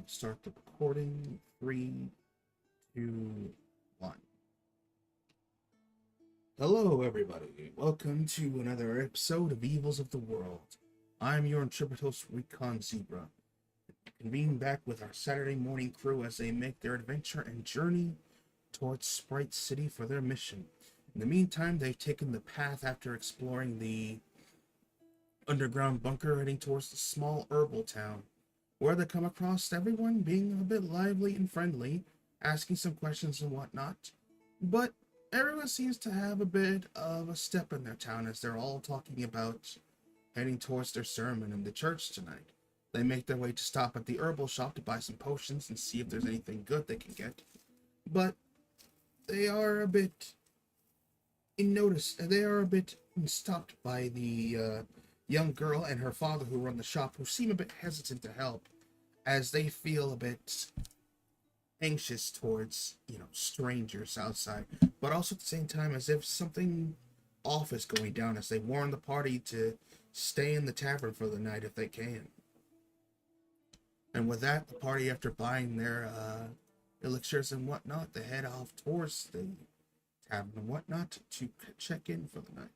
Start the recording. 3, 2, 1. Hello, everybody. Welcome to another episode of Evils of the World. I'm your intrepid host, Recon Zebra. Convening back with our Saturday morning crew as they make their adventure and journey towards Sprite City for their mission. In the meantime, they've taken the path after exploring the underground bunker, heading towards the small herbal town, where they come across everyone being a bit lively and friendly, asking some questions and whatnot. But everyone seems to have a bit of a step in their town as they're all talking about heading towards their sermon in the church tonight. They make their way to stop at the herbal shop to buy some potions and see if there's anything good they can get. But they are a bit stopped by the young girl and her father who run the shop, who seem a bit hesitant to help, as they feel a bit anxious towards, strangers outside, but also at the same time as if something off is going down, as they warn the party to stay in the tavern for the night if they can. And with that, the party, after buying their elixirs and whatnot, they head off towards the tavern and whatnot to check in for the night.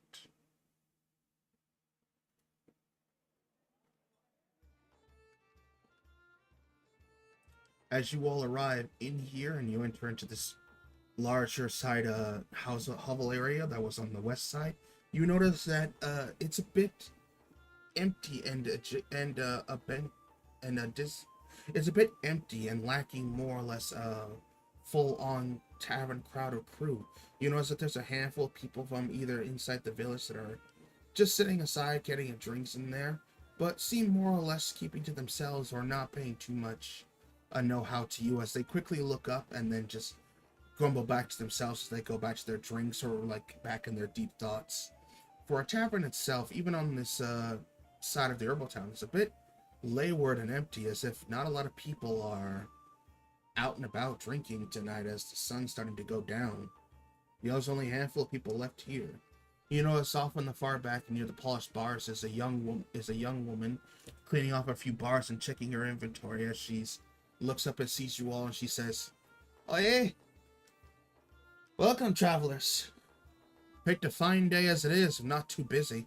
As you all arrive in here and you enter into this larger side hovel area that was on the west side, you notice that it's a bit empty it's a bit empty and lacking more or less a full-on tavern crowd or crew. You notice that there's a handful of people from either inside the village that are just sitting aside getting drinks in there, but seem more or less keeping to themselves or not paying too much know-how to you, as they quickly look up and then just grumble back to themselves as they go back to their drinks or like back in their deep thoughts. For a tavern itself, even on this side of the herbal town, it's a bit layward and empty, as if not a lot of people are out and about drinking tonight as the sun's starting to go down. There's only a handful of people left here. You notice off in the far back near the polished bars is a young woman cleaning off a few bars and checking her inventory as she's looks up and sees you all, and she says, "Oh, hey! Welcome, travelers. Picked a fine day as it is, and not too busy."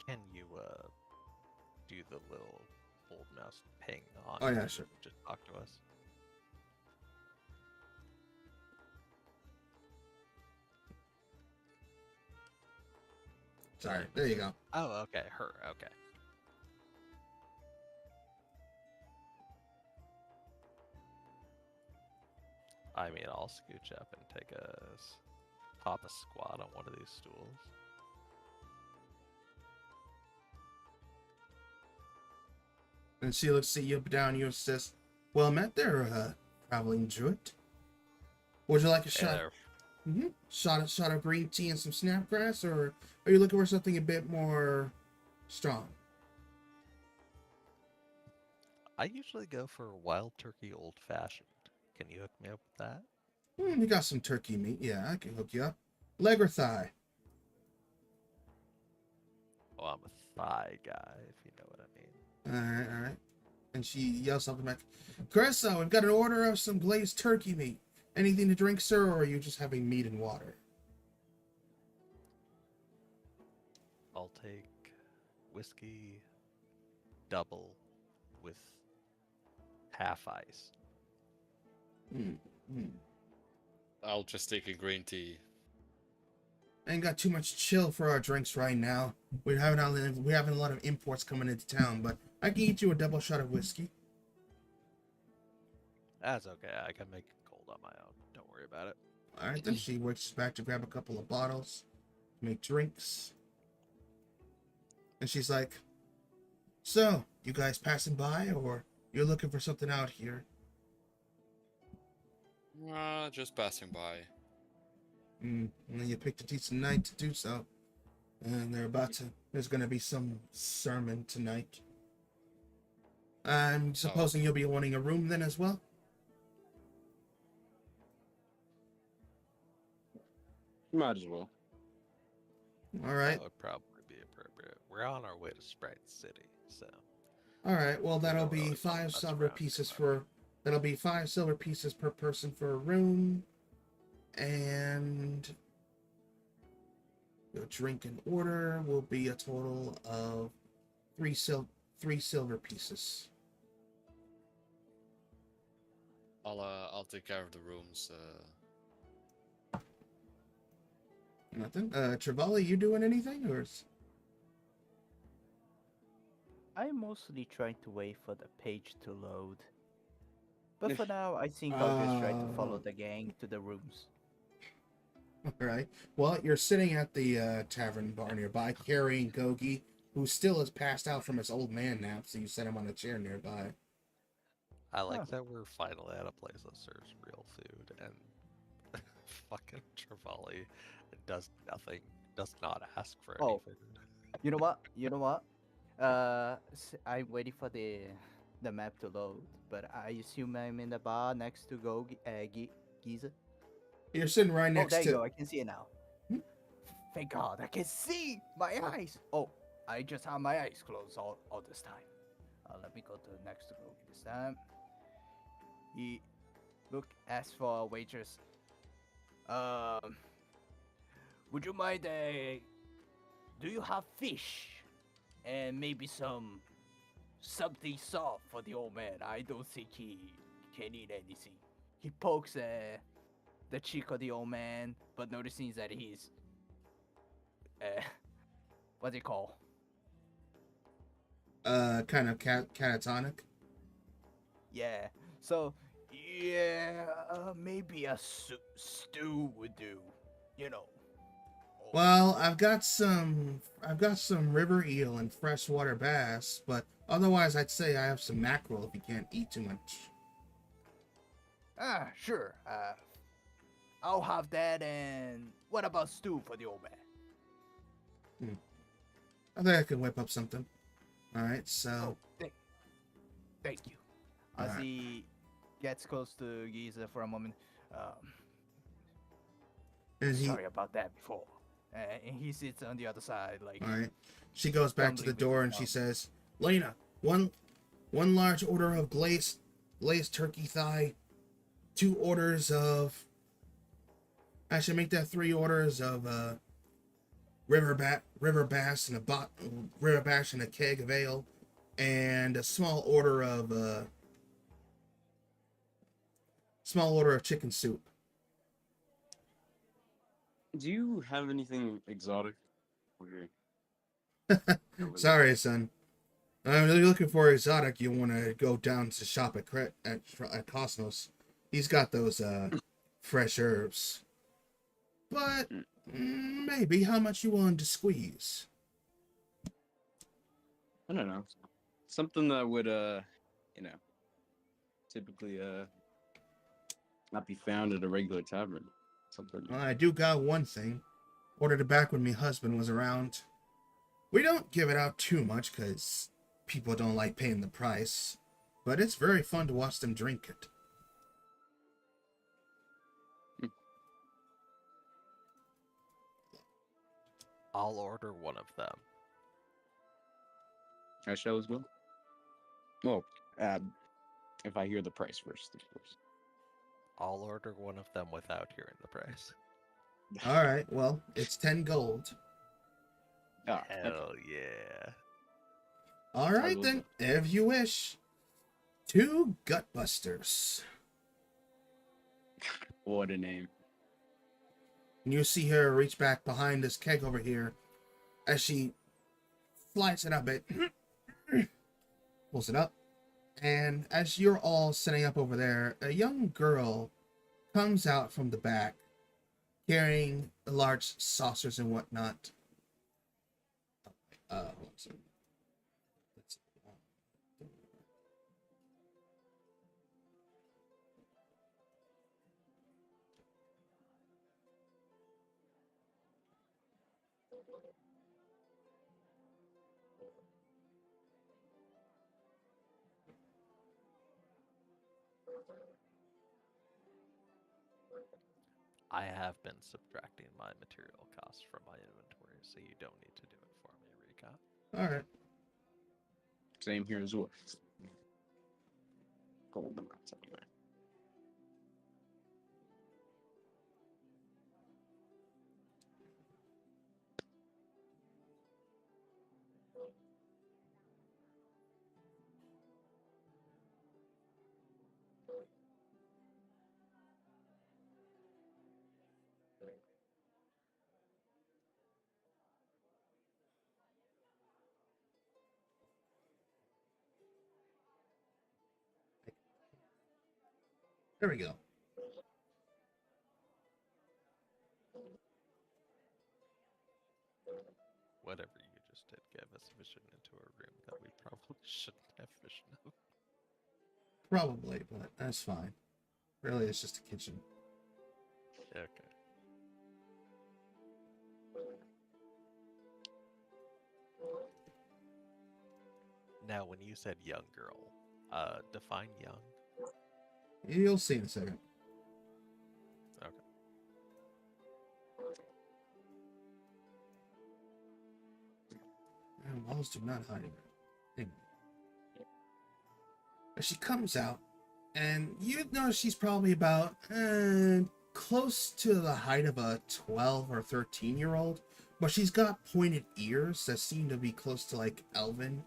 Can you do the little old mouse ping on Oh, yeah, sure. just talk to us? Sorry, there you go. Oh, okay, her, okay. I mean, I'll scooch up and take pop a squat on one of these stools. And she looks at you down you and says, "Well met there, traveling druid. Would you like a shot? Shot of green tea and some snapgrass, or are you looking for something a bit more strong?" I usually go for wild turkey old fashioned. Can you hook me up with that? You got some turkey meat. Yeah, I can hook you up. Leg or thigh? Oh, I'm a thigh guy, if you know what I mean. All right. And she yells something back. "Carissa, we've got an order of some glazed turkey meat. Anything to drink, sir, or are you just having meat and water?" I'll take whiskey double with half ice. Mm-hmm. I'll just take a green tea. Ain't got too much chill for our drinks right now. We're having a lot of imports coming into town, but I can get you a double shot of whiskey. That's okay, I can make it cold on my own. Don't worry about it. All right, then she works back to grab a couple of bottles, make drinks, and she's like, "So, you guys passing by, or you're looking for something out here?" Just passing by. And then you picked a decent night to do so. And there's going to be some sermon tonight. I'm supposing you'll be wanting a room then as well? Might as well. All right. That would probably be appropriate. We're on our way to Sprite City, so All right. Well, that'll don't be really wanna five mess silver around too pieces much. for. That'll be 5 silver pieces per person for a room, and your drink and order will be a total of three silver pieces. I'll take care of the rooms. Nothing. Trevally, you doing anything, or? I'm mostly trying to wait for the page to load. But If- for now, I think I'll just try to follow Uh, the gang to the rooms. All right. Well, you're sitting at the tavern bar nearby, carrying Gogi, who still is passed out from his old man nap. So you set him on a chair nearby. I like Huh. that we're finally at a place that serves real food, and fucking Trevally does nothing, does not ask for any Oh. food. You know what? You know what? I'm waiting for the map to load, but I assume I'm in the bar next to Giza. You're sitting right Oh, next there you to. go. I can see it now. Thank God, I can see my eyes. Oh, I just had my eyes closed all this time. Let me go to next to Gogi this time. He ask for a waitress. Would you mind do you have fish and maybe something soft for the old man? I don't think he can eat anything. He pokes the cheek of the old man, but noticing that he's what's it called? Kind of catatonic. Yeah. So yeah, maybe a stew would do. You know. Oh, Well, I've got some river eel and freshwater bass, but otherwise, I'd say I have some mackerel if you can't eat too much. sure. I'll have that. And what about stew for the old man? I think I can whip up something. All right, so Oh, thank you. As Alright. he gets close to Giza for a moment, and he, sorry about that before. And he sits on the other side, like all right, she goes back to the fumbling with door his and she thumb. says, "Lena, one large order of glazed turkey thigh, 2 orders of. I should make that 3 orders of river bass and river bass and a keg of ale, and a small order of chicken soup." Do you have anything exotic? Okay. Sorry, son. I'm really looking for exotic. You want to go down to shop at Cosmos. He's got those fresh herbs. But Mm. maybe how much you willing to squeeze? I don't know. Something that would you know, typically not be found at a regular tavern. Something. Well, I do got one thing. Ordered it back when my husband was around. We don't give it out too much because people don't like paying the price. But it's very fun to watch them drink it. I'll order one of them. I shall as well. Well, if I hear the price first, of course. I'll order one of them without hearing the price. Alright, well, it's 10 gold. Ah, okay. Hell yeah. Alright will then, if you wish. 2 Gutbusters. What a name. And you see her reach back behind this keg over here as she slides it up it, pulls it up, and as you're all sitting up over there, a young girl comes out from the back carrying large saucers and whatnot. Hold on a second. I have been subtracting my material costs from my inventory, so you don't need to do it for me, Rika. All right. Same here as well. Gold amounts anyway. There we go. Whatever you just did gave us vision into a room that we probably shouldn't have vision of. Probably, but that's fine. Really, it's just a kitchen. Okay. Now, when you said young girl, define young. You'll see in a second. Okay. And walls do not hide it. Anyway. But she comes out, and you know she's probably about close to the height of a 12 or 13-year-old, but she's got pointed ears that seem to be close to like elven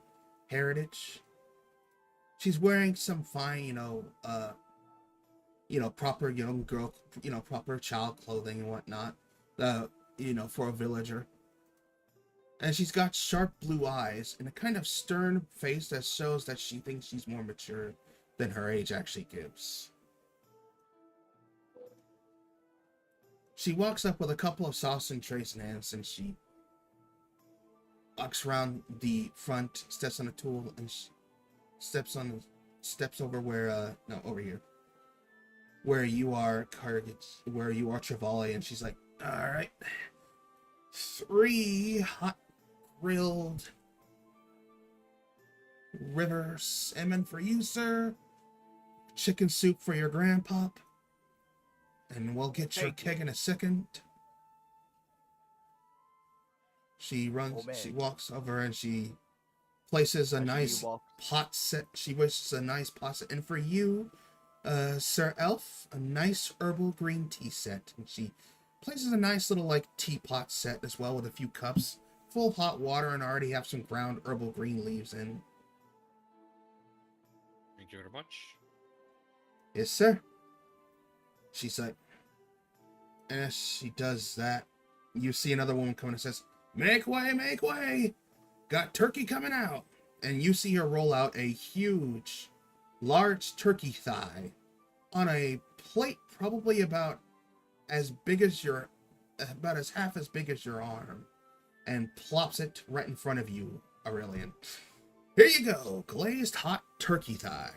heritage. She's wearing some fine, proper young girl, proper child clothing and whatnot, for a villager. And she's got sharp blue eyes and a kind of stern face that shows that she thinks she's more mature than her age actually gives. She walks up with a couple of sauce and trays in hands, and she walks around the front, steps on a tool, and steps over over here. Where you are, where you are, Trevally, and she's like, all right, 3 hot grilled river salmon for you, sir. Chicken soup for your grandpop. And we'll get your keg in a second. She walks over and she places a nice pot set. She wishes a nice pot set. And for you, Sir Elf, a nice herbal green tea set. And she places a nice little teapot set as well with a few cups full of hot water and already have some ground herbal green leaves in. Thank you very much. Yes, sir. She's like, and as she does that, you see another woman coming and says, make way, make way. Got turkey coming out. And you see her roll out a huge, large turkey thigh on a plate probably about as half as big as your arm, and plops it right in front of you, Aurelian. Here you go, glazed hot turkey thigh.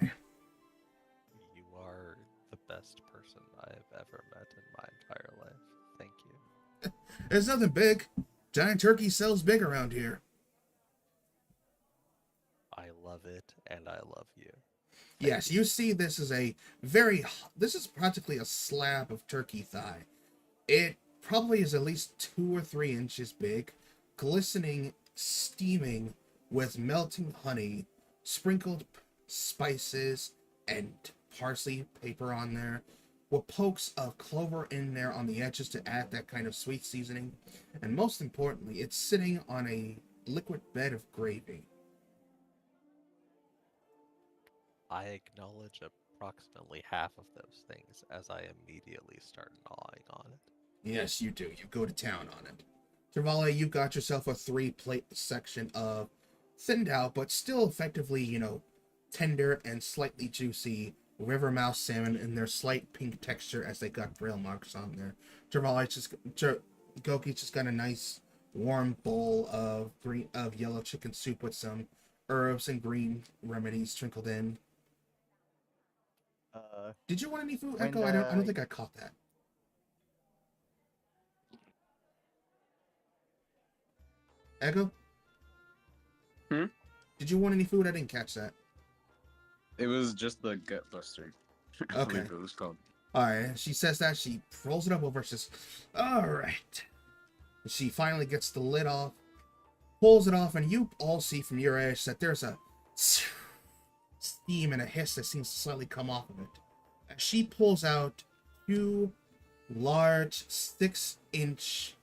You are the best person I have ever met in my entire life. Thank you. There's nothing big. Giant turkey sells big around here. I love it, and I love you. Yes, you see this is this is practically a slab of turkey thigh. It probably is at least 2 or 3 inches big, glistening, steaming with melting honey, sprinkled spices, and parsley paper on there, with pokes of clover in there on the edges to add that kind of sweet seasoning. And most importantly, it's sitting on a liquid bed of gravy. I acknowledge approximately half of those things as I immediately start gnawing on it. Yes, you do. You go to town on it. Trevally, you got yourself a 3-plate section of thinned out, but still effectively, tender and slightly juicy river mouse salmon in their slight pink texture as they got grill marks on there. Goki's just got a nice warm bowl of yellow chicken soup with some herbs and green remedies sprinkled in. Did you want any food, Echo? I don't think I caught that. Echo? Did you want any food? I didn't catch that. It was just the gut buster. I Okay. believe it was called. Alright, she says that, she rolls it up over, says, alright. She finally gets the lid off, pulls it off, and you all see from your edge that there's a steam and a hiss that seems to slightly come off of it. As she pulls out 2 large 6-inch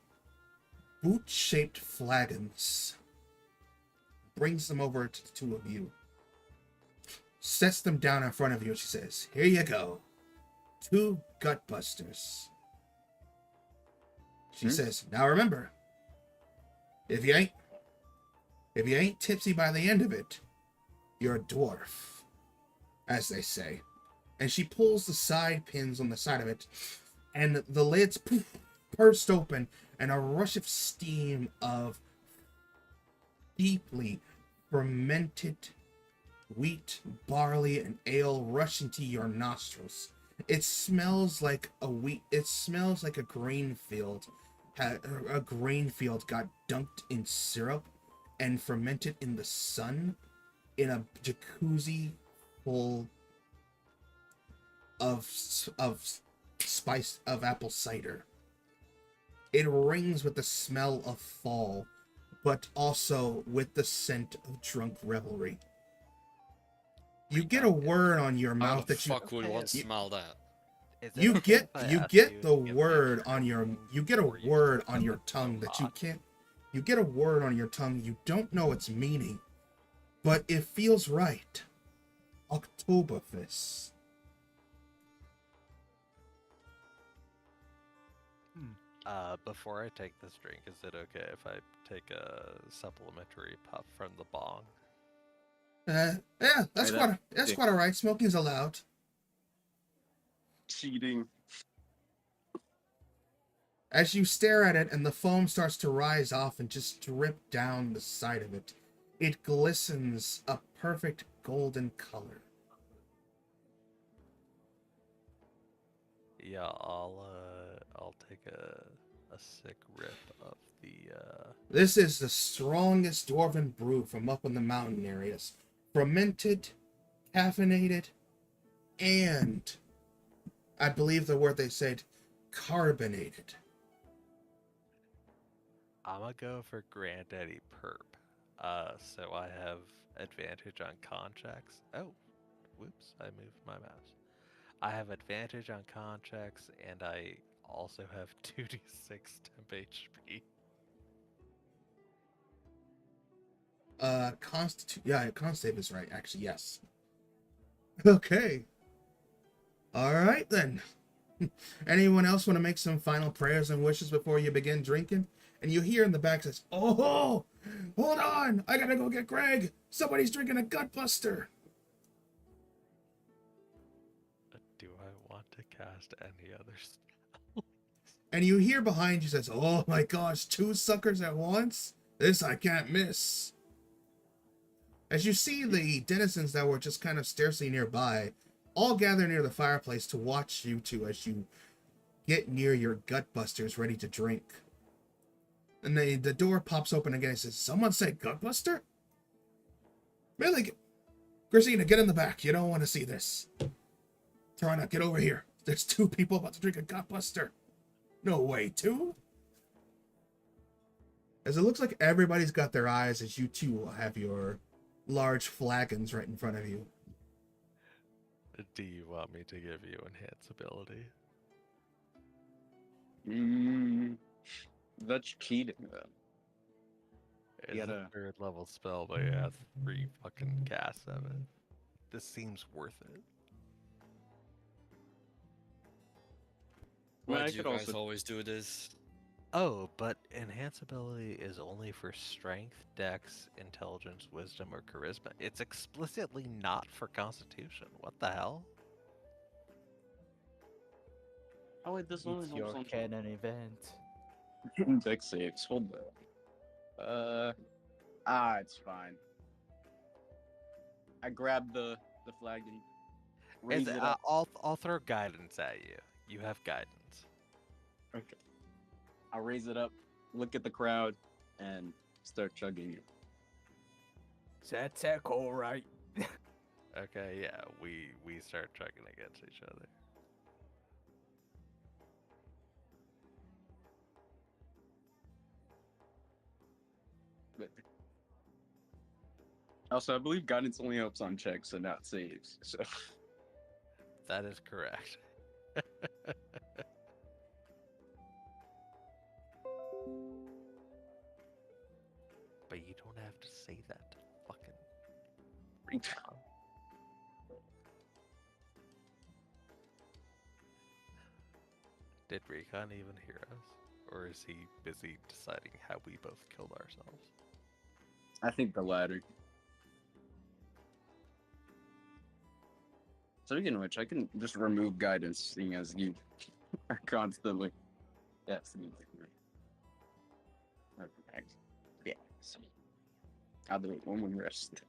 boot-shaped flagons, brings them over to the 2 of you, sets them down in front of you, and she says, "Here you go. 2 gutbusters." She says, "Now remember, if you ain't tipsy by the end of it, you're a dwarf, as they say." And she pulls the side pins on the side of it, and the lids burst open, and a rush of steam of deeply fermented wheat, barley, and ale rush into your nostrils. It smells like a grain field. A grain field got dunked in syrup and fermented in the sun in a jacuzzi full of spice of apple cider. It rings with the smell of fall, but also with the scent of drunk revelry. You get a word on your How mouth the that you fuck would one smell that? Is it you okay get if I you ask get you the to give me a word on your drink you get a before you word say on your something tongue so that you hot? can't you get a word on your tongue you don't know its meaning, but it feels right. Oktoberfest. Before I take this drink, is it okay if I take a supplementary puff from the bong? Yeah, that's Hey, quite alright. Smoking's allowed. Cheating. As you stare at it and the foam starts to rise off and just drip down the side of it, it glistens a perfect golden color. Yeah, I'll take a sick rip of the This is the strongest dwarven brew from up in the mountain areas. Fermented, caffeinated, and I believe the word they said, carbonated. I'ma go for Granddaddy Perp. So I have advantage on con checks. Oh, whoops, I moved my mouse. I have advantage on con checks, and I also have 2d6 temp HP. Con save is right, actually, yes. Okay. Alright then. Anyone else want to make some final prayers and wishes before you begin drinking? And you hear in the back says, "Oh, hold on! I gotta go get Greg! Somebody's drinking a gutbuster!" Do I want to cast any other And you hear behind you says, "Oh my gosh, 2 suckers at once? This I can't miss." As you see the denizens that were just kind of scarcely nearby, all gather near the fireplace to watch you two as you get near your gutbusters ready to drink. And the door pops open again and says, "Someone say gutbuster?" Millie, Christina, get in the back. You don't want to see this. Tarana, get over here. There's 2 people about to drink a gutbuster. No way, 2? As it looks like everybody's got their eyes as you two will have your large flagons right in front of you. Do you want me to give you enhance ability? That's cheating, though. It's You a gotta- 3rd level spell, but you have 3 fucking casts of it. This seems worth it. I mean, Why I do you could guys also- always do this? Oh, but enhance ability is only for strength, dex, intelligence, wisdom, or charisma. It's explicitly not for constitution. What the hell? Oh wait, this only It's helps your on canon event. dex saves. Hold that. It's fine. I grabbed the flagon, raise it up. I'll throw guidance at you. You have guidance. Okay. I'll raise it up, look at the crowd, and start chugging it. That's all right. Okay, yeah, we start chugging against each other. Also, I believe guidance only helps on checks and not saves. So That is correct. But you don't have to say that to fucking Recon. Did Recon even hear us? Or is he busy deciding how we both killed ourselves? I think the latter. Speaking of which, I can just remove guidance, seeing as you are constantly. Yes. Yeah. I'll do it one rest.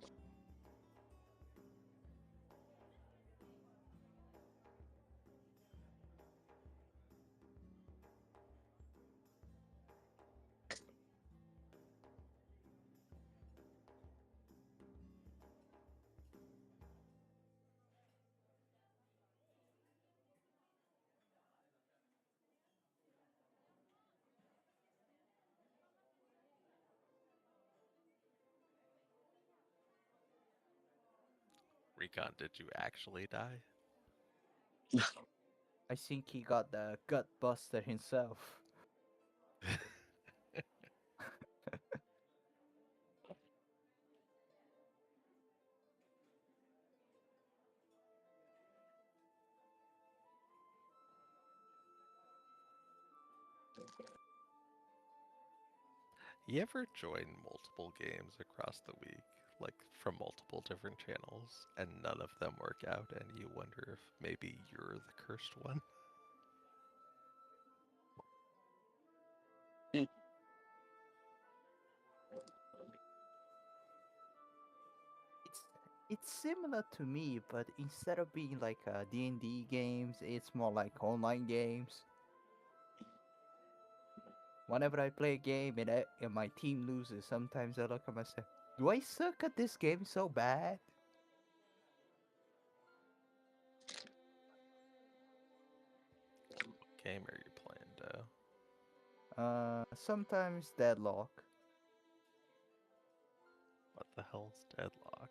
Recon, did you actually die? I think he got the gut buster himself. You ever join multiple games across the week, like from multiple different channels, and none of them work out, and you wonder if maybe you're the cursed one? It's it's similar to me, but instead of being like D&D games, it's more like online games. Whenever I play a game and my team loses, sometimes I look at myself, do I suck at this game so bad? What game are you playing, though? Sometimes Deadlock. What the hell's Deadlock?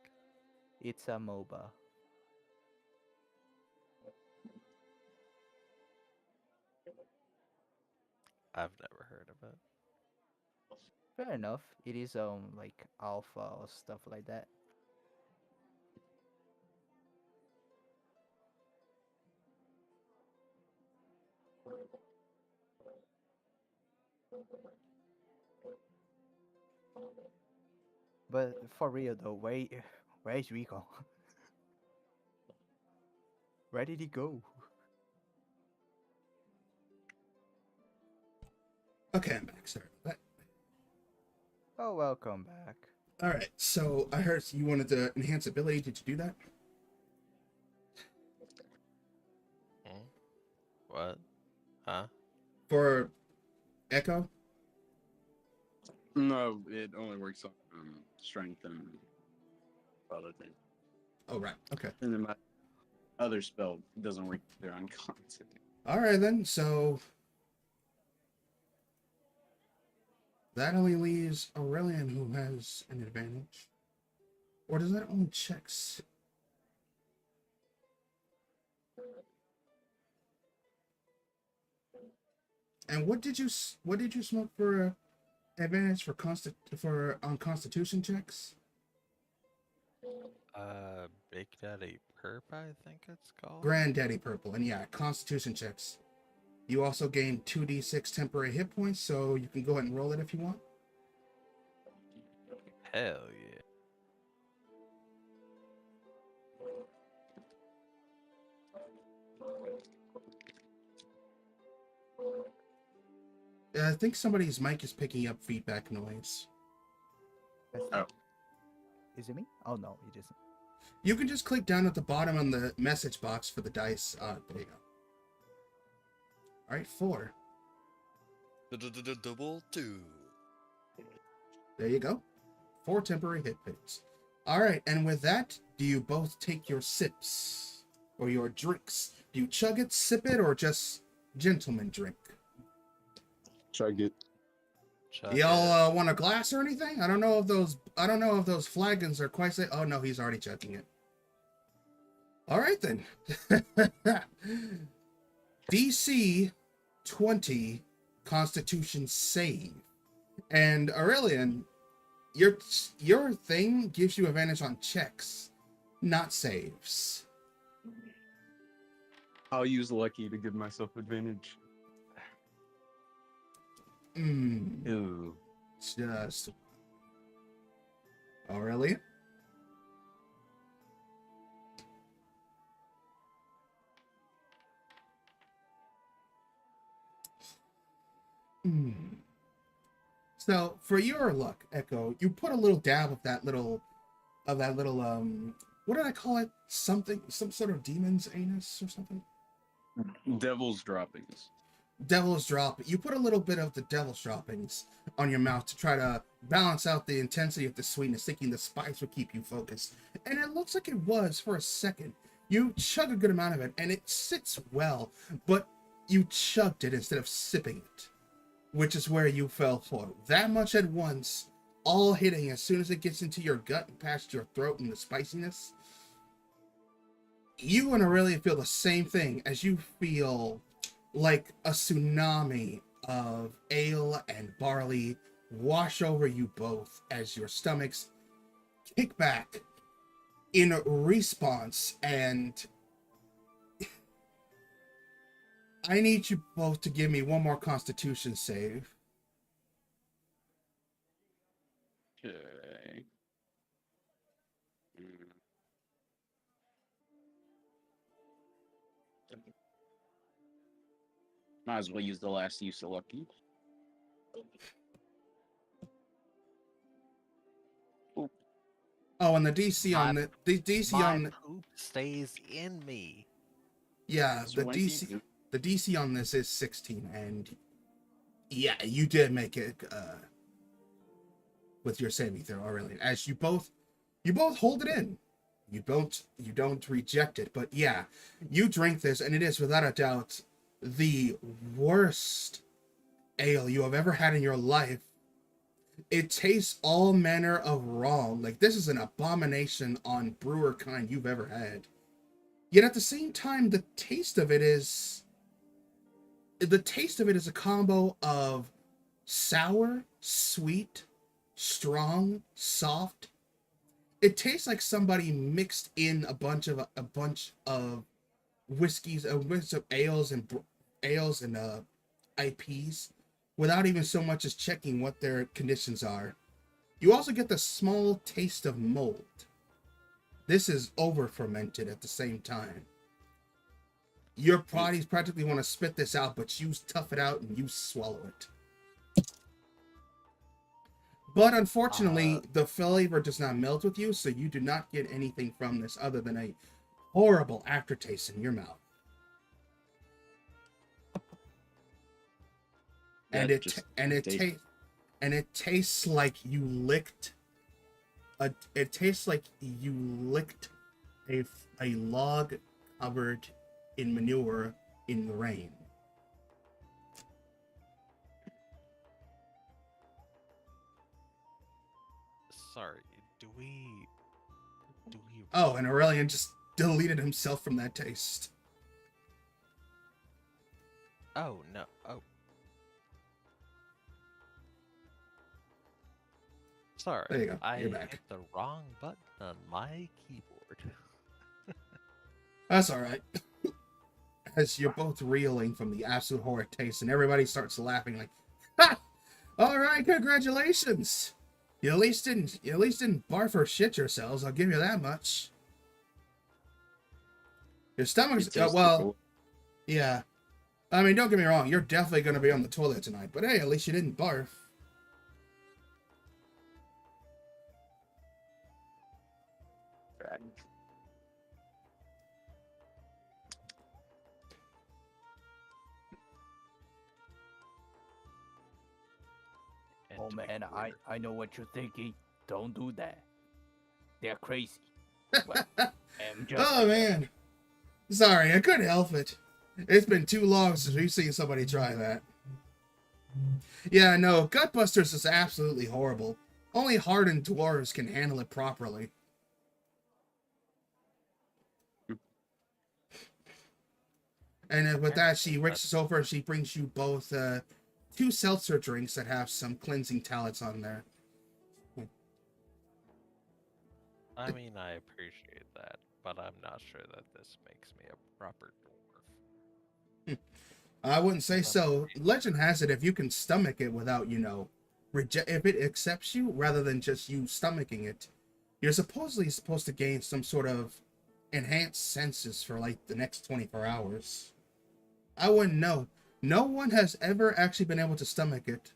It's a MOBA. I've never heard of it. Fair enough. It is like alpha or stuff like that. But for real though, where's Rico? Where did he go? Okay, I'm back. Sorry about Oh, welcome back. that. All right. So I heard you wanted to enhance ability. Did you do that Hmm? What? Huh? for Echo? No, it only works on strength and other things. Oh, right. Okay. And then my other spell doesn't work there on constant. All right then. So that only leaves Aurelian, who has an advantage. Or does that only checks? And what did you smoke for advantage for on Constitution checks? Big Daddy Perp, I think it's called? Granddaddy Purple, and yeah, Constitution checks. You also gain 2d6 temporary hit points, so you can go ahead and roll it if you want. Hell yeah. I think somebody's mic is picking up feedback noise. Oh. Is it me? Oh no, it isn't. You can just click down at the bottom on the message box for the dice. There you go. All right, 4. Double 2. There you go. 4 temporary hit points. All right, and with that, do you both take your sips or your drinks? Do you chug it, sip it, or just gentleman drink? Chug it. Chuck Y'all it. want a glass or anything? I don't know if those flagons are quite safe. Oh no, he's already chugging it. All right then. DC 20 Constitution save. And Aurelian, your thing gives you advantage on checks, not saves. I'll use lucky to give myself advantage. Ooh. Just Aurelian. So for your luck, Echo, you put a little dab of that little what did I call it? Some sort of demon's anus or something? Devil's droppings. Devil's drop. You put a little bit of the devil's droppings on your mouth to try to balance out the intensity of the sweetness, thinking the spice would keep you focused. And it looks like it was for a second. You chug a good amount of it, and it sits well, but you chugged it instead of sipping it, which is where you fell for. That much at once, all hitting as soon as it gets into your gut and past your throat and the spiciness. You and Aurelia feel the same thing as you feel like a tsunami of ale and barley wash over you both as your stomachs kick back in response. And I need you both to give me one more Constitution save. Okay. Might as well use the last use of lucky. Oh, and the DC on My- the DC My on poop stays in me. yeah, the 20? DC on this is 16, and yeah, you did make it with your saving throw, Aurelian. As you both hold it in. You don't reject it, but yeah, you drink this, and it is without a doubt the worst ale you have ever had in your life. It tastes all manner of wrong. Like, this is an abomination on brewer kind you've ever had. Yet at the same time, the taste of it is a combo of sour, sweet, strong, soft. It tastes like somebody mixed in a bunch of whiskeys, a mix of ales and IPs without even so much as checking what their conditions are. You also get the small taste of mold. This is over fermented at the same time. Your bodies practically want to spit this out, but you tough it out and you swallow it. But unfortunately, the flavor does not melt with you, so you do not get anything from this other than a horrible aftertaste in your mouth. And it tastes like you licked a log covered in manure in the rain. Sorry, do we Oh, and Aurelian just deleted himself from that taste. Oh no. Oh. Sorry. There you go. I You're back. hit the wrong button on my keyboard. That's all right. As you're both reeling from the absolute horrid taste, and everybody starts laughing like, "Ha! All right, congratulations! You at least didn't barf or shit yourselves. I'll give you that much. Your stomach's well, yeah. I mean, don't get me wrong. You're definitely going to be on the toilet tonight, but hey, at least you didn't barf." Oh And to be man, clear, I know what you're thinking. Don't do that. They're crazy. Well, I'm just Oh man, sorry, I couldn't help it. It's been too long since we've seen somebody try that. Yeah, no, Gutbusters is absolutely horrible. Only hardened dwarves can handle it properly. And with that, she reaches over and she brings you both two seltzer drinks that have some cleansing tallets on there. I mean, I appreciate that, but I'm not sure that this makes me a proper dwarf. I wouldn't say I'm so. afraid. Legend has it if you can stomach it without, if it accepts you rather than just you stomaching it, you're supposedly supposed to gain some sort of enhanced senses for like the next 24 hours. I wouldn't know. No one has ever actually been able to stomach it,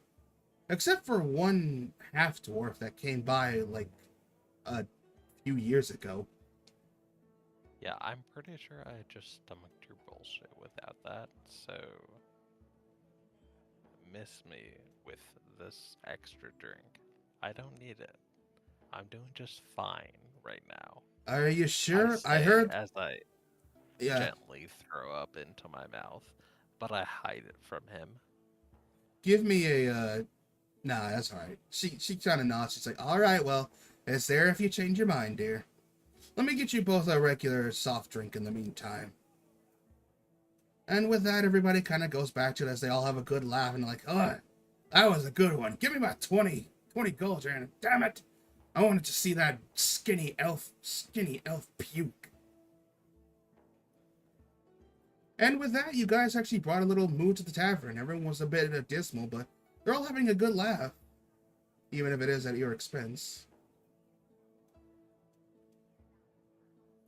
except for one half dwarf that came by like a few years ago. Yeah, I'm pretty sure I just stomached your bullshit without that, so miss me with this extra drink. I don't need it. I'm doing just fine right now. Are you sure? I say heard. as I Yeah. gently throw up into my mouth, but I hide it from him. Give me a. Nah, that's all right. She kind of nods. She's like, all right, well, it's there if you change your mind, dear. Let me get you both a regular soft drink in the meantime. And with that, everybody kind of goes back to it as they all have a good laugh and like, oh, that was a good one. Give me about 20 gold, Janet. Damn it. I wanted to see that skinny elf puke. And with that, you guys actually brought a little mood to the tavern. Everyone was a bit dismal, but they're all having a good laugh. Even if it is at your expense.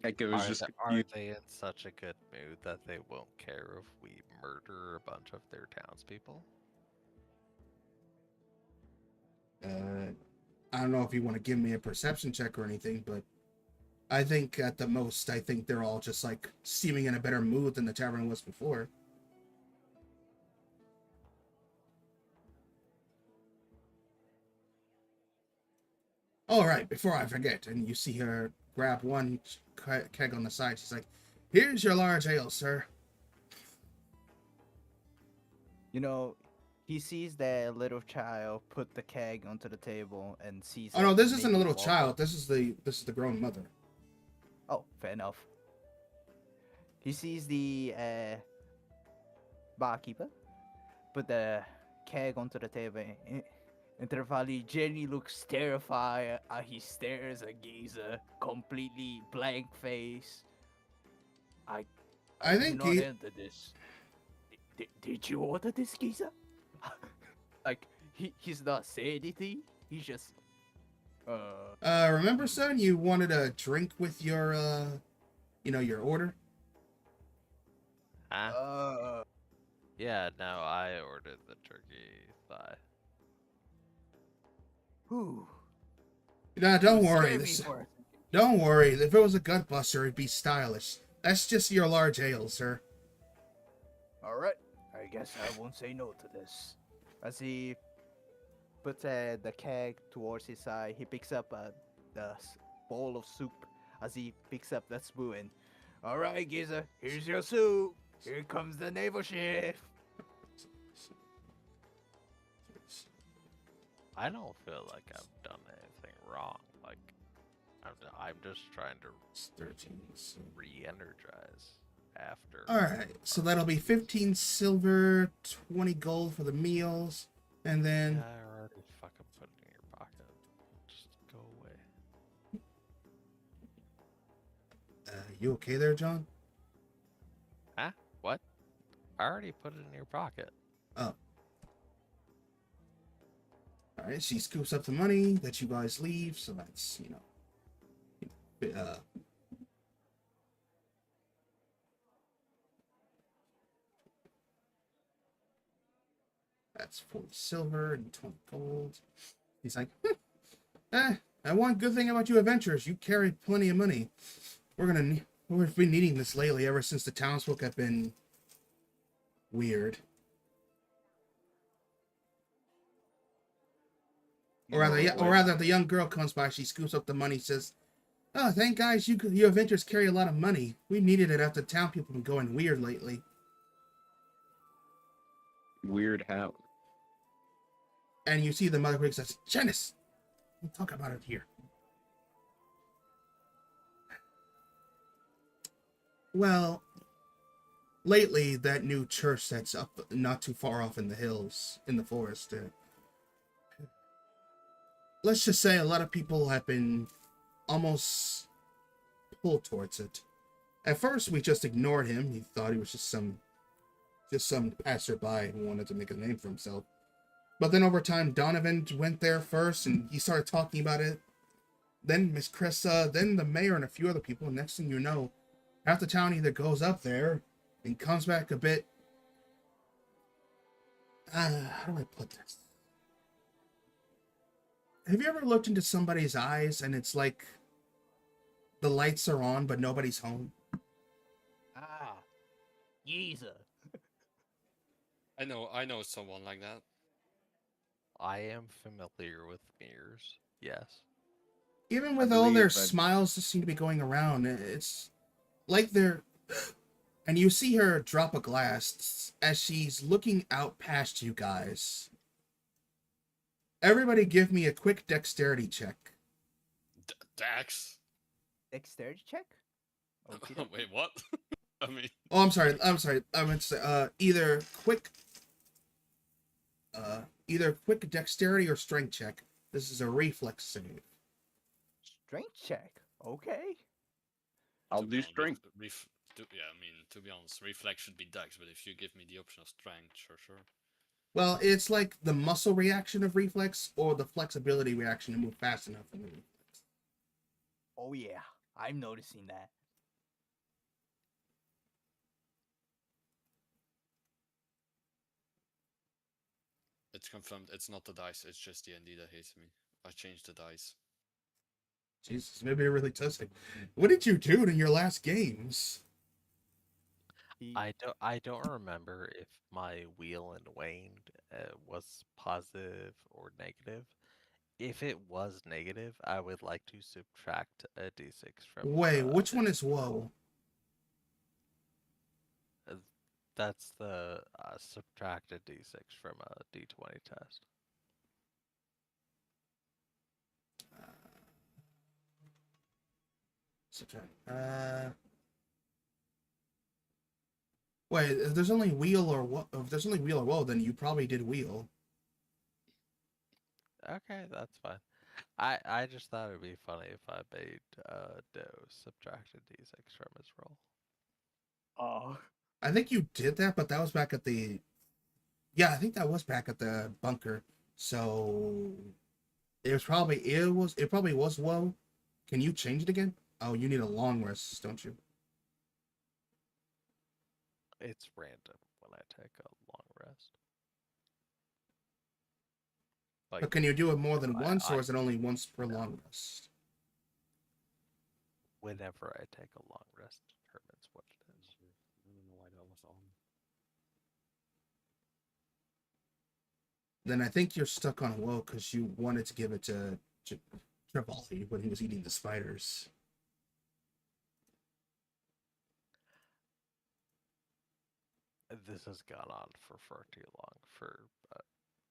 Heck, it was Are, just th- are they in such a good mood that they won't care if we murder a bunch of their townspeople? I don't know if you want to give me a perception check or anything, but I think at the most, I think they're all just like seeming in a better mood than the tavern was before. All right, before I forget, and you see her grab one keg on the side. She's like, "Here's your large ale, sir." You know, he sees the little child put the keg onto the table and sees. Oh no, it this isn't a maybe little walk child. up. This is the grown mother. Oh, fair enough. He sees the barkeeper put the keg onto the table. Intervalli, Jenny looks terrified. He stares at Giza, completely blank face. I I do think not he. enter this. Did you order this, Giza? Like he's not saying anything. He's just Remember, son, you wanted a drink with your your order. Huh? Yeah, no, I ordered the turkey thigh. whew. Nah, don't You worry. scared me for a second. Don't worry. If it was a gut buster, it'd be stylish. That's just your large ale, sir. All right, I guess I won't say no to this. As he puts the keg towards his side, he picks up the bowl of soup. As he picks up the spoon. All right, Giza, here's your soup. Here comes the naval ship. I don't feel like I've done anything wrong. Like, I'm just trying to 13. re-energize after. All right, so that'll be 15 silver, 20 gold for the meals, and Yeah, then I already fucking put it in your pocket. Just go away. you okay there, John? Huh? What? I already put it in your pocket. Oh. All right, she scoops up the money that you guys leave, so that's that's 40 silver and 20 gold. He's like, one good thing about you adventurers, you carry plenty of money. We've been needing this lately ever since the townsfolk have been weird. Or rather, the young girl comes by, she scoops up the money, says, "Oh, thank guys, you adventurers carry a lot of money. We needed it after town people have been going weird lately." weird how. And you see the mother quick says, Janice, we'll talk about it here. Well, lately that new church that's up not too far off in the hills, in the forest, let's just say a lot of people have been almost pulled towards it. At first, we just ignored him. He thought he was just some passerby who wanted to make a name for himself. But then over time, Donovan went there first, and he started talking about it. Then Miss Krissa, then the mayor, and a few other people. Next thing you know, half the town either goes up there and comes back a bit. How do I put this? Have you ever looked into somebody's eyes and it's like the lights are on, but nobody's home? Ah, Yeezer. I know someone like that. I am familiar with mirrors. Yes. Even I with all their believe that- smiles that seem to be going around, it's like they're... And you see her drop a glass as she's looking out past you guys. Everybody give me a quick dexterity check. Dax. Dexterity check? Okay. Wait, what? I mean, Oh, I'm sorry. I meant to say, either quick dexterity or strength check. This is a reflex save. Strength check. Okay. I'll to be do honest, strength. to be honest, reflex should be Dex, but if you give me the option of strength, sure. Well, it's like the muscle reaction of reflex or the flexibility reaction to move fast enough in the reflex. Oh yeah, I'm noticing that. It's confirmed. It's not the dice. It's just the ND that hates me. I changed the dice. Jesus, maybe it really does it. What did you do in your last games? I don't remember if my wheel and waned was positive or negative. If it was negative, I would like to subtract a d6 from. Wait, which one is woe? That's the subtract a d6 from a d20 test. Subtract. Wait, if there's only wheel or what? If there's only wheel or woe, then you probably did wheel. Okay, that's fine. I just thought it'd be funny if I made Doe subtract a d6 from his roll. Oh. I think you did that, but that was back at the... Yeah, I think that was back at the bunker. So it probably was woe. Can you change it again? Oh, you need a long rest, don't you? It's random when I take a long rest. But can you do it more than I- once, or I- is it only once per long rest? Whenever I take a long rest determines what it is. I don't know why that was on. Then I think you're stuck on woe because you wanted to give it to Trevally when he was eating the spiders. This has gone on for far too long for a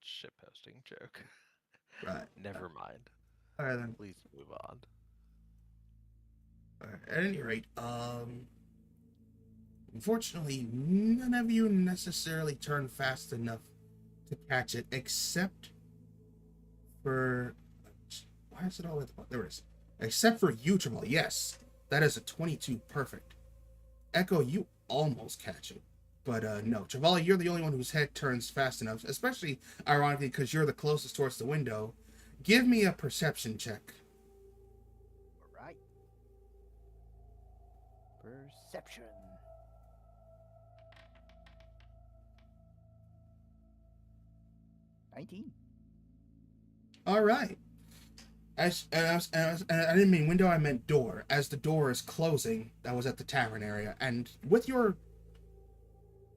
shitposting joke. Right. Never mind. All right then. Please move on. All right. At any rate, unfortunately, none of you necessarily turn fast enough to catch it, except for... Why is it all at the... There it is. Except for you, Trevally. Yes, that is a 22 perfect. Echo, you almost catch it. But no, Trevally, you're the only one whose head turns fast enough, especially, ironically, because you're the closest towards the window. Give me a perception check. Alright. Perception. $19. All right. And I didn't mean window, I meant door. As the door is closing, that was at the tavern area. And with your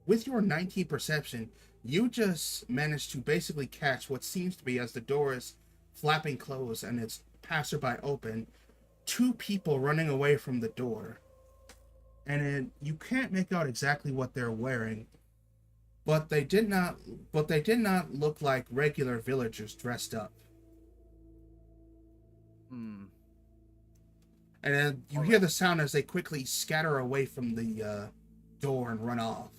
19 perception, you just managed to basically catch what seems to be, as the door is flapping closed and it's passerby open, two people running away from the door. And you can't make out exactly what they're wearing, but they did not look like regular villagers dressed up. Hmm. And then you All hear right. the sound as they quickly scatter away from the door and run off.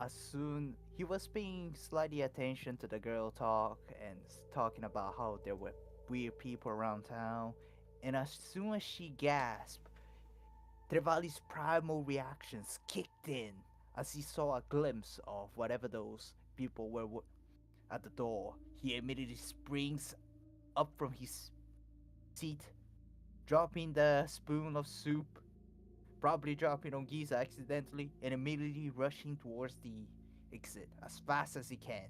As soon he was paying slightly attention to the girl talk and talking about how there were weird people around town, and as soon as she gasped, Trevali's primal reactions kicked in as he saw a glimpse of whatever those people were at the door. He immediately springs up from his seat, dropping the spoon of soup, probably dropping on Giza accidentally, and immediately rushing towards the exit as fast as he can.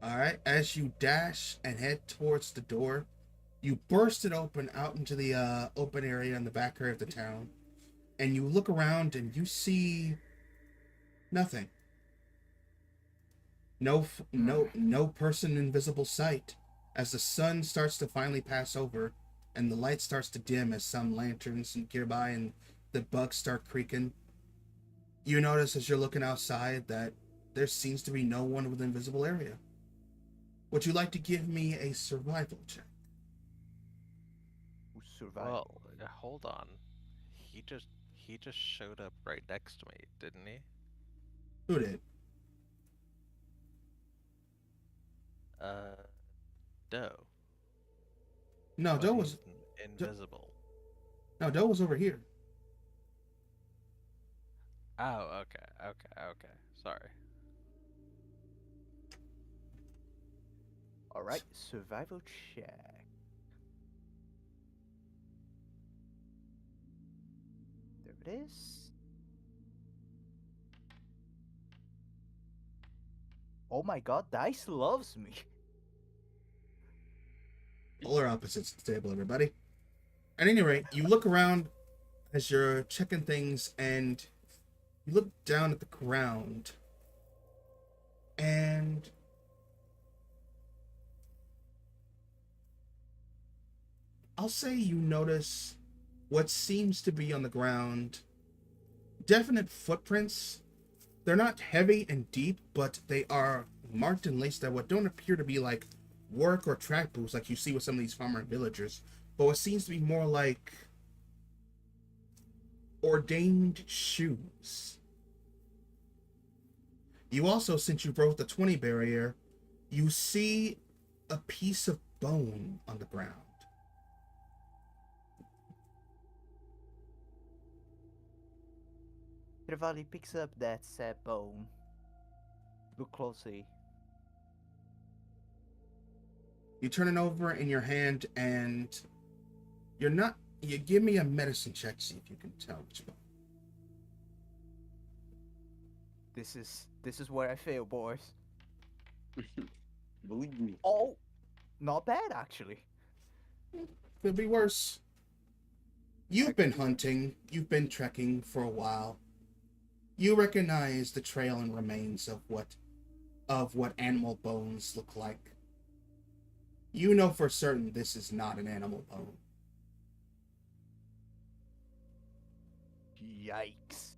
All right, as you dash and head towards the door, you burst it open out into the open area in the back area of the town, and you look around and you see nothing. No person in visible sight. As the sun starts to finally pass over, and the light starts to dim as some lanterns nearby and the bugs start creaking, you notice as you're looking outside that there seems to be no one within visible area. Would you like to give me a survival check? Survival. Well, hold on. He just showed up right next to me, didn't he? Who did? Uh, Doe. No, But Doe he's was Do- invisible. no Doe was over here. Oh, okay. Sorry. All right, survival check. There it is. Oh my god, Dice loves me. Polar opposites to the table, everybody. At any rate, you look around as you're checking things, and you look down at the ground, and I'll say you notice what seems to be on the ground definite footprints. They're not heavy and deep, but they are marked and laced at what don't appear to be like work or track boots like you see with some of these farmer villagers, but what seems to be more like ordained shoes. You also, since you broke the 20 barrier, you see a piece of bone on the ground. Trevali picks up that sad bone. Look closely. You turn it over in your hand, and you're not. You give me a medicine check, see if you can tell which bone. This is where I fail, boys. Believe me. Oh, not bad actually. Could be worse. You've been hunting, you've been trekking for a while. You recognize the trail and remains of what animal bones look like. You know for certain this is not an animal bone. Yikes.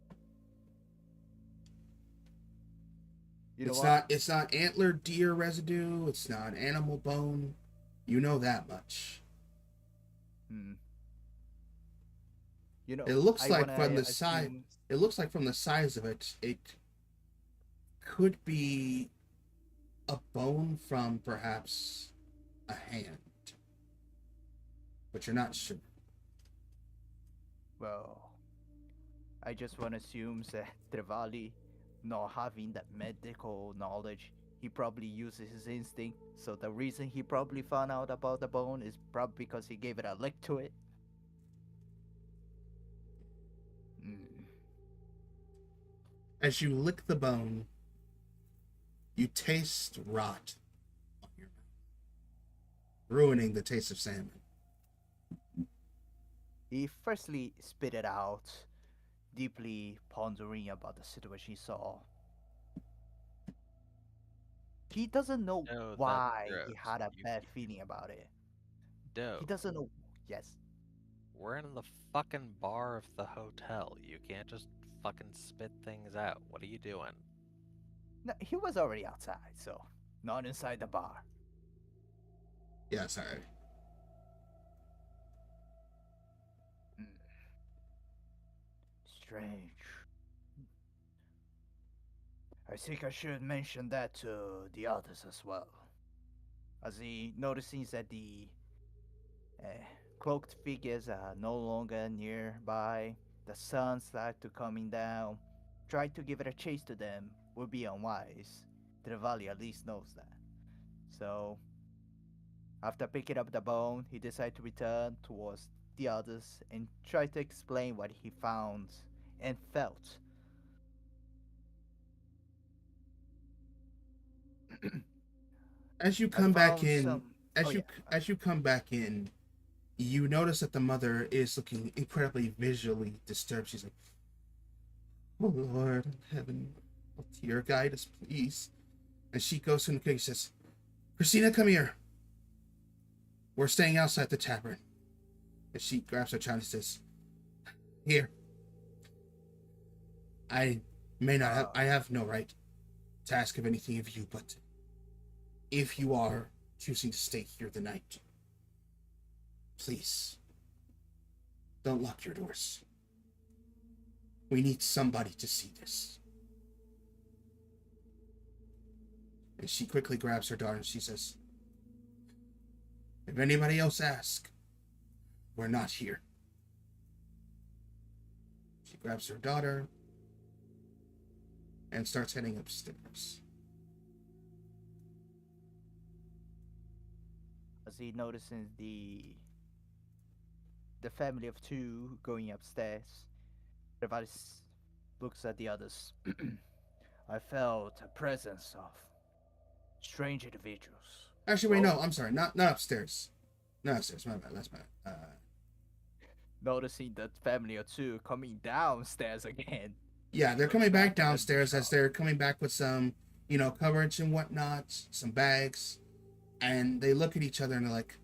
You know what? It's not antler deer residue, it's not animal bone. You know that much. Hmm. You know, It looks I like wanna from the size assume it looks like from the size of it, it could be a bone from perhaps a hand. But you're not sure. well, I just want to assume that Trevali, not having that medical knowledge, he probably uses his instinct. So the reason he probably found out about the bone is probably because he gave it a lick to it. Hmm. As you lick the bone, you taste rot on your mouth, ruining the taste of salmon. He firstly spit it out, deeply pondering about the situation he saw. He doesn't know No, that's why he gross. had a You, bad feeling about it. Doe, He doesn't know. Yes. We're in the fucking bar of the hotel. You can't just fucking spit things out. What are you doing? No, he was already outside, so not inside the bar. Yeah, sorry. Hmm. Strange. I think I should mention that to the others as well. As he notices that the uh, cloaked figures are no longer nearby, the sun starts to coming down. Trying to give it a chase to them would be unwise. Trevally at least knows that. So, after picking up the bone, he decided to return towards the others and try to explain what he found and felt. As you I come back found in, some. Oh yeah. as you come back in, you notice that the mother is looking incredibly visually disturbed. She's like, "Oh Lord in heaven, dear, guide us, please." And she goes to the kitchen and says, "Christina, come here. We're staying outside the tavern." And she grabs her child and says, "Here. I I have no right to ask of anything of you, but if you are choosing to stay here the night, please don't lock your doors. We need somebody to see this." And she quickly grabs her daughter and she says, "If anybody else asks, we're not here." She grabs her daughter and starts heading upstairs. As he notices the family of two going upstairs, Revalis looks at the others. I felt a presence of strange individuals. Actually, wait, no, I'm sorry, not upstairs. Not upstairs, my bad, that's my Noticing that family of two coming downstairs again. yeah, they're coming back downstairs as they're coming back with some, coverage and whatnot, some bags, and they look at each other and they're like,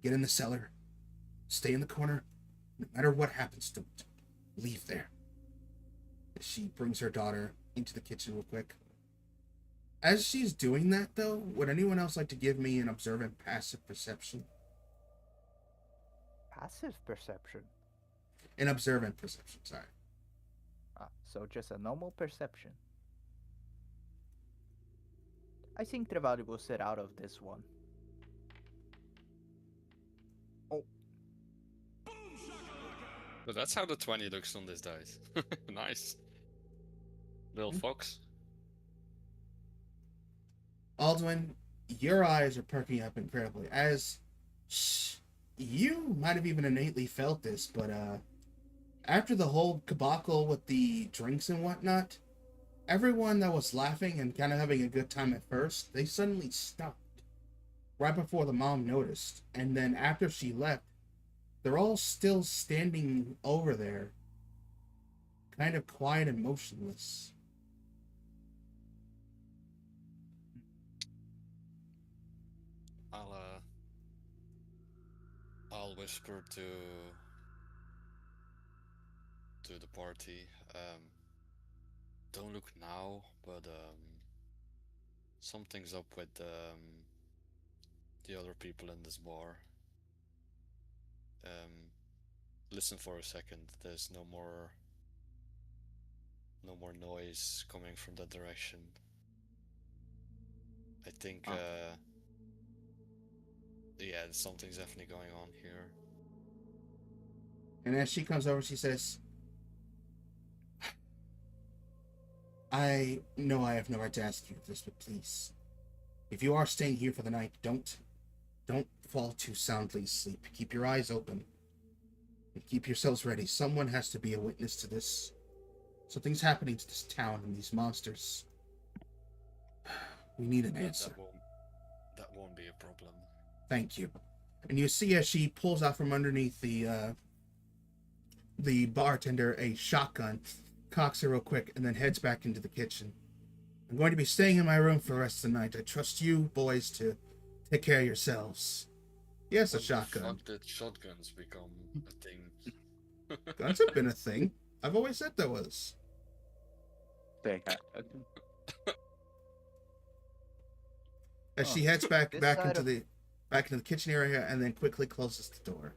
"Get in the cellar, stay in the corner, no matter what happens, don't leave there." She brings her daughter into the kitchen real quick. As she's doing that, though, would anyone else like to give me an observant passive perception? Passive perception. An observant perception, sorry. So just a normal perception. I think Trevally will sit out of this one. But that's how the 20 looks on this dice. Nice. Little fox. Aldwin, your eyes are perking up incredibly, as you might have even innately felt this, but after the whole debacle with the drinks and whatnot, everyone that was laughing and kind of having a good time at first, they suddenly stopped right before the mom noticed, and then after she left, they're all still standing over there, kind of quiet and motionless. I'll whisper to the party. Don't look now, but something's up with the other people in this bar. Listen for a second. There's no more noise coming from that direction. I think yeah, something's definitely going on here. And as she comes over, she says, "I know I have no right to ask you this, but please, if you are staying here for the night, don't fall too soundly asleep. Keep your eyes open and keep yourselves ready. Someone has to be a witness to this. Something's happening to this town and these monsters. We need an answer." That won't be a problem. "Thank you." And you see as she pulls out from underneath the bartender a shotgun, cocks it real quick, and then heads back into the kitchen. "I'm going to be staying in my room for the rest of the night. I trust you boys to take care of yourselves. Yes, a When the shotgun. fuck did shotguns become a thing? Guns have been a thing. I've always said there was. They have. As Oh, she heads back this back side into of- the kitchen area and then quickly closes the door.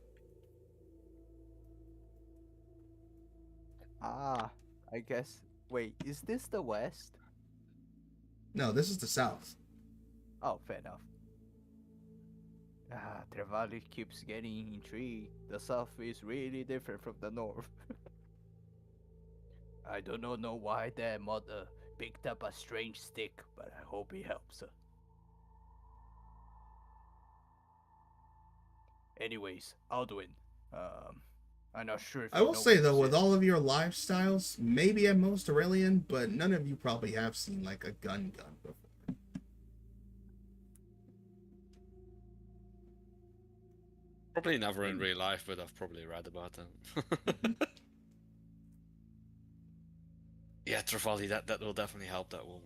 Ah, I guess. Wait, is this the west? No, this is the south. Oh, fair enough. Ah, Trevally keeps getting intrigued. The south is really different from the north. I do not know why their mother picked up a strange stick, but I hope it helps her. Anyways, Alduin, I'm not sure if I you will know say what though, this with is. all of your lifestyles, maybe at most Aurelian, but none of you probably have seen like a gun before. Probably never in real life, but I've probably read about them. Yeah, Trevally, that will definitely help that woman.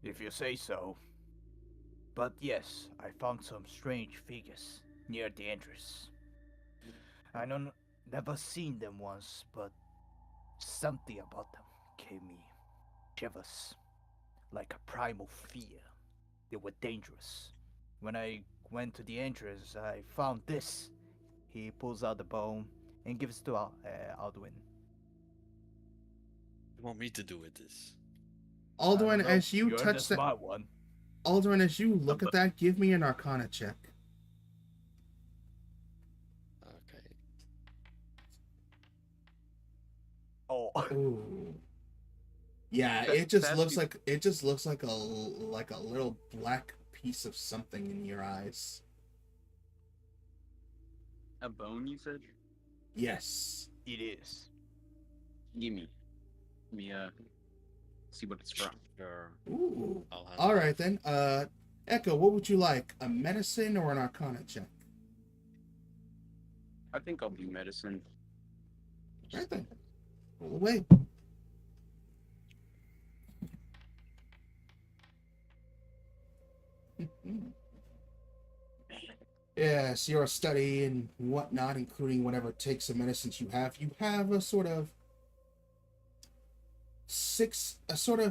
If you say so. But yes, I found some strange figures near the entrance. I don't never seen them once, but something about them gave me shivers, like a primal fear. They were dangerous. When I went to the entrance, I found this. He pulls out the bone and gives it to Alduin. You want me to do with this? Alduin, as you You're the touch that, smart one. Alduin, as you look at that, give me an Arcana check. Okay. Oh, Ooh. Yeah, That- it just that'd looks be- like a little black piece of something in your eyes. A bone, you said? Yes. it is. Give me. Let me see what it's from. Sure. Ooh. I'll handle All it. right then. Echo, what would you like? A medicine or an Arcana check? I think I'll do medicine. Right then. Roll away. Yes, your study and whatnot, including whatever takes of medicines you have a sort of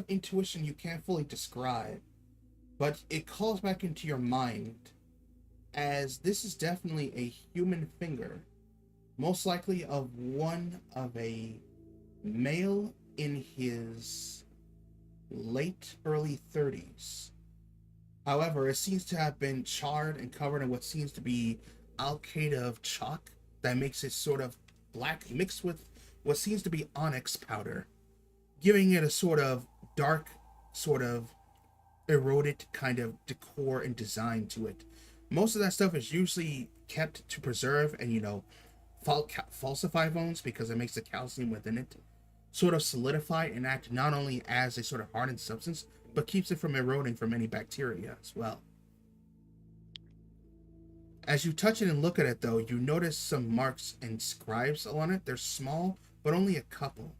intuition you can't fully describe, but it calls back into your mind as this is definitely a human finger, most likely of a male in his late early 30s. However, it seems to have been charred and covered in what seems to be alkali of chalk that makes it sort of black mixed with what seems to be onyx powder, giving it a sort of dark, sort of eroded kind of decor and design to it. Most of that stuff is usually kept to preserve and, falsify bones because it makes the calcium within it sort of solidify and act not only as a sort of hardened substance, but keeps it from eroding from any bacteria as well. As you touch it and look at it, though, you notice some marks and scribes on it. They're small, but only a couple.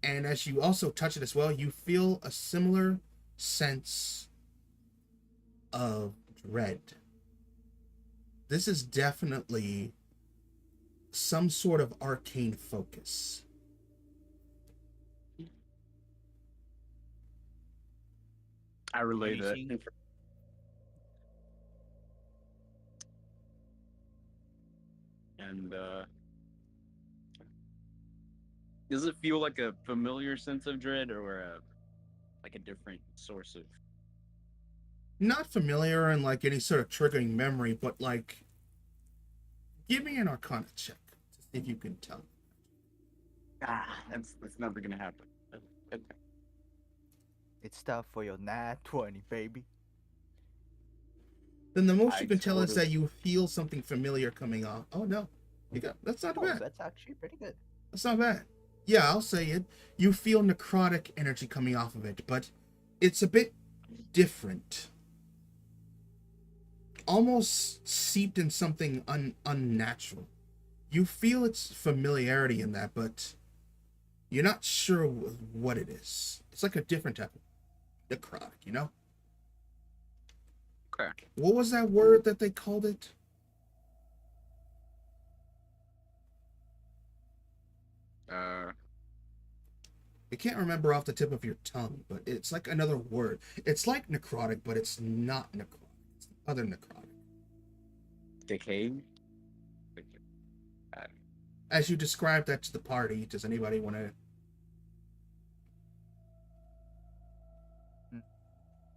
And as you also touch it as well, you feel a similar sense of dread. This is definitely some sort of arcane focus. I relay that. Anything- And does it feel like a familiar sense of dread or like a different source of? Not familiar and like any sort of triggering memory, but like, give me an Arcana check to see if you can tell. That's never gonna happen. Okay. It's time for your nat 20, baby. Then the most you I can tell is totally- that you feel something familiar coming off. Oh no, that's not Oh, bad. that's actually pretty good. That's not bad. Yeah, I'll say it. You feel necrotic energy coming off of it, but it's a bit different. Almost seeped in something unnatural. You feel its familiarity in that, but you're not sure what it is. It's like a different type of necrotic, Okay. What was that word that they called it? I can't remember off the tip of your tongue, but it's like another word. It's like necrotic, but it's not necrotic. It's other necrotic. Decay. As you described that to the party, does anybody want to?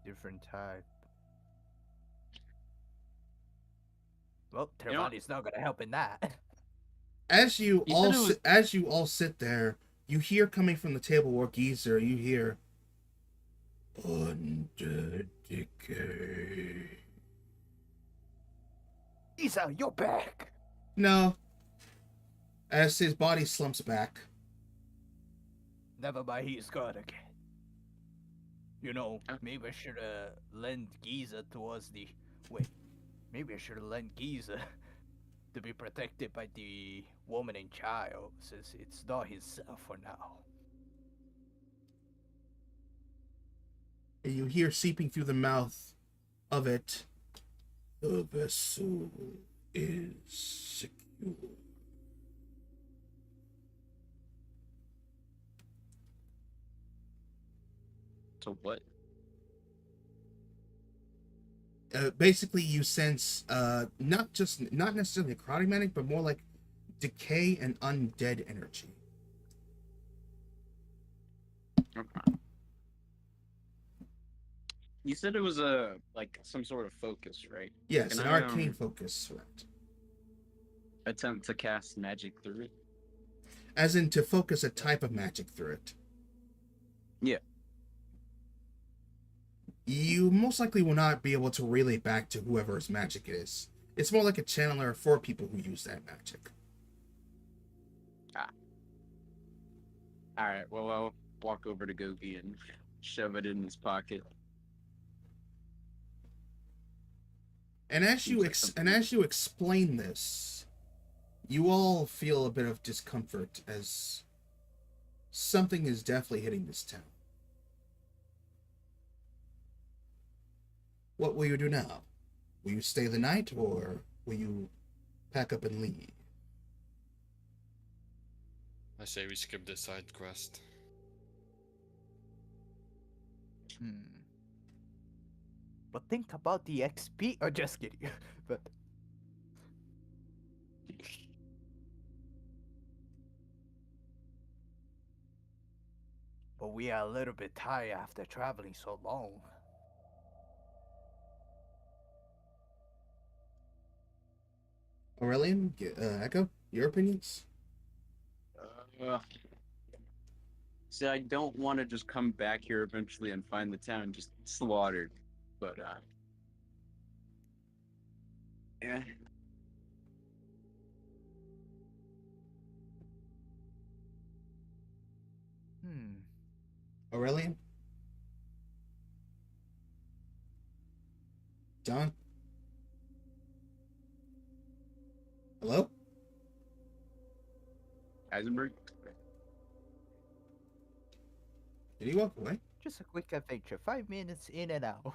Different type. Well, You know what? Tervani's not gonna help in that. As you He all said it was- as you all sit there, you hear coming from the table where Geezer, you hear undead decay. Isa, you're back. No. As his body slumps back. Never mind, he's gone again. You know, Huh? maybe I should lend Giza towards the. Wait, maybe I should lend Giza to be protected by the woman and child, since it's not himself for now. And you hear seeping through the mouth of it. The vessel is secure. So what? Basically, you sense not necessarily necrotic magic, but more like decay and undead energy. Okay. You said it was a like some sort of focus, right? Yes, Can an I, arcane focus, right? Attempt to cast magic through it. As in to focus a type of magic through it. Yeah. You most likely will not be able to relay back to whoever's magic it is. It's more like a channeler for people who use that magic. All right. Well, I'll walk over to Gogi and shove it in his pocket. And as you Seems like explain this, you all feel a bit of discomfort as something is definitely hitting this town. What will you do now? Will you stay the night, or will you pack up and leave? I say we skip this side quest. But think about the XP. Oh, just kidding. But we are a little bit tired after traveling so long. Aurelian, Echo, your opinions? See, I don't want to just come back here eventually and find the town just slaughtered, but yeah. Aurelian? John? Hello? Eisenberg? Did he walk away? Just a quick adventure. 5 minutes in and out.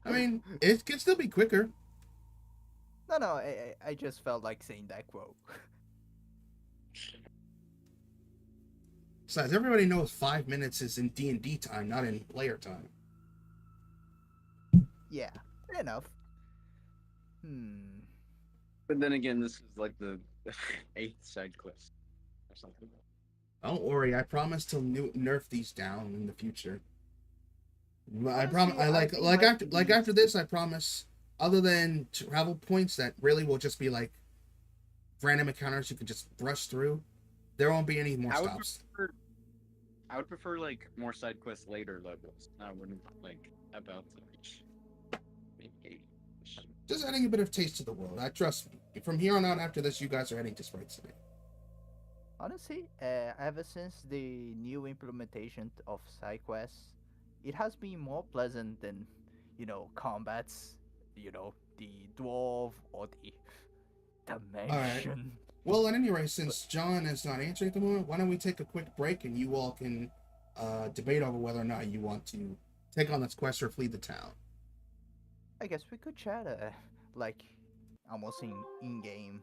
I mean, it could still be quicker. No, I just felt like saying that quote. Besides, everybody knows 5 minutes is in D&D time, not in player time. Yeah, fair enough. But then again, this is like the 8th side quest or something. Don't worry, I promise to nerf these down in the future. I Honestly, promise. I think Like after this, I promise. Other than travel points that really will just be like random encounters you can just brush through, there won't be any more stops. I would prefer like more side quests later levels. I wouldn't like about to reach maybe 8. Just adding a bit of taste to the world. I trust me. From here on out, after this, you guys are heading to Sprite City. Honestly, ever since the new implementation of side quests, it has been more pleasant than, combats, the dwarf or the dimension. Well, at any rate, since John is not answering at the moment, why don't we take a quick break and you all can debate over whether or not you want to take on this quest or flee the town. I guess we could chat, like, almost in game.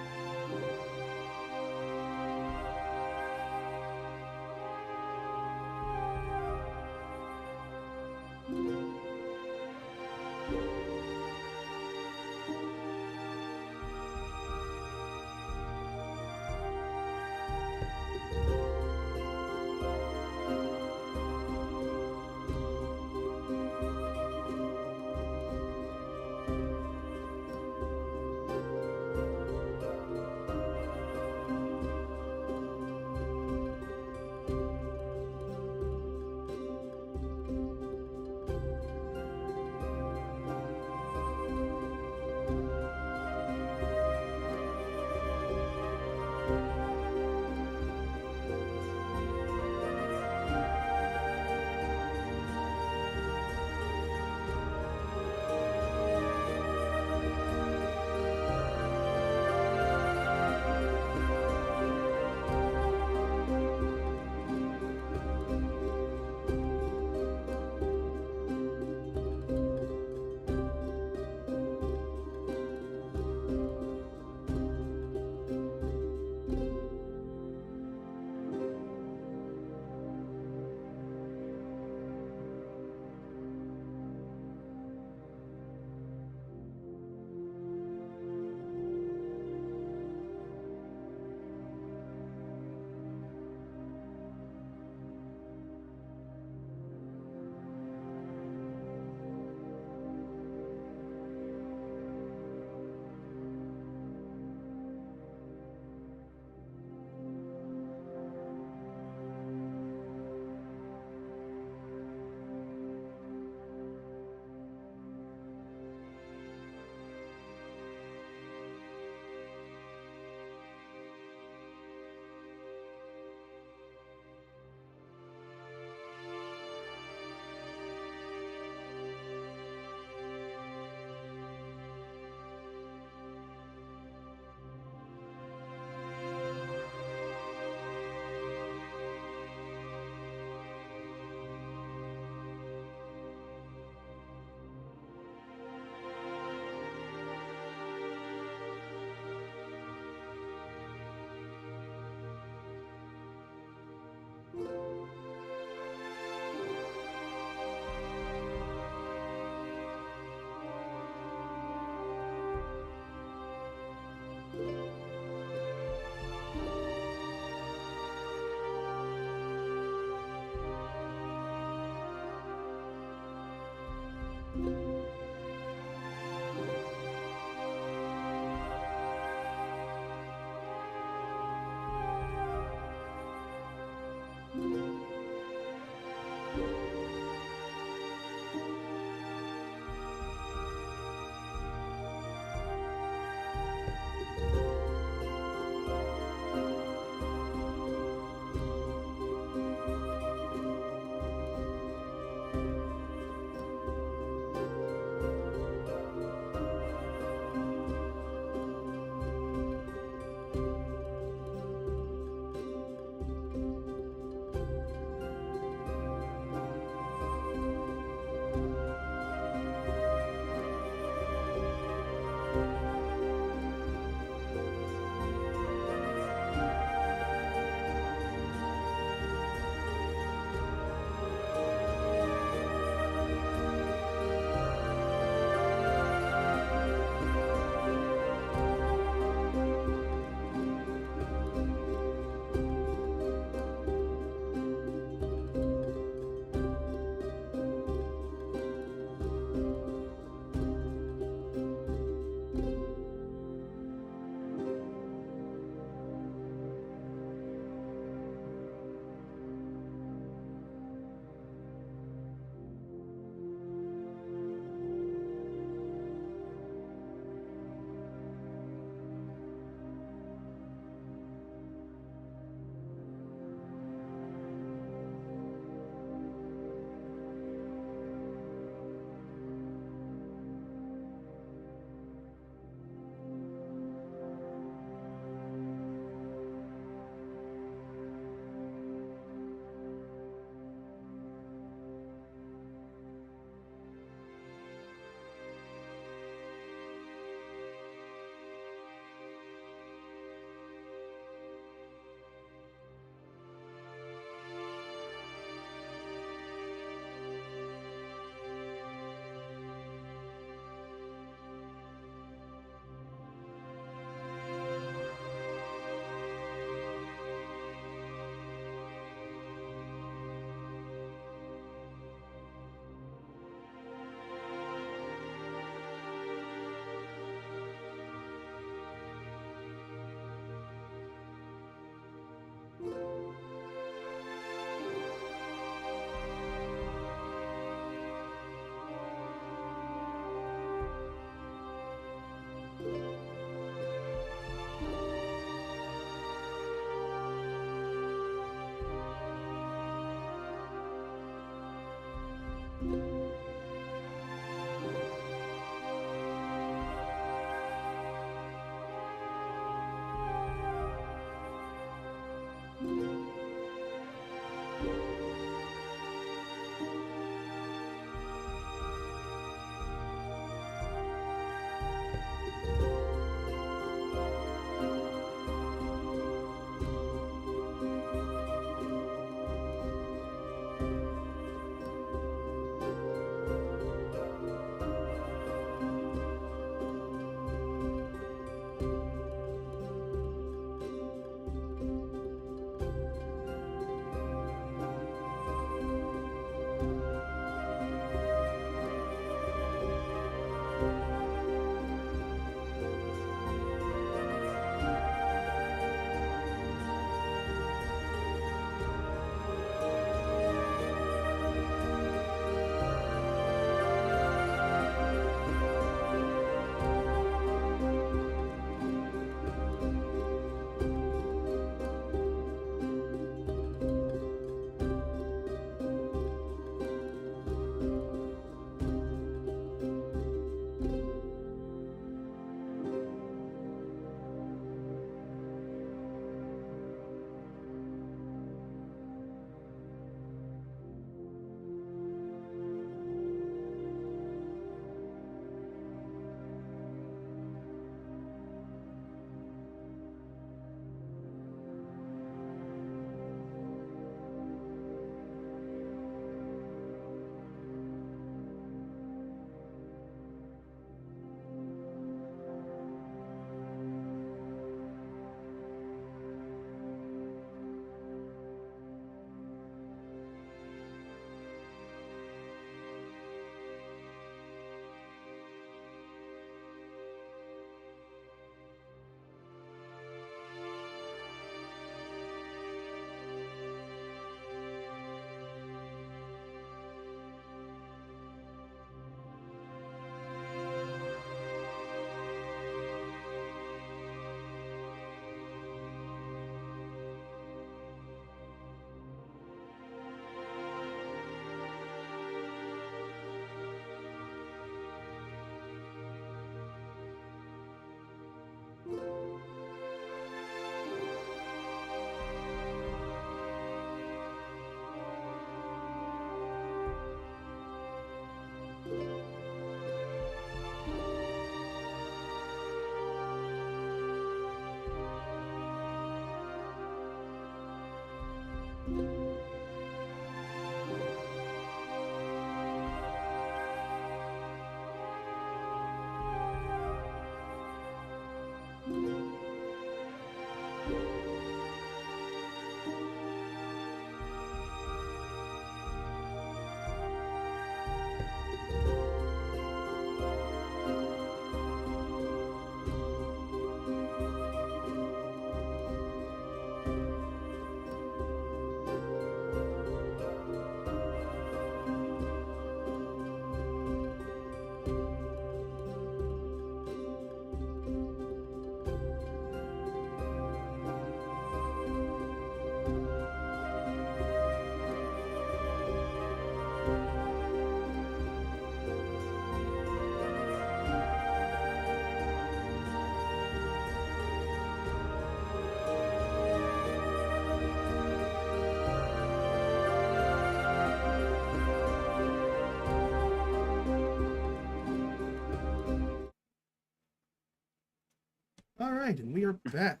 All right, and we are back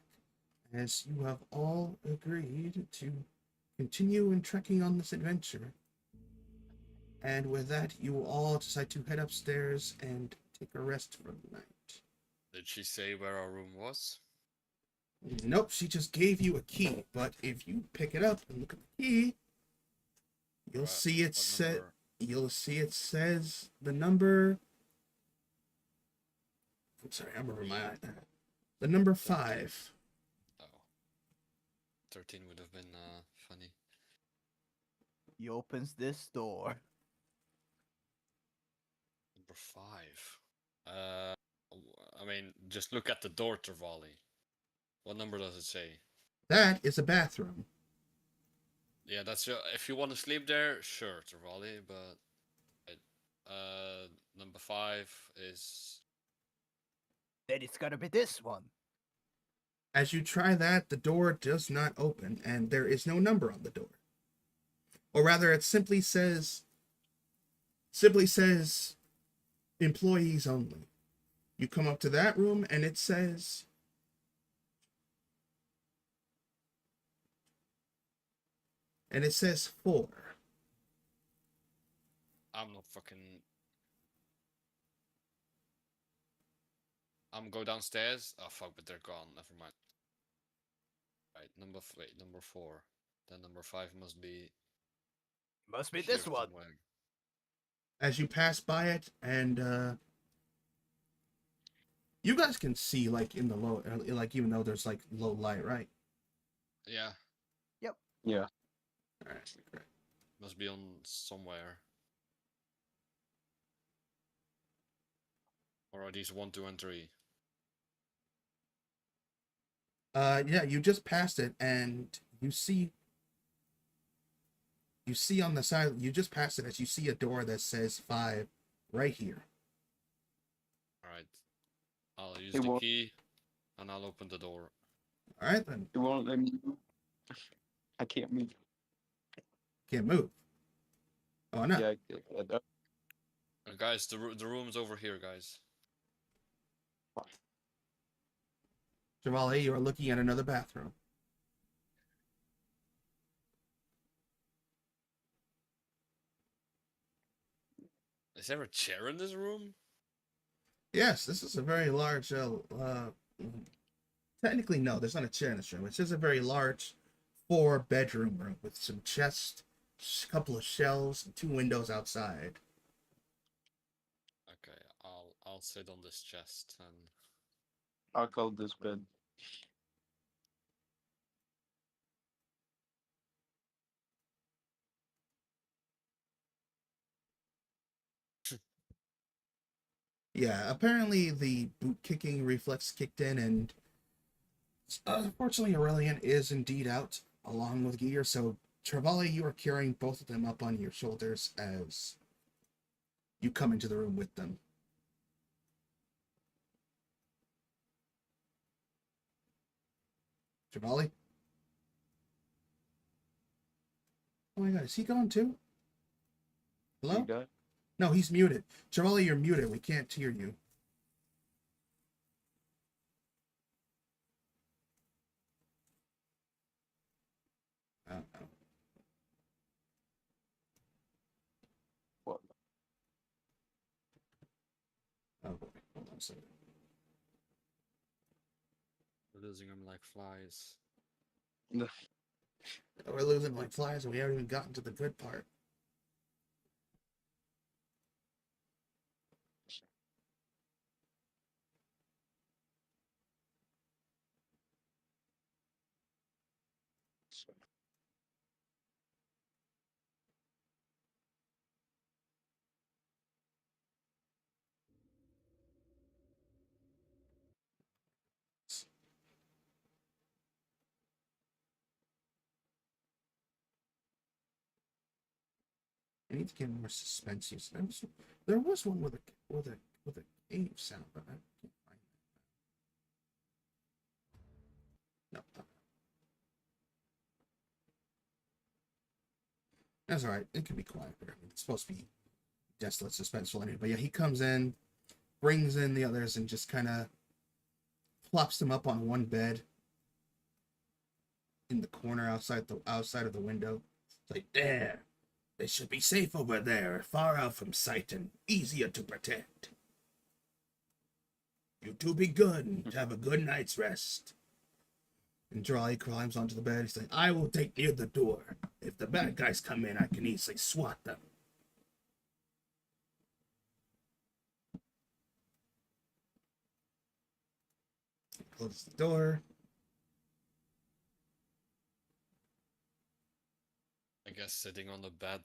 as you have all agreed to continue in trekking on this adventure. And with that, you will all decide to head upstairs and take a rest for the night. Did she say where our room was? Nope, she just gave you a key, but if you pick it up and look at the key, you'll see it What said number? you'll see it says the number. I'm sorry, I remember the number 5. Oh. 13 would have been funny. He opens this door. Number 5. I mean, just look at the door, Tervali. What number does it say? That is a bathroom. Yeah, that's if you want to sleep there, sure, Tervali, but Number 5 is Then it's gotta be this one. As you try that, the door does not open, and there is no number on the door. Or rather, it simply says employees only. You come up to that room, and it says four. I'm not fucking. I'm go downstairs. Oh fuck, but they're gone. Never mind. Right, number 4. Then number 5 must be Must be here this one. somewhere. As you pass by it, and you guys can see like in the low, like even though there's like low light, right? Yeah, Yeah. All right, great. must be on somewhere. Or are these 1, 2, and 3? Yeah, you just passed it, and you see on the side. You just passed it as you see a door that says 5 right here. Alright. I'll use It the won't- key and I'll open the door. All right, then It won't let me. I can't move. can't move. Oh no. Yeah. Guys, the room's over here, guys. Chevalier, you are looking at another bathroom. Is there a chair in this room? Yes, this is a very large. Technically, no, there's not a chair in this room. It's just a very large 4-bedroom room with some chests, a couple of shelves, and 2 windows outside. Okay, I'll sit on this chest and I'll call this bed. Yeah, apparently the boot kicking reflex kicked in, and unfortunately, Aurelian is indeed out along with Gear. So, Trevally, you are carrying both of them up on your shoulders as you come into the room with them. Trevally? Oh my god, is he gone too? Hello? You got? No, he's muted. Trevally, you're muted. We can't hear you. Oh. What? Oh boy, hold on a second. we're losing them like flies. We're losing like flies, and we haven't even gotten to the good part. I need to get more suspense use. There was one with a cave sound, but I can't find it. No. That's alright. It can be quiet there. It's supposed to be desolate, suspenseful anyway. But yeah, he comes in, brings in the others, and just kind of plops them up on one bed in the corner outside of the window. It's like, there. They should be safe over there, far out from sight and easier to protect. You two be good and have a good night's rest. And Drawley climbs onto the bed. He's like, I will take near the door. If the bad guys come in, I can easily swat them. Closes the door. I guess sitting on the bed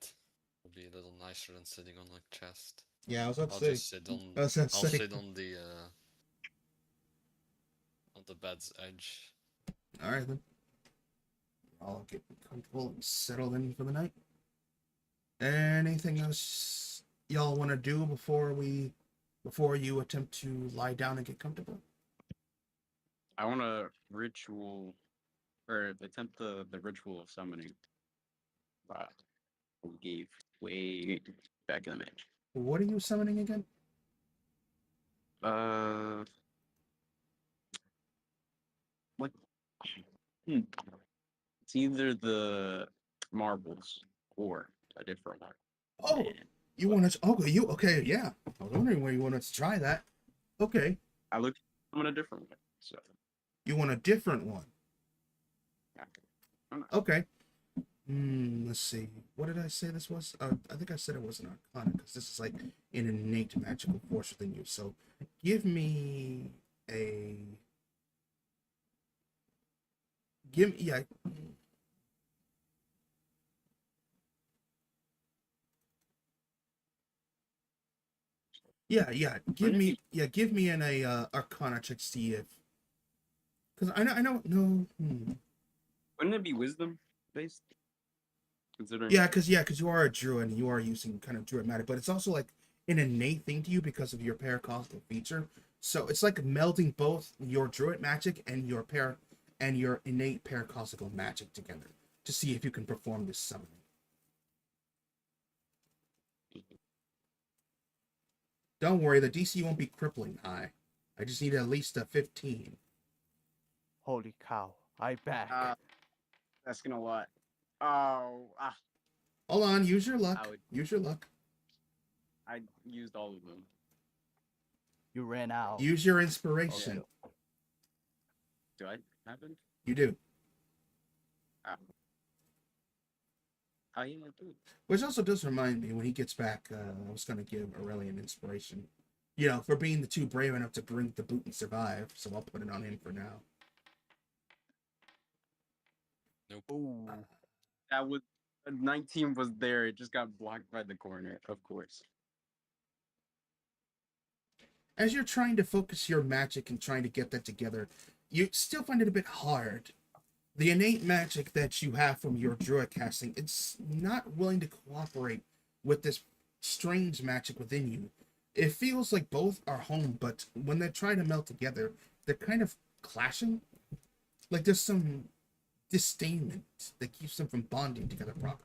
would be a little nicer than sitting on a chest. Yeah, I was about to I'll say. just sit on. I was about to I'll say. sit on the bed's edge. All right then. I'll get comfortable and settled in for the night. Anything else y'all want to do before you attempt to lie down and get comfortable? I want to ritual or attempt the ritual of summoning. We gave way back in the match. What are you summoning again? What? It's either the marbles or a different one. Oh, Man, you want to? Okay, yeah. I was wondering where you wanted to try that. Okay, I looked. I'm on a different one. So you want a different one. I'm not- Okay. Let's see. What did I say this was? I think I said it was an arcana because this is like an innate magical force within you. So, give me a. Yeah. Yeah. Give me an arcana check to see if. Because I know. No. Wouldn't it be wisdom based? Considering. Because you are a druid and you are using kind of druid magic, but it's also like an innate thing to you because of your paracostal feature. So it's like melding both your druid magic and your innate paracostal magic together to see if you can perform this summoning. Don't worry, the DC won't be crippling high. I just need at least a 15. Holy cow! I back. That's gonna what? Oh, Hold on, use your luck. I would- Use your luck. I used all of them. You ran out. Use your inspiration. Do I happen? You do. Oh yeah, I do. Which also does remind me, when he gets back, I was going to give Aurelian inspiration. You know, for being the two brave enough to bring the boot and survive. So I'll put it on him for now. Ooh. That was 19 was there. It just got blocked by the corner, of course. As you're trying to focus your magic and trying to get that together, you still find it a bit hard. The innate magic that you have from your druid casting, it's not willing to cooperate with this strange magic within you. It feels like both are home, but when they're trying to melt together, they're kind of clashing. Like there's some disdainment that keeps them from bonding together properly.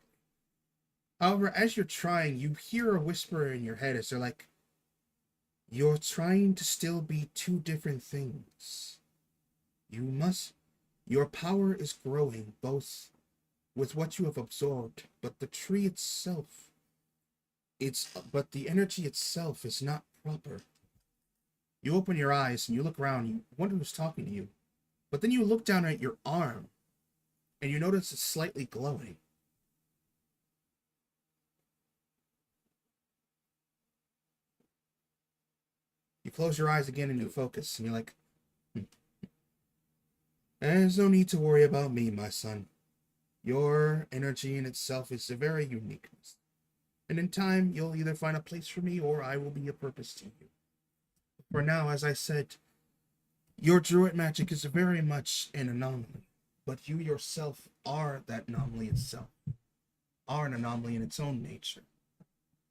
However, as you're trying, you hear a whisper in your head as they're like, "You're trying to still be two different things. Your power is growing both with what you have absorbed, but the tree itself, but the energy itself is not proper." You open your eyes and you look around, you wonder who's talking to you. But then you look down at your arm and you notice it's slightly glowing. You close your eyes again and you focus, and you're like, "There's no need to worry about me, my son. Your energy in itself is a very uniqueness. And in time, you'll either find a place for me or I will be a purpose to you. For now, as I said, your druid magic is very much an anomaly, but you yourself are that anomaly itself, are an anomaly in its own nature.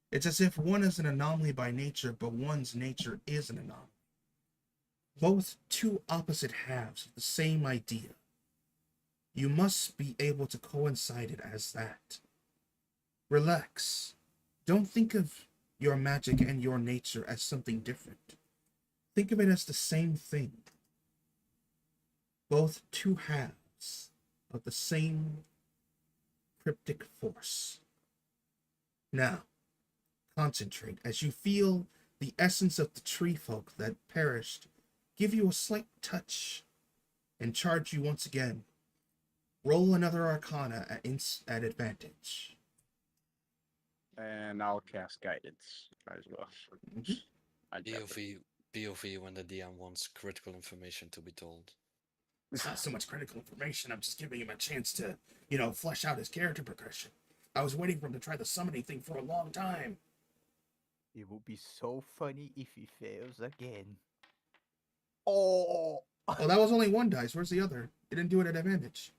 It's as if one is an anomaly by nature, but one's nature is an anomaly. Both two opposite halves of the same idea. You must be able to coincide it as that. Relax. Don't think of your magic and your nature as something different. Think of it as the same thing. Both two halves of the same cryptic force. Now, concentrate as you feel the essence of the tree folk that perished give you a slight touch and charge you once again. Roll another arcana at advantage. And I'll cast guidance as well. I definitely- POV when the DM wants critical information to be told. It's not so much critical information, I'm just giving him a chance to, flesh out his character progression. I was waiting for him to try the summoning thing for a long time. It would be so funny if he fails again. Oh! Oh, that was only one dice. Where's the other? It didn't do it at advantage.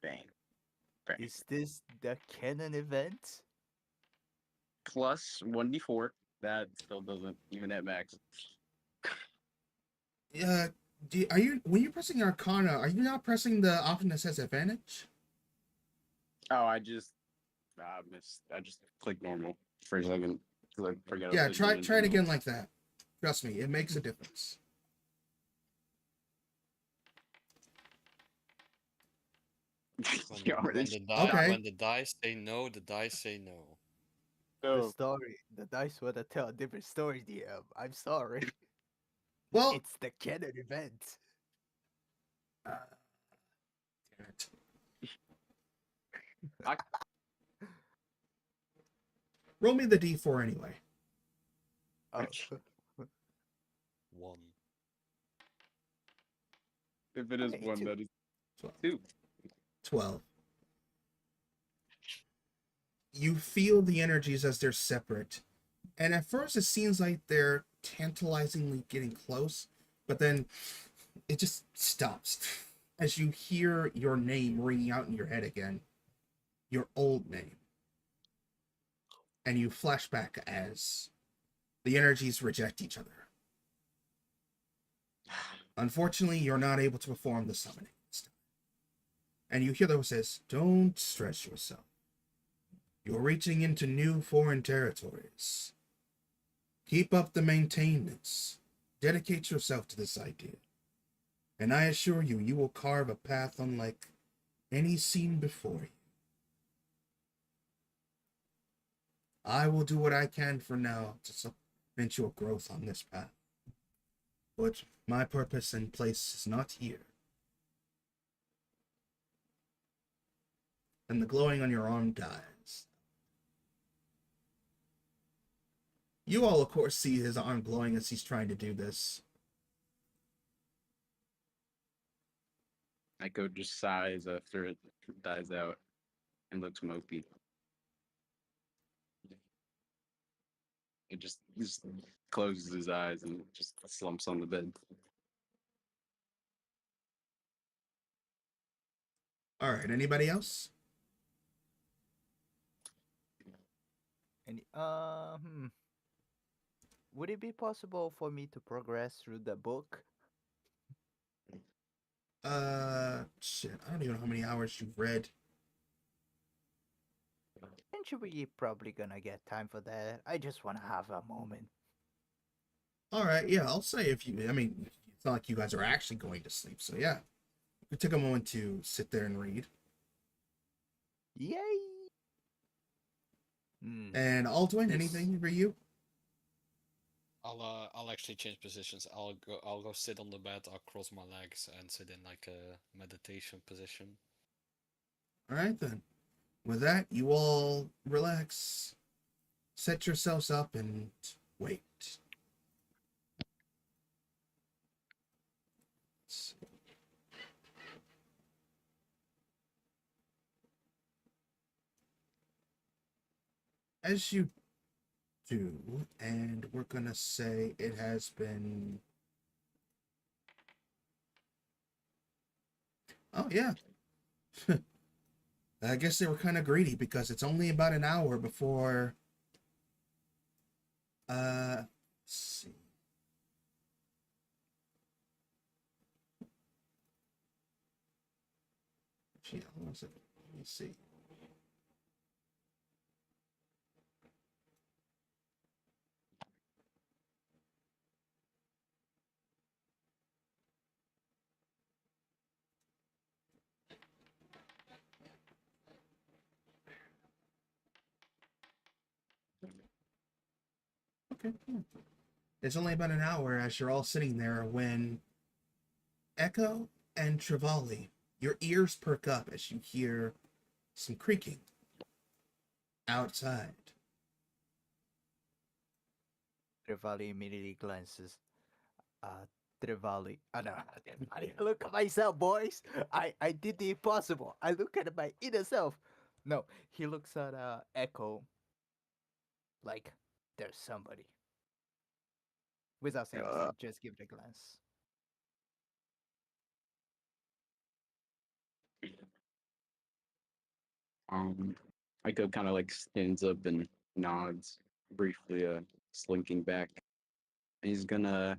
Bang. Is this the canon event? Plus 1d4. That still doesn't even at max. Are you when you're pressing Arcana? Are you not pressing the option that says advantage? Oh, I just missed. I just clicked normal for a second. 'Cause I forgot. Yeah, try it again like that. Trust me, it makes a difference. When, You already Okay. when the dice say no, the dice say no. The the dice want to tell a different story, DM. I'm sorry. Well, It's the canon event. damn it. Roll me the d4 anyway. Oh, One. If it is Hey, one, two. that is 12. 2. 12. You feel the energies as they're separate. And at first it seems like they're tantalizingly getting close, but then it just stops as you hear your name ringing out in your head again. Your old name. And you flash back as the energies reject each other. Unfortunately, you're not able to perform the summoning this time. And you hear those says, "Don't stress yourself. You're reaching into new foreign territories. Keep up the maintenance. Dedicate yourself to this idea. And I assure you, you will carve a path unlike any seen before you. I will do what I can for now to supplement your growth on this path. But my purpose and place is not here." And the glowing on your arm dies. You all, of course, see his arm glowing as he's trying to do this. Echo just sighs after it dies out and looks mopey. It just closes his eyes and just slumps on the bed. All right, anybody else? and would it be possible for me to progress through the book? Shit, I don't even know how many hours you've read. Eventually, probably gonna get time for that. I just wanna have a moment. All right, yeah, I'll say if you, I mean, it's not like you guys are actually going to sleep, so yeah. You take a moment to sit there and read. Yay! Hmm. And Alduin, Yes. anything for you? I'll actually change positions. I'll go sit on the bed. I'll cross my legs and sit in like a meditation position. All right, then. With that, you all relax, set yourselves up, and wait. Let's see. As you do, and we're gonna say it has been. Oh, yeah. I guess they were kind of greedy because it's only about an hour before. Let's see. Gee, how long is it? Let me see. Okay. Yeah. It's only about an hour as you're all sitting there when Echo and Trevally, your ears perk up as you hear some creaking outside. Trevally immediately glances. Trevally. No, Trevally. Look at myself, boys. I did the impossible. I look at my inner self. No, he looks at Echo. Like there's somebody. Without saying anything, just give it a glance. Aiko kind of like stands up and nods briefly, slinking back. He's gonna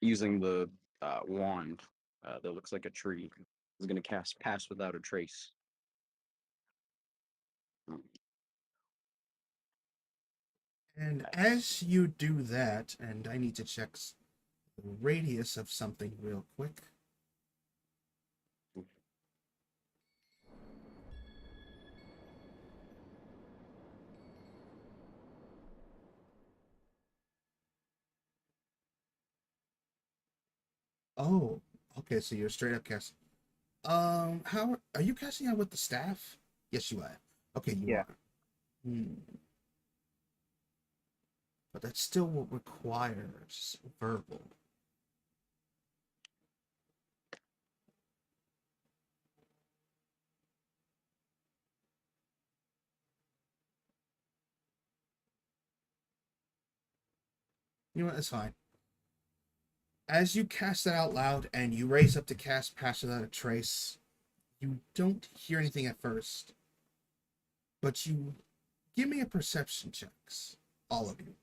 using the wand that looks like a tree. He's gonna cast Pass Without a Trace. Um, And Nice. as you do that, and I need to check the radius of something real quick. Oh, okay, so you're straight up casting. How are you casting out with the staff? Yes, you are. Okay, you Yeah. are. But that still requires verbal. You know what? That's fine. As you cast that out loud and you raise up to cast Pass Without a Trace, you don't hear anything at first. But you give me a perception checks, all of you.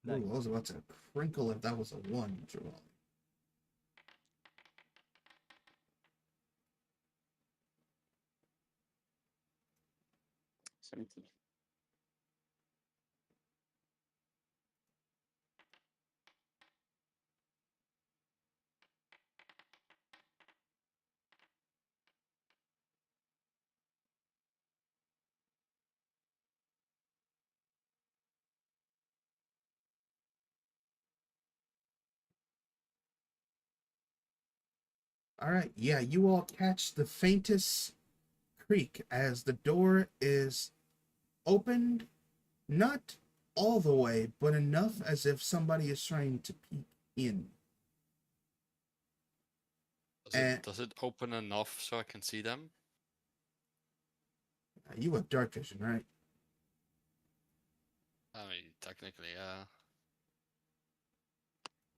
Nice. Ooh, I was about to crinkle if that was a 1, Joel. so- All right, yeah, you all catch the faintest creak as the door is opened, not all the way, but enough as if somebody is trying to peek in. And Does it open enough so I can see them? you have dark vision, right? I mean, technically, yeah.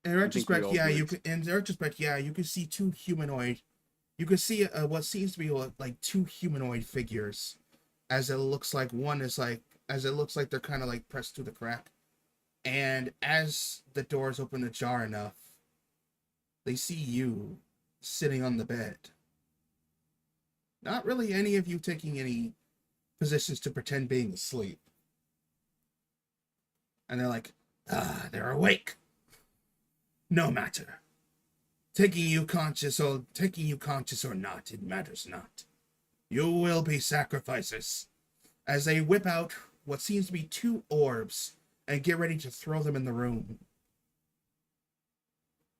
In think we retrospect, all yeah, do you it. can. In retrospect, yeah, you can see two humanoid. You can see what seems to be like two humanoid figures, as it looks like one is like, as it looks like they're kind of like pressed through the crack, and as the doors open ajar enough, they see you sitting on the bed. Not really any of you taking any positions to pretend being asleep, and they're like, ah, they're awake. No matter. Taking you conscious or not, it matters not. You will be sacrifices. As they whip out what seems to be two orbs and get ready to throw them in the room.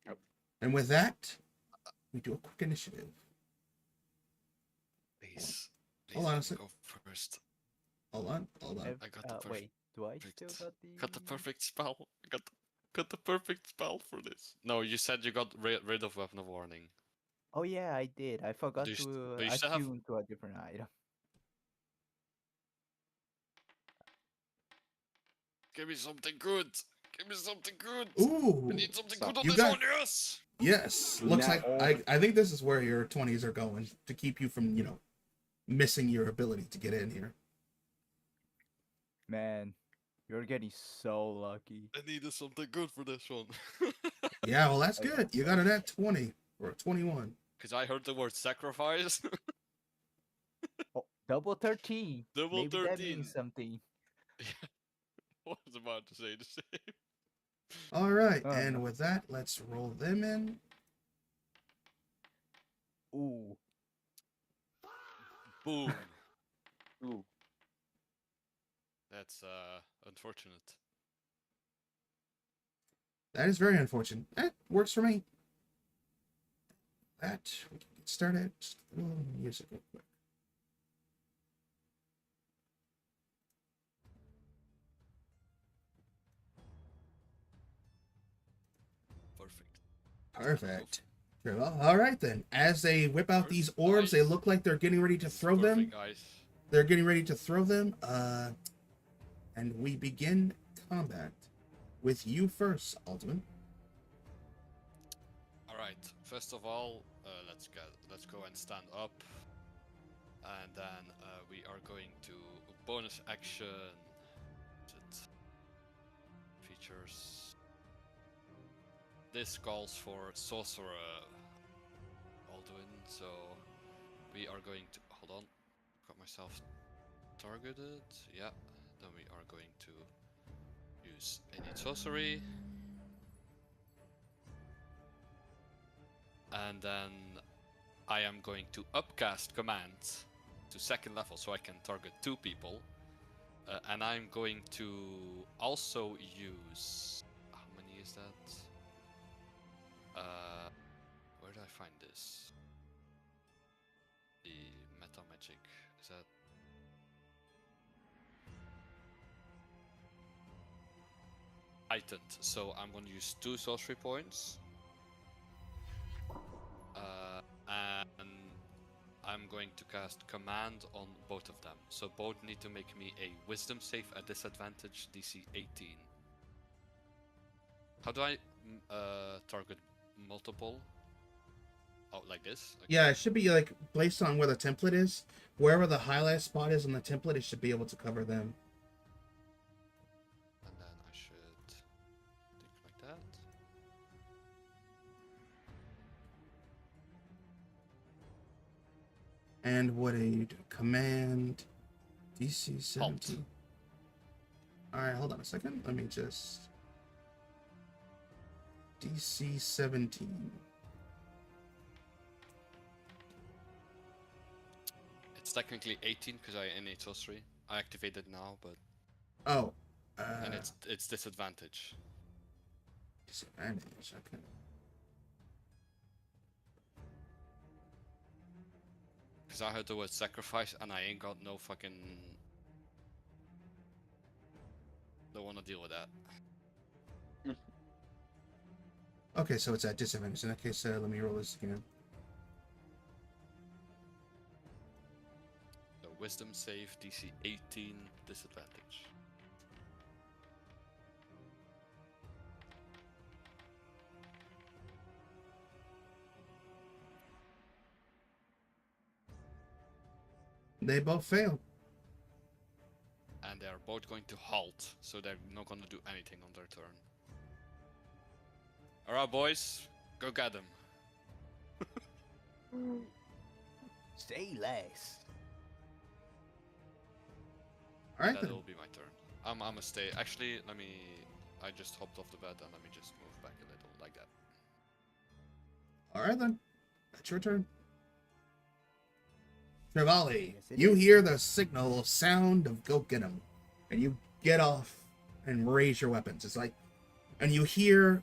Yep. And with that, we do a quick initiative. Please. Hold on a Let sec. me go first. Hold on. I got the perfect. Wait, do I still perfect- got the perfect spell. Got the perfect spell for this. No, you said you got rid of Weapon of Warning. Oh yeah, I did. I forgot do you to but you still have- attune to a different item. Give me something good. Give me something good. Ooh. I need something So, good on you this got- one, yes! Yes. Looks Nat like I think this is where your 20s are going to keep you from, missing your ability to get in here. Man, you're getting so lucky. I needed something good for this one. Yeah, well that's Hey, good. You got it at 20 or 21. Because I heard the word sacrifice. Oh, double 13. Double Maybe that 13. means something. I was about to say the same. All right, Oh, and no. with that, let's roll them in. Ooh. Boom. ooh, That's unfortunate. That is very unfortunate. Works for me. That we can get started. Just a little music real quick. Perfect. Perfect. Very well. All right then. As they whip out these First, orbs, they nice. look like they're getting ready to This is throw them. perfect, guys. They're getting ready to throw them. And we begin combat. with you first, Ultimate. All right. First of all, let's go and stand up, and then we are going to bonus action. Is it features? This calls for sorcerer Alduin, so we are going to hold on. Got myself targeted. Yeah. Then we are going to use any sorcery. And then I am going to upcast command to 2nd level so I can target 2 people. And I'm going to also use... How many is that? Where did I find this? The meta magic. Is that... Heightened. So I'm going to use 2 sorcery points. And I'm going to cast command on both of them. So both need to make me a wisdom save at disadvantage DC 18. How do I target multiple? Oh, like this? Okay. Yeah, it should be like based on where the template is. Wherever the highlight spot is on the template, it should be able to cover them. And then I should think like that. And what a command DC 17. Alright, hold on a second. Let me just DC 17. It's technically 18 because I innate sorcery. I activate it now, but Oh. and it's disadvantage. Disadvantage, okay. Because I heard the word sacrifice and I ain't got no fucking... Don't want to deal with that. Okay, so it's at disadvantage. In that case, let me roll this again. So wisdom save, DC 18, disadvantage. They both fail. And they're both going to halt, so they're not going to do anything on their turn. Alright, boys, go get them. Say less. Alright then. That'll be my turn. I'm gonna stay. Actually, let me... I just hopped off the bed and let me just move back a little, like that. Alright then. That's your turn. Trevally, Yes, it you is. hear the signal sound of go get him. And you get off and raise your weapons. It's like, and you hear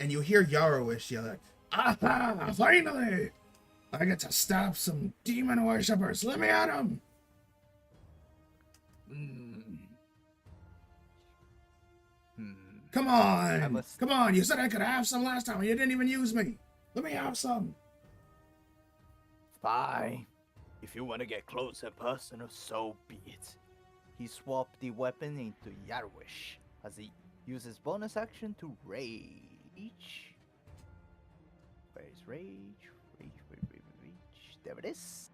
Yarowish yell like, aha, finally! I get to stop some demon worshippers. Let me at him! Come on! must- Come on! You said I could have some last time and you didn't even use me. Let me have some. Fine. If you want to get close and personal, so be it. He swapped the weapon into Yarwish as he uses bonus action to rage. Where is rage? Rage. There it is.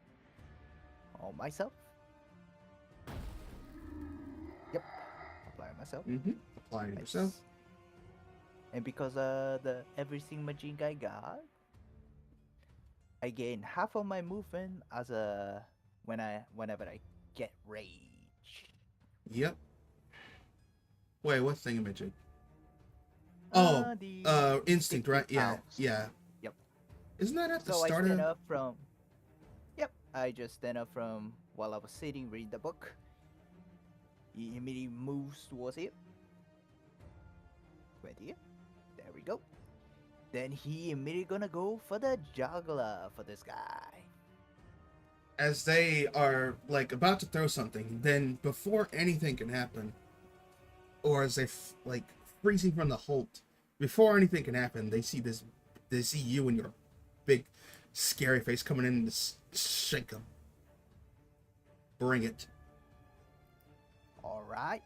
On myself. Yep. Apply on myself. Apply it Nice. yourself. And because the everything machine guy got, I gain half of my movement as a whenever I get rage. Yep. Wait, what thingamajig? Oh, The instinct, right? Yeah, powers. yeah. Yep. Isn't that at the So I start stand of? up from. Yep, I just stand up from while I was sitting reading the book. He immediately moves towards it. 20. There we go. Then he immediately gonna go for the juggler for this guy. As they are like about to throw something, then before anything can happen, or as they like freezing from the halt, before anything can happen, they see this. They see you and your big, scary face coming in to shake them. Bring it. All right.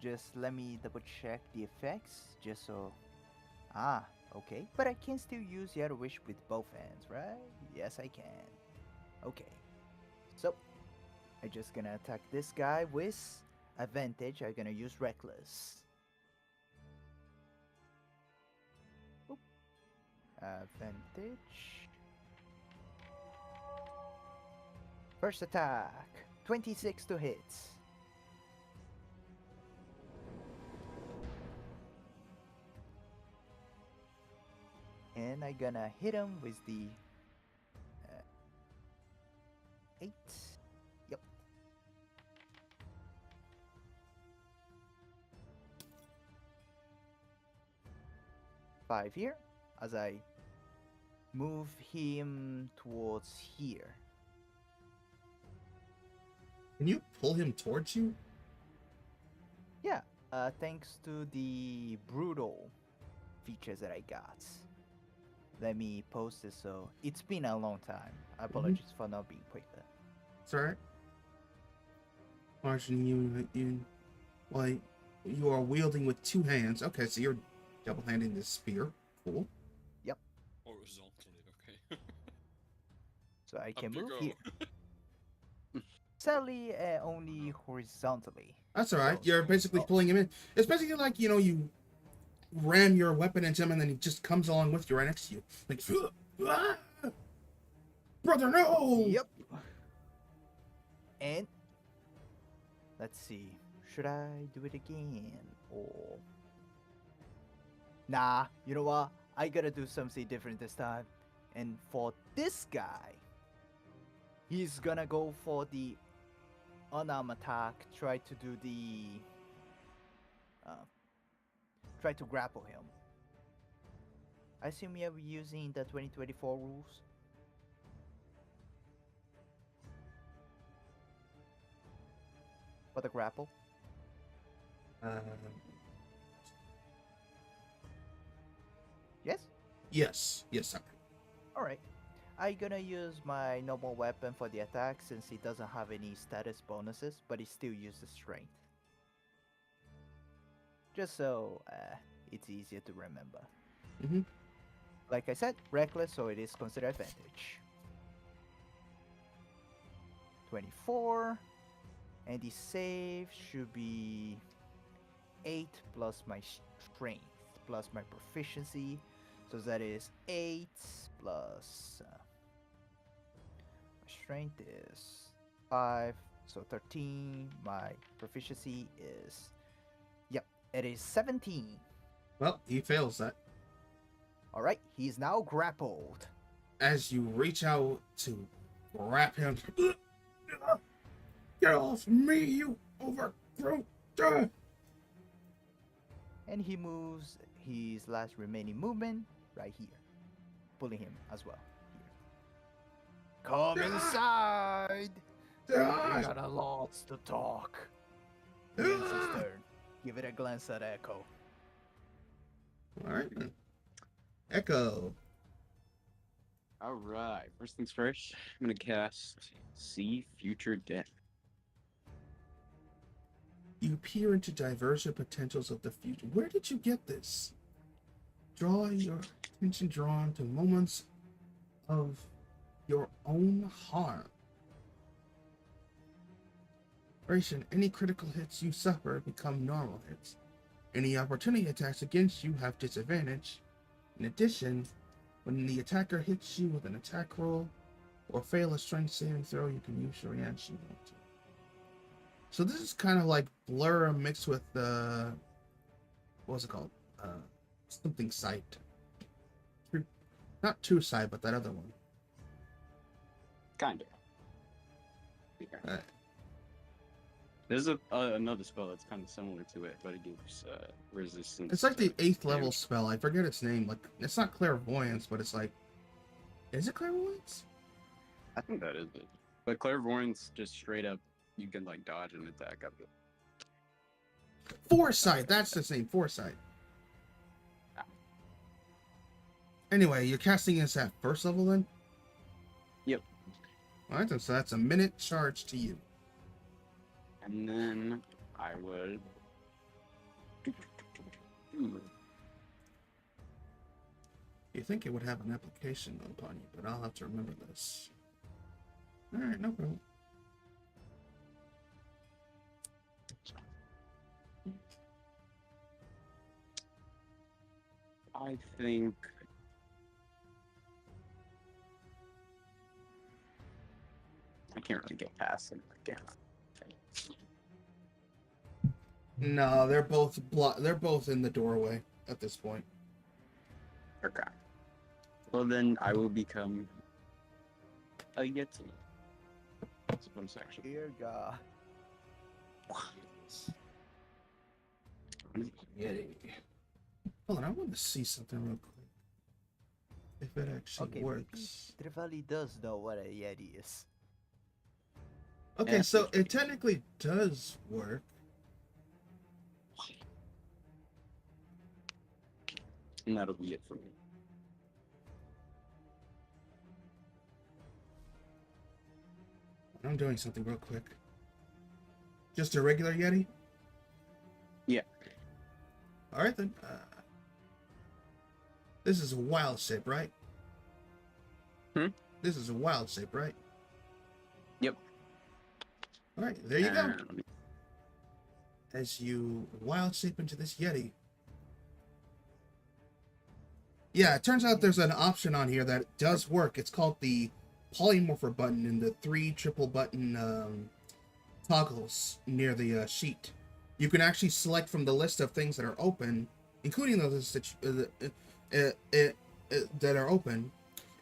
Just let me double check the effects, just so. Ah, okay. But I can still use the other wish with both hands, right? Yes, I can. Okay. So, I'm just gonna attack this guy with advantage. I'm gonna use reckless. Oop. Advantage. First attack. 26 to hit. And I'm gonna hit him with the 8. Yep. Five here as I move him towards here. Can you pull him towards you? Yeah, thanks to the brutal features that I got. Let me post this. So it's been a long time. I apologize for not being quicker. It's alright. Martian, like, you are wielding with 2 hands. Okay, so you're double-handing this spear. Cool. Horizontally, okay. So I Up can you move go. here. Sadly, only horizontally. That's alright. So- You're basically oh. pulling him in. It's basically like, you ram your weapon into him and then he just comes along with you right next to you. Like, "Ah! Brother, no! Yep. And let's see. Should I do it again or nah, you know what? I gotta do something different this time. And for this guy, he's gonna go for the unarmed attack, try to do the try to grapple him. I assume you're using the 2024 rules. For the grapple. Yes? Yes, sir. Alright. I'm gonna use my normal weapon for the attack since it doesn't have any status bonuses, but it still uses strength. Just so it's easier to remember. Mm-hmm. Like I said, reckless, so it is considered advantage. 24. And the save should be 8 plus my strength plus my proficiency. So that is 8 plus my strength is 5. So 13. My proficiency is, yep, it is 17. Well, he fails that. Alright, he's now grappled. As you reach out to grab him, get off me, you overgrown. And he moves his last remaining movement right here, pulling him as well. Here. Come inside! We got a lot to talk. Ian's turn. Give it a glance at Echo. Alright. Echo. All right. First things first, I'm gonna cast See Future Death. You peer into diverse potentials of the future. Where did you get this? Draw your attention drawn to moments of your own harm. Any critical hits you suffer become normal hits. Any opportunity attacks against you have disadvantage. In addition, when the attacker hits you with an attack roll or fail a strength saving throw, you can use your reaction roll to. So this is kind of like Blur mixed with what's it called? Something Sight. Not True Sight, but that other one. Kinda. Yeah. There's another spell that's kind of similar to it, but it gives resistance. It's like the to 8th level damage. spell. I forget its name. Like, it's not clairvoyance, but it's like, is it clairvoyance? I think that is it. But clairvoyance, just straight up, you can like dodge an attack of it. Foresight. That's the same. Foresight. Anyway, you're casting this at first level then? Yep. Alright, then, so that's a minute charge to you. And then I would. Hmm. You think it would have an application upon you, but I'll have to remember this. Alright, no problem. I think. I can't really get past him. Again. No, they're both they're both in the doorway at this point. Okay. Well, then I will become a Yeti. That's one section. Dear God. Yeti. Hold on, I want to see something real quick. If it actually Okay, works. maybe Trevally does know what a Yeti is. Okay, Yeah, so it's it technically does work. And that'll be it for me. I'm doing something real quick. Just a regular Yeti? Yeah. Alright then. This is a wild shape, right? Hmm? This is a wild shape, right? Yep. Alright, there you go. Um, As you wild shape into this Yeti. Yeah, it turns out there's an option on here that does work. It's called the polymorpher button in the 3 triple button toggles near the sheet. You can actually select from the list of things that are open, including those that are open,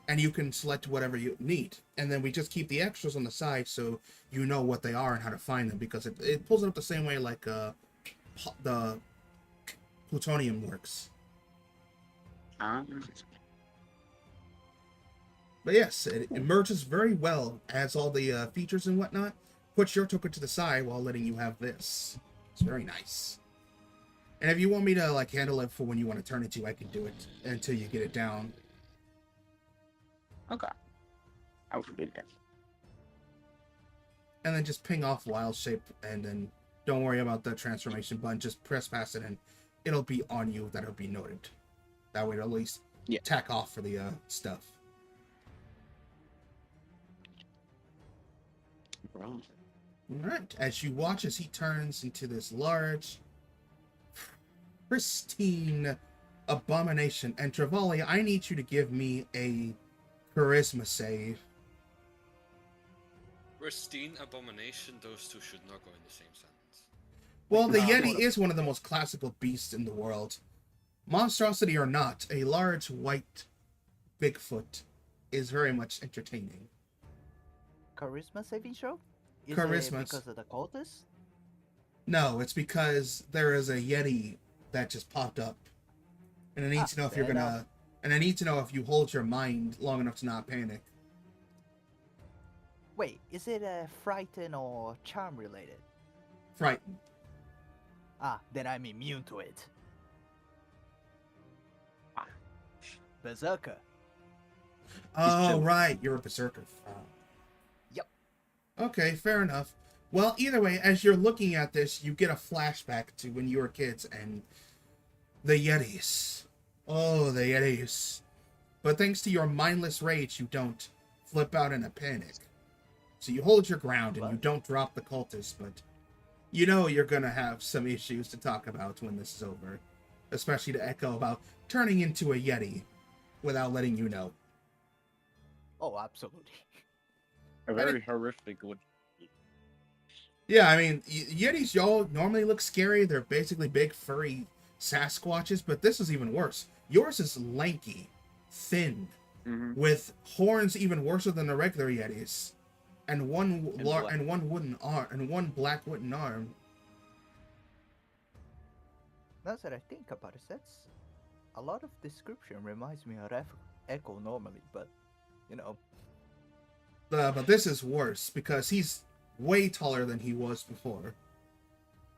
and you can select whatever you need. And then we just keep the extras on the side so you know what they are and how to find them, because it pulls it up the same way like the plutonium works. But yes, it emerges very well, adds all the features and whatnot, puts your token to the side while letting you have this. It's very nice. And if you want me to like handle it for when you want to turn it to, I can do it until you get it down. Okay. I will do that. And then just ping off wild shape, and then don't worry about the transformation button. Just press past it and it'll be on you. That'll be noted. That way it'll at least tack off for the stuff. Wrong. Alright, as you watch as he turns into this large, pristine abomination. And Trevally, I need you to give me a charisma save. Pristine abomination, those two should not go in the same sentence. Well, the Yeti is one of the most classical beasts in the world. Monstrosity or not, a large white Bigfoot is very much entertaining. Charisma saving throw? Is Charisma. it because of the cultists? No, it's because there is a Yeti that just popped up. And I need to know if you're fair gonna... enough. And I need to know if you hold your mind long enough to not panic. Wait, is it frighten or charm related? Frightened. Ah, then I'm immune to it. Berserker. Oh, chilling. right. You're a berserker. Yep. Okay, fair enough. Well, either way, as you're looking at this, you get a flashback to when you were kids and the Yetis. Oh, the Yetis. But thanks to your mindless rage, you don't flip out in a panic. So you hold your ground and you don't drop the cultists, but you know you're going to have some issues to talk about when this is over. Especially to echo about turning into a Yeti without letting you know. Oh, absolutely. A very horrific look. Yeah, I mean, Yetis, y'all normally look scary. They're basically big, furry Sasquatches, but this is even worse. Yours is lanky, thin, with horns even worse than the regular Yetis, and one wooden arm and one black wooden arm. Now that I think about it, that's a lot of description reminds me of Echo normally, but you know. But this is worse because he's way taller than he was before.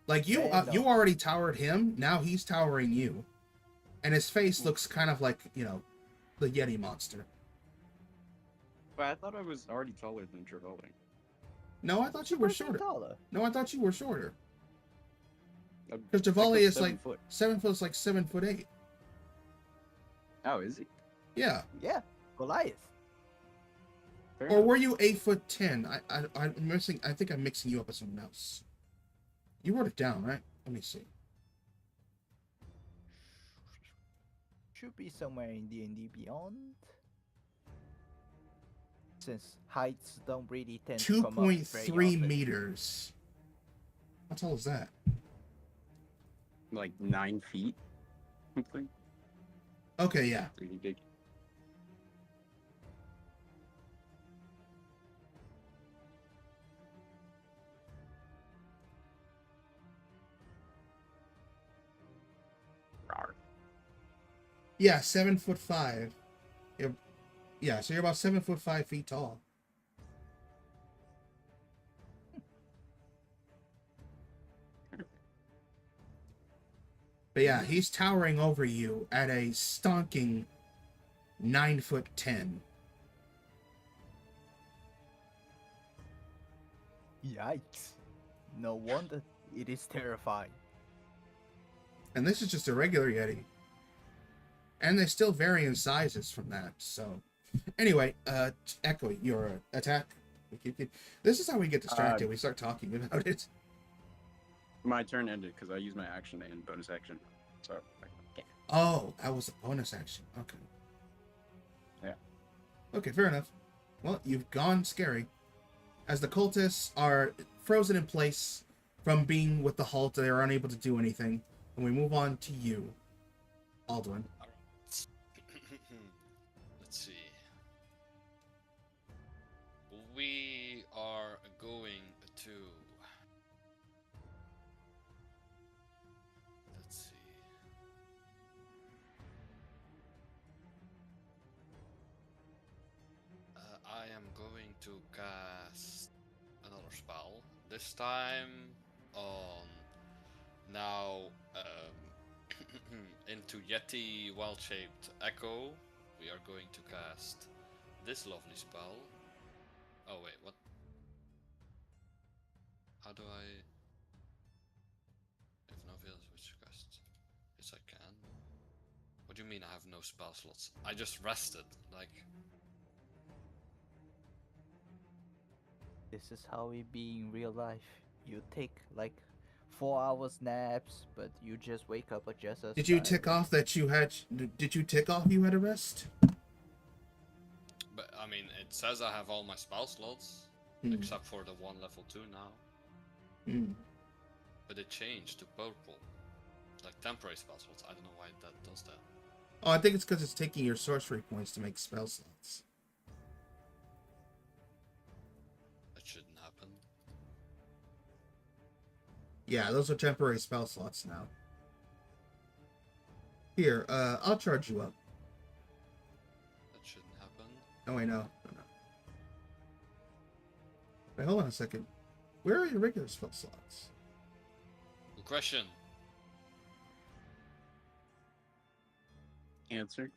Like you, you already towered him. Now he's towering you, and his face looks kind of like, you know, the Yeti monster. But I thought I was already taller than Trevally. No, I thought you were shorter. Taller. No, I thought you were shorter. Because Javali Echo's is like 7 foot. 7 foot is like 7'8". Oh, is he? Yeah. Yeah, Goliath. Fair Or enough. were you 8'10"? I'm missing. I think I'm mixing you up with someone else. You wrote it down, right? Let me see. Should be somewhere in D&D Beyond. Since heights don't really tend to come up very 2.3 often. meters. How tall is that? Like 9 feet. Something. Okay, yeah. Pretty big. Rawr. Yeah, 7'5". Yeah, so you're about 7'5" tall. But yeah, he's towering over you at a stonking 9'10". Yikes. No wonder it is terrifying. And this is just a regular Yeti. And they still vary in sizes from that, so... Anyway, Echo, your attack. This is how we get distracted. We start talking about it. My turn ended because I used my action and bonus action. So, yeah. Oh, that was a bonus action. Okay. Yeah. Okay, fair enough. Well, you've gone scary. As the cultists are frozen in place from being with the halt, they are unable to do anything. And we move on to you, Alduin. Let's see. We are going to. Let's see. I am going to cast another spell. This time on now into Yeti well-shaped Echo. We are going to cast this lovely spell. Oh wait, what? How do I? If no feels which cast? Yes, I can. What do you mean I have no spell slots? I just rested. Like, This is how it be in real life. You take like 4 hours naps, but you just wake up at just as Did you tired. tick off that you had? Did you tick off you had a rest? but I mean, it says I have all my spell slots except for the one level 2 now. But it changed to purple, like temporary spell slots. I don't know why that does that. Oh, I think it's because it's taking your sorcery points to make spell slots. That shouldn't happen. Yeah, those are temporary spell slots now. Here, I'll charge you up. That shouldn't happen. Oh, wait, no. Wait, hold on a second. Where are your regular spell slots? Good question. Answer.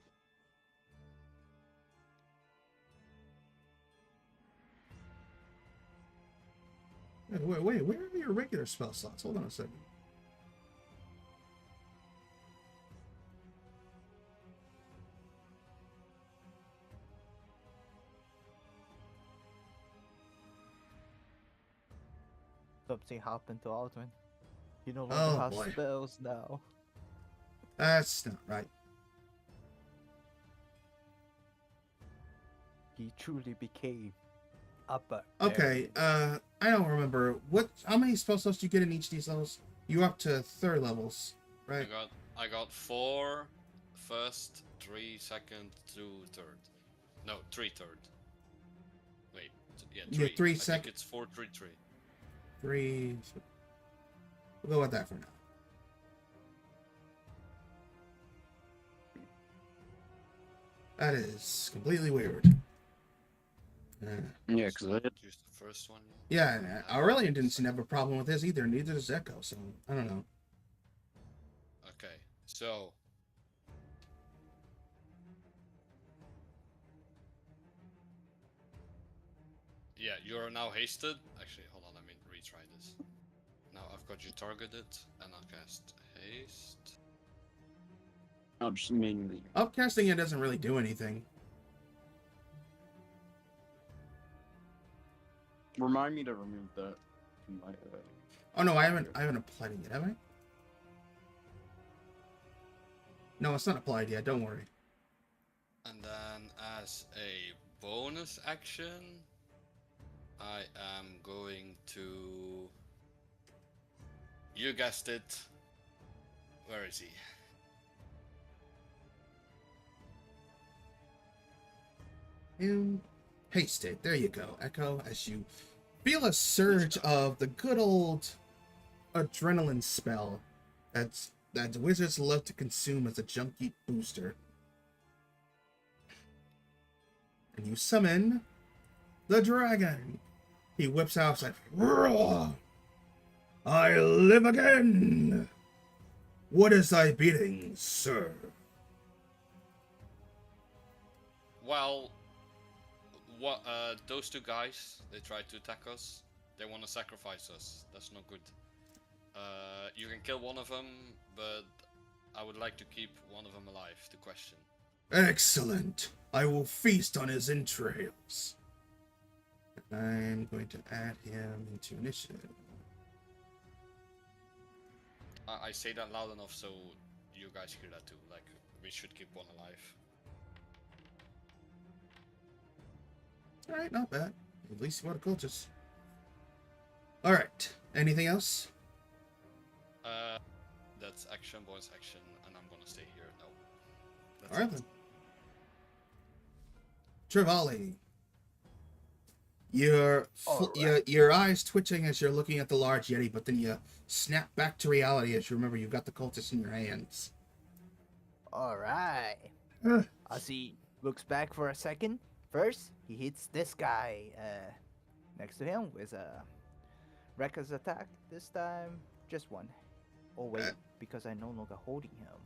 Wait, where are your regular spell slots? Hold on a second. Something happened to Alduin. He no longer Oh, has boy. spells now. That's not right. He truly became a Okay, barbarian. I don't remember. How many spell slots do you get in each of these levels? You up to third levels, right? I got 4 first, 3 second, 2 third. No, 3 third. Wait, yeah, 3. Yeah, 3 I second. think it's 4, 3, 3. 3. We'll go with that for now. That is completely weird. Yeah, because I had Use the first one. yet? Yeah, Aurelian didn't seem to have a problem with this either. Neither does Echo, so I don't know. Okay, so yeah, you're now hasted. Actually, hold on, let me retry this. Now I've got you targeted, and I'll cast haste. I'll just mainly. Upcasting it doesn't really do anything. Remind me to remove that from my. Oh no, I haven't applied it yet, have I? No, it's not applied yet. Don't worry. And then, as a bonus action, I am going to. You guessed it. Where is he? And haste it. There you go, Echo. As you feel a surge of the good old adrenaline spell that wizards love to consume as a junkie booster. And you summon the dragon. He whips out like, roar! I live again! What is thy bidding, sir? Well, what? Those two guys, they tried to attack us. They want to sacrifice us. That's not good. You can kill one of them, but I would like to keep one of them alive to question. Excellent. I will feast on his entrails. I'm going to add him into initiative. I say that loud enough so you guys hear that too. Like, we should keep one alive. Alright, not bad. At least you want a cultist. Alright. Anything else? That's action, bonus action, and I'm gonna stay here. No. That's Alright it. then. Trevally. Your eyes twitching as you're looking at the large yeti, but then you snap back to reality as you remember you've got the cultist in your hands. All right. Uh. As he looks back for a second, first he hits this guy next to him with a reckless attack. This time, just one. Oh wait, because I'm no longer holding him.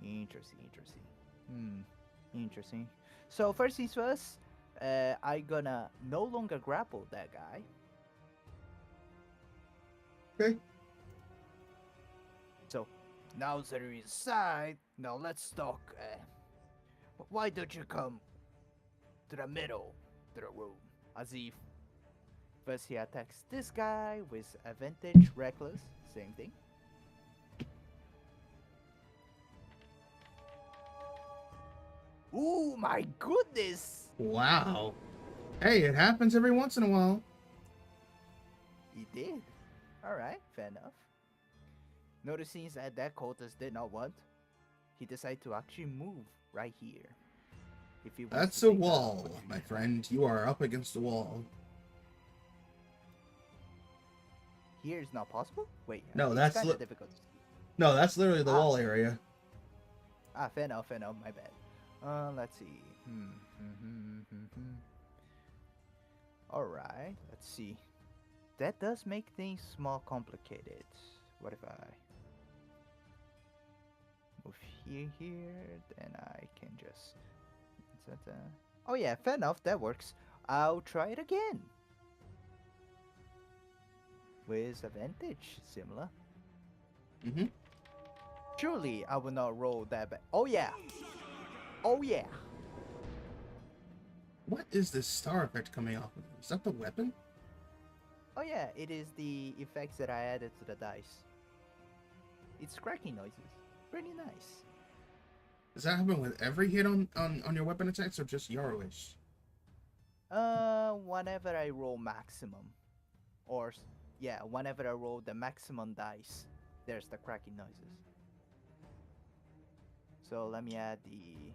Interesting. Interesting. So first things first, I gonna no longer grapple that guy. Okay. So now that you're inside, now let's talk. Why don't you come to the middle of the room? As if first he attacks this guy with advantage, reckless, same thing. Ooh, my goodness! Wow. Hey, it happens every once in a while. He did. Alright, fair enough. Noticing that cultist did not want, he decided to actually move right here. If he wants That's to a take the wall, opportunity. my friend. You are up against a wall. Here is not possible? Wait, No, it's that's kinda difficult to see. No, that's literally the Ah. wall area. Ah, fair enough, my bad. Let's see. Alright, let's see. That does make things more complicated. What if I move here, then I can just... Oh yeah, fair enough, that works. I'll try it again. With advantage, similar. Mm-hmm. Surely I will not roll that bad. Oh yeah! Oh yeah! What is this star effect coming off of? Is that the weapon? Oh yeah, it is the effects that I added to the dice. It's cracking noises. Pretty nice. Does that happen with every hit on your weapon attacks or just Yarwish? Whenever I roll maximum. Yeah, whenever I roll the maximum dice, there's the cracking noises. So let me add the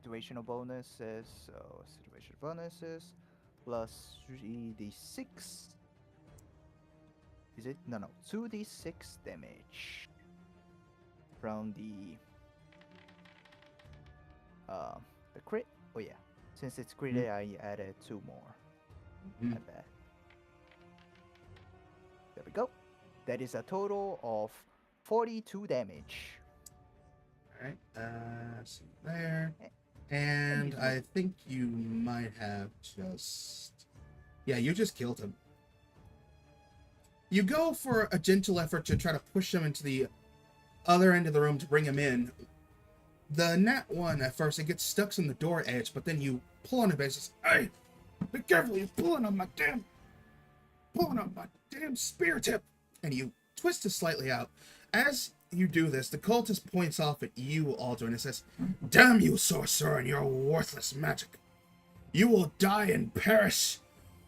situational bonuses. So situational bonuses plus 3d6. Is it? No, 2d6 damage from the crit. Oh yeah, since it's crit, I added 2 more. Mhm. My bad. There we go. That is a total of 42 damage. Alright, so there. And I think you might have just... Yeah, you just killed him. You go for a gentle effort to try to push him into the other end of the room to bring him in. The nat one at first, it gets stuck in the door edge, but then you pull on it and says, "Hey, be careful! You're pulling on my damn spear tip!" And you twist it slightly out. As you do this, the cultist points off at you, Aldrin, and says, "Damn you, sorcerer, and your worthless magic! You will die and perish.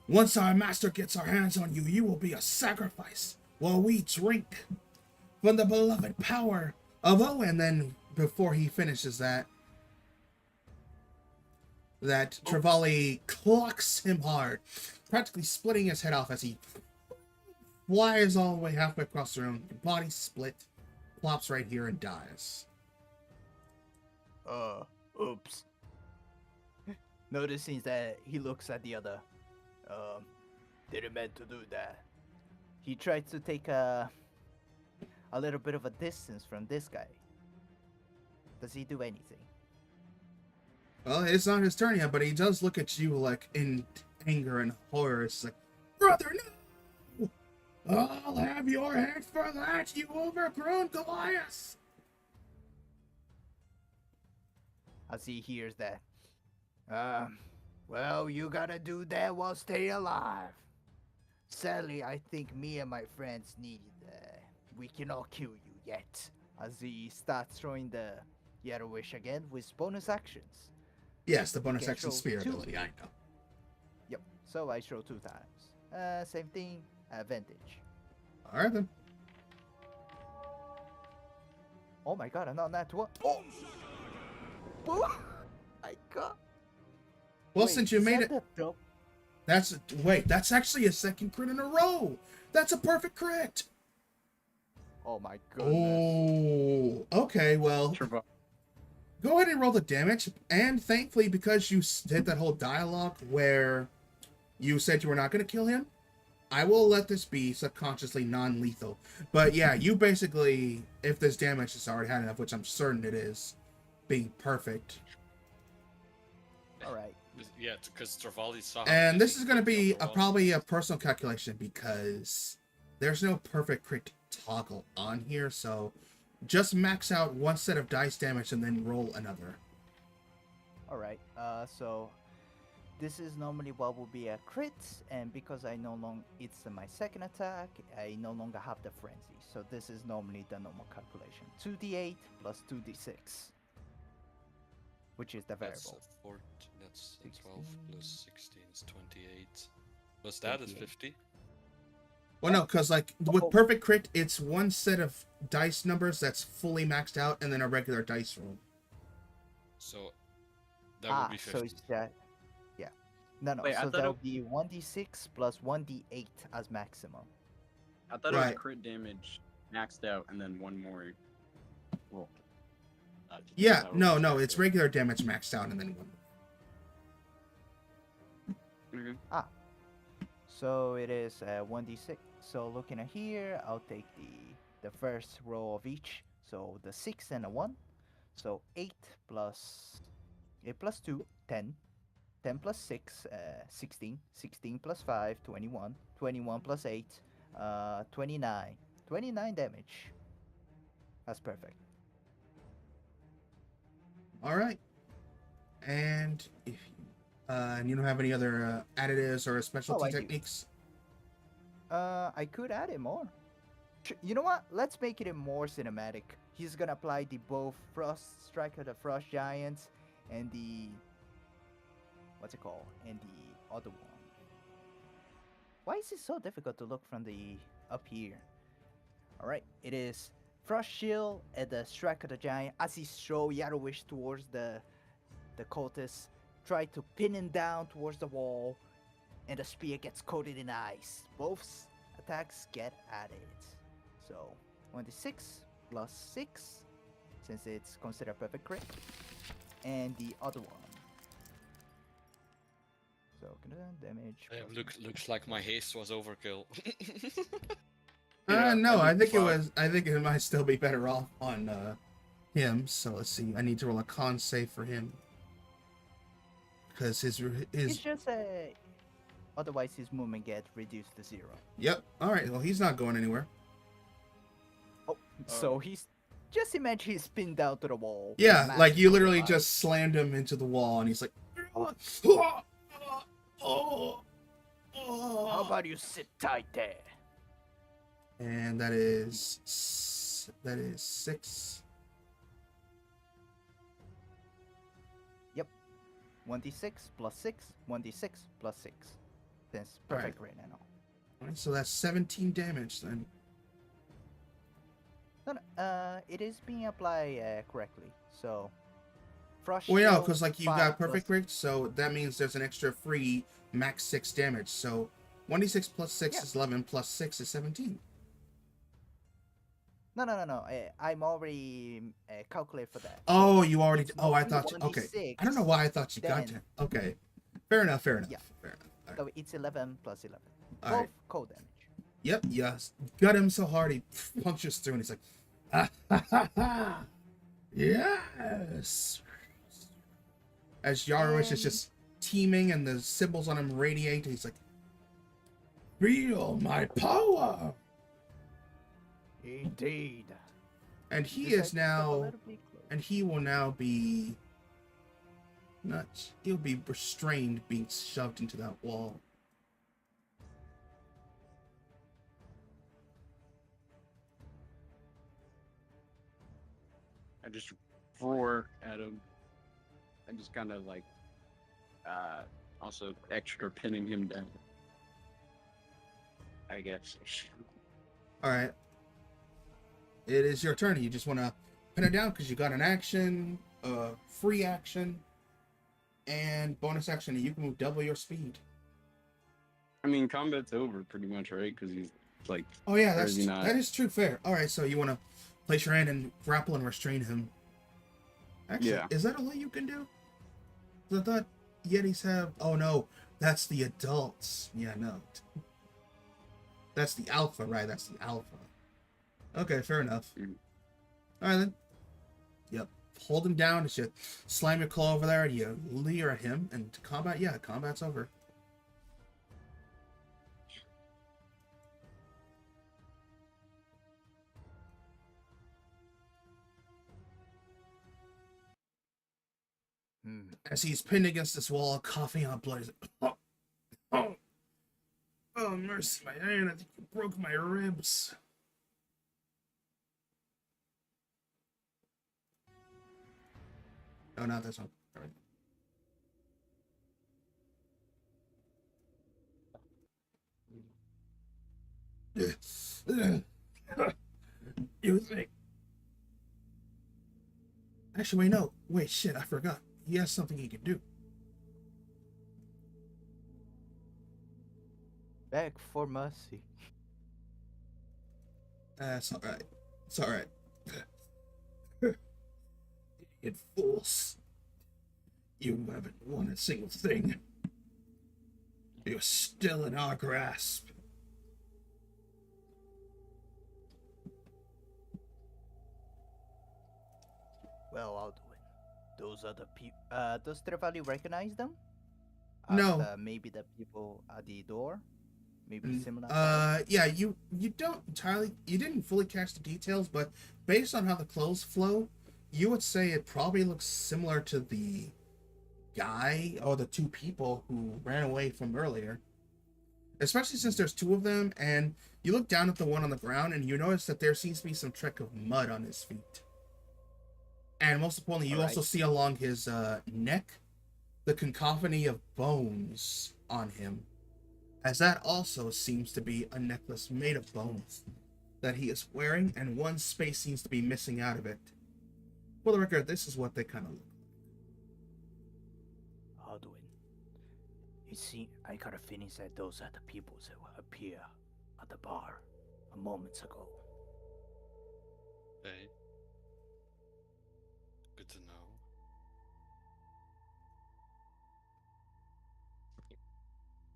Once our master gets our hands on you, you will be a sacrifice while we drink from the beloved power of Owen." And then, before he finishes that Trevally clocks him hard, practically splitting his head off as he flies all the way halfway across the room. Body split, plops right here and dies. Oops. Noticing that he looks at the other. Didn't meant to do that. He tried to take a little bit of a distance from this guy. Does he do anything? Well, it's not his turn yet, but he does look at you like in anger and horror. It's like, "Brother, no! I'll have your head for that, you overgrown Goliath!" As he hears that. Well, you gotta do that while staying alive. Sadly, I think me and my friends need we cannot kill you yet. As he starts throwing the Yellowish again with bonus actions. Yes, the bonus can action throw spear two. ability, I know. Yep, so I throw 2 times. Same thing, advantage. Alright then. Oh my god, I'm not that one. Oh! My god. Well, Wait, since you is made that it, the that's actually a second crit in a row. That's a perfect crit. Oh my goodness. Oh, okay. Well, Trevally. go ahead and roll the damage. And thankfully, because you did that whole dialogue where you said you were not going to kill him, I will let this be subconsciously non-lethal. But yeah, you basically, if this damage has already had enough, which I'm certain it is, being perfect. Alright. Yeah, because Trevally saw. how And this busy is going to be Kilgore was. probably a personal calculation because there's no perfect crit toggle on here. So just max out one set of dice damage and then roll another. Alright, so this is normally what would be a crit, and because I no longer it's my second attack, I no longer have the frenzy. So this is normally the normal calculation. 2d8 plus 2d6, which is the That's variable. 14, that's 12 plus 16 is 28. Plus that is 28. 50. Well, no, because like with Oh. perfect crit, it's one set of dice numbers that's fully maxed out and then a regular dice roll. So that would be 50. So it's that. Yeah. No, Wait, I so thought that it- would be 1d6 plus 1d8 as maximum. I thought it was Right. crit damage maxed out and then one more. Well, Yeah, that no, was no, maxed it's out. regular damage maxed out and then one. Okay. So it is 1d6. So looking at here, I'll take the first row of each. So the 6 and a 1. So 8 plus 2, 10. 10 plus 6, 16. 16 plus 5, 21. 21 plus 8, 29. 29 damage. That's perfect. All right. And if and you don't have any other additives or specialty I do. techniques? I could add it more. You know what? Let's make it more cinematic. He's gonna apply the both Frost Striker, the Frost Giants, and the what's it called? And the other one. Why is it so difficult to look from the up here? All right, it is Frost Shield and the Striker the Giant as he throw Yellowish towards the cultist. Try to pin him down towards the wall, and the spear gets coated in ice. Both attacks get added. So 1d6 plus 6, since it's considered perfect crit, and the other one. So damage. plus Looks like my haste was overkill. Yeah, No, I think it wow. was. I think it might still be better off on him. So let's see. I need to roll a con save for him because It's just a. Otherwise, his movement gets reduced to 0. Yep. All right. Well, he's not going anywhere. Oh, so he's just imagine he's pinned down to the wall. with Yeah, like you massive literally eyes. just slammed him into the wall, and he's like, How about you sit tight there? and that is 6. 1d6 plus 6, 1d6 plus 6. That's Alright. perfect right now. All right, so that's 17 damage then. No, it is being applied correctly. So, frost Well, yeah, shield, because like you 5 got plus- perfect crit, so that means there's an extra free max 6 damage. So 1d6 plus 6 Yeah. is 11, plus 6 is 17. No. I'm already calculate for that. Oh, you already. It's Oh, I only thought. Okay. 1d6, I don't know why I thought you got then- to. Okay. Fair enough. Fair enough. Yeah. Fair enough. All right. So it's 11 plus 11. All Both right. cold damage. Yep. Yes. Got him so hard he punctures through, and he's like, ah, ha, ha, ha. Yes. As Yarowish is just teeming, and the symbols on him radiate, he's like, feel my power. Indeed. And he Just is like to step a now. little bit closer. And he will now be not. He'll be restrained, being shoved into that wall. I just roar at him. I just kind of like, also extra pinning him down. I guess. All right. It is your turn. You just want to pin it down because you got an action, free action, and bonus action, and you can move double your speed. I mean, combat's over pretty much, right? Because he's like, Oh yeah, Or that's is he not? that is true. Fair. All right. So you want to place your hand and grapple and restrain him. Actually, Yeah. is that all you can do? 'Cause I thought Yetis have. Oh no, that's the adults. Yeah, no. That's the alpha, right? That's the alpha. Okay, fair enough. Mhm. All right then. Yep. Hold him down. It's you slam your claw over there and you leer at him. And combat, yeah, combat's over. As he's pinned against this wall, coughing out blood, he's like, oh, mercy, my hand! I think you broke my ribs. Oh, not this one. All right. You think? Actually, wait, no. Wait, shit, I forgot. He has something he can do. Beg for mercy. That's alright. It's alright. Idiot fools. You haven't won a single thing. You're still in our grasp. Well, Alduin. Those are the people. Does Trevally recognize them? No. Maybe the people at the door. Maybe Mm, similar. Yeah, you don't entirely, you didn't fully catch the details, but based on how the clothes flow, you would say it probably looks similar to the guy or the two people who ran away from earlier. Especially since there's two of them, and you look down at the one on the ground and you notice that there seems to be some track of mud on his feet. And most importantly, you Alright. also see along his neck the cacophony of bones on him, as that also seems to be a necklace made of bones that he is wearing, and one space seems to be missing out of it. For the record, this is what they kind of look Alduin. You see, I got a feeling that those are the people that will appear at the bar a moment ago. Hey. Good to know.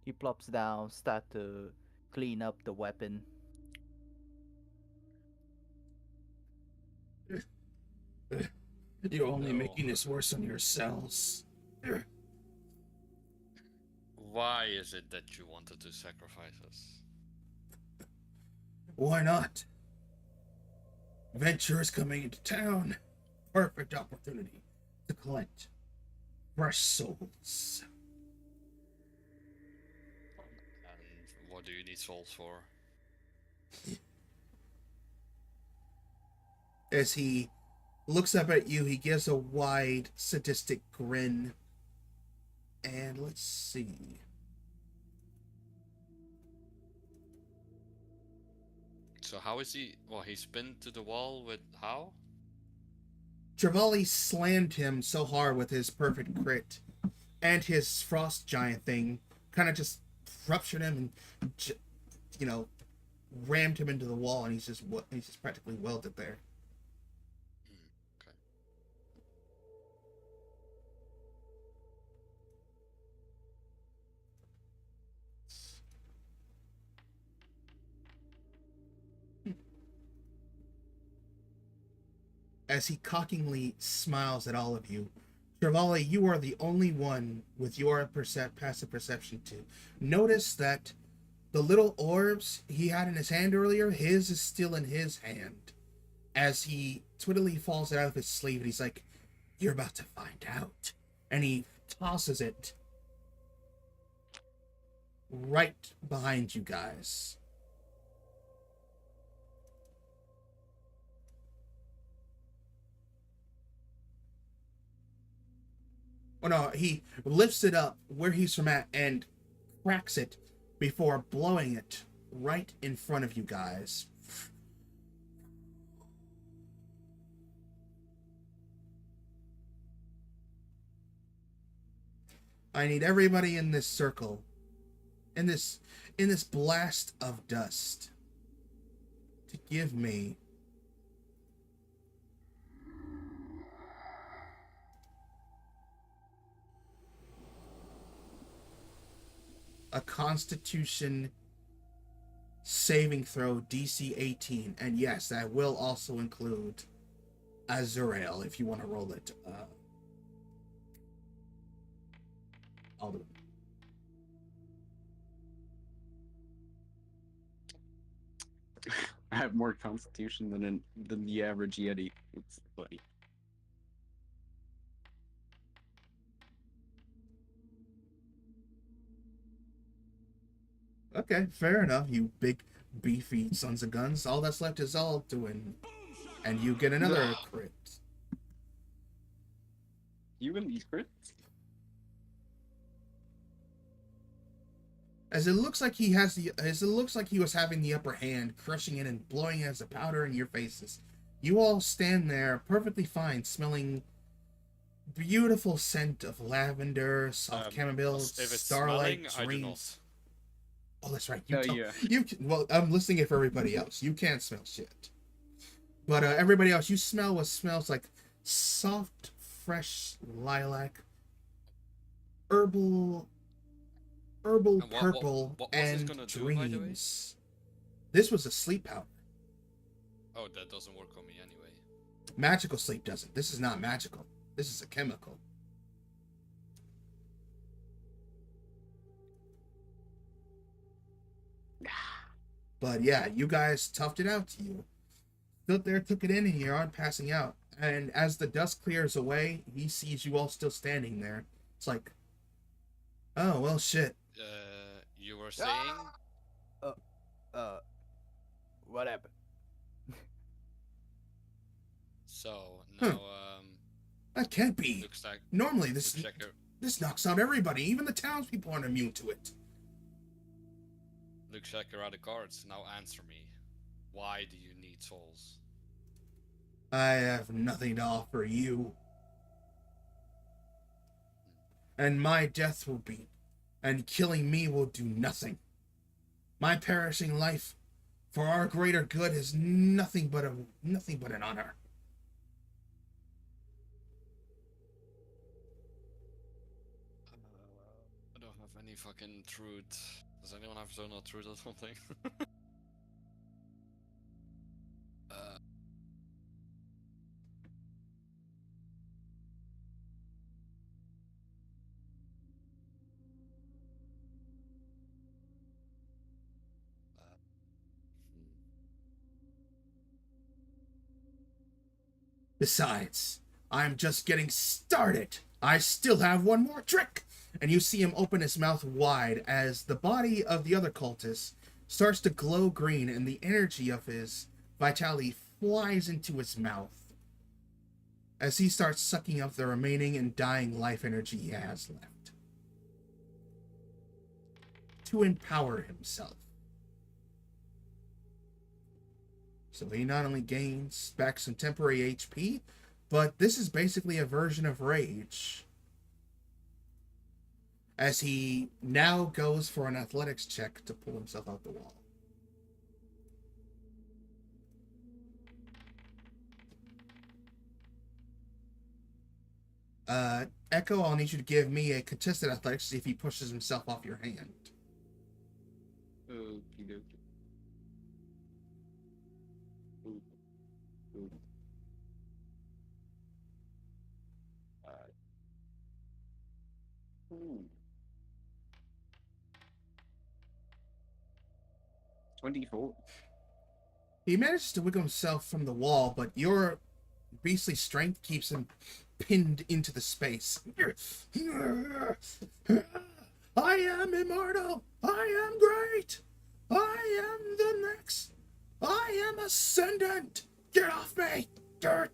He plops down, start to clean up the weapon. like. You're only No. making this worse on yourselves. Why is it that you wanted to sacrifice us? Why not? Venture is coming into town. Perfect opportunity to collect fresh souls. And what do you need souls for? As he looks up at you, he gives a wide, sadistic grin. And let's see. So how is he? Well, he's pinned to the wall with how? Trevally slammed him so hard with his perfect crit, and his frost giant thing kind of just ruptured him and, you know, rammed him into the wall, and he's just practically welded there. Okay. As he cockingly smiles at all of you, Trevally, you are the only one with your passive perception to notice that the little orbs he had in his hand earlier, his is still in his hand. As he twiddly falls it out of his sleeve, and he's like, "You're about to find out." And he tosses it right behind you guys. Oh no, he lifts it up where he's from at and cracks it before blowing it right in front of you guys. I need everybody in this circle, in this blast of dust, to give me a Constitution saving throw DC 18, and yes, that will also include Azrael if you want to roll it. I'll do it. I have more constitution than the average Yeti. It's funny. Okay, fair enough, you big beefy sons of guns. All that's left is all doing, and you get another crit. You and these crits? As it looks like he was having the upper hand, crushing it and blowing it as a powder in your faces. You all stand there perfectly fine, smelling beautiful scent of lavender, soft chamomile, If it's starlight smelling, I do not. dreams. Oh, that's right. Oh, yeah. Well, I'm listening it for everybody else. You can't smell shit. But everybody else, you smell what smells like soft, fresh lilac, herbal And purple, what was this and gonna do, by the way? dreams. This was a sleep powder. Oh, that doesn't work on me anyway. Magical sleep doesn't. This is not magical. This is a chemical. But yeah, you guys toughed it out. You stood there, took it in, and you aren't passing out. And as the dust clears away, he sees you all still standing there. It's like, oh, well, shit. You were saying? What happened? So, Huh. now, That can't be. looks like... Normally, Looks like your, this knocks out everybody. Even the townspeople aren't immune to it. looks like you're out of cards. Now answer me. Why do you need souls? I have nothing to offer you. And my death will be, and killing me will do nothing. My perishing life, for our greater good, is nothing but an honor. I don't have any fucking truth. Does anyone have zonal truth or something? Besides, I'm just getting started. I still have one more trick. And you see him open his mouth wide as the body of the other cultist starts to glow green and the energy of his vitality flies into his mouth as he starts sucking up the remaining and dying life energy he has left to empower himself. So he not only gains back some temporary HP, but this is basically a version of rage, as he now goes for an athletics check to pull himself out the wall. Echo, I'll need you to give me a contested athletics to see if he pushes himself off your hand. Okey dokey. Ooh. Ooh. Ooh. 24. He manages to wiggle himself from the wall, but your beastly strength keeps him pinned into the space. I am immortal. I am great. I am the next. I am ascendant. Get off me. Can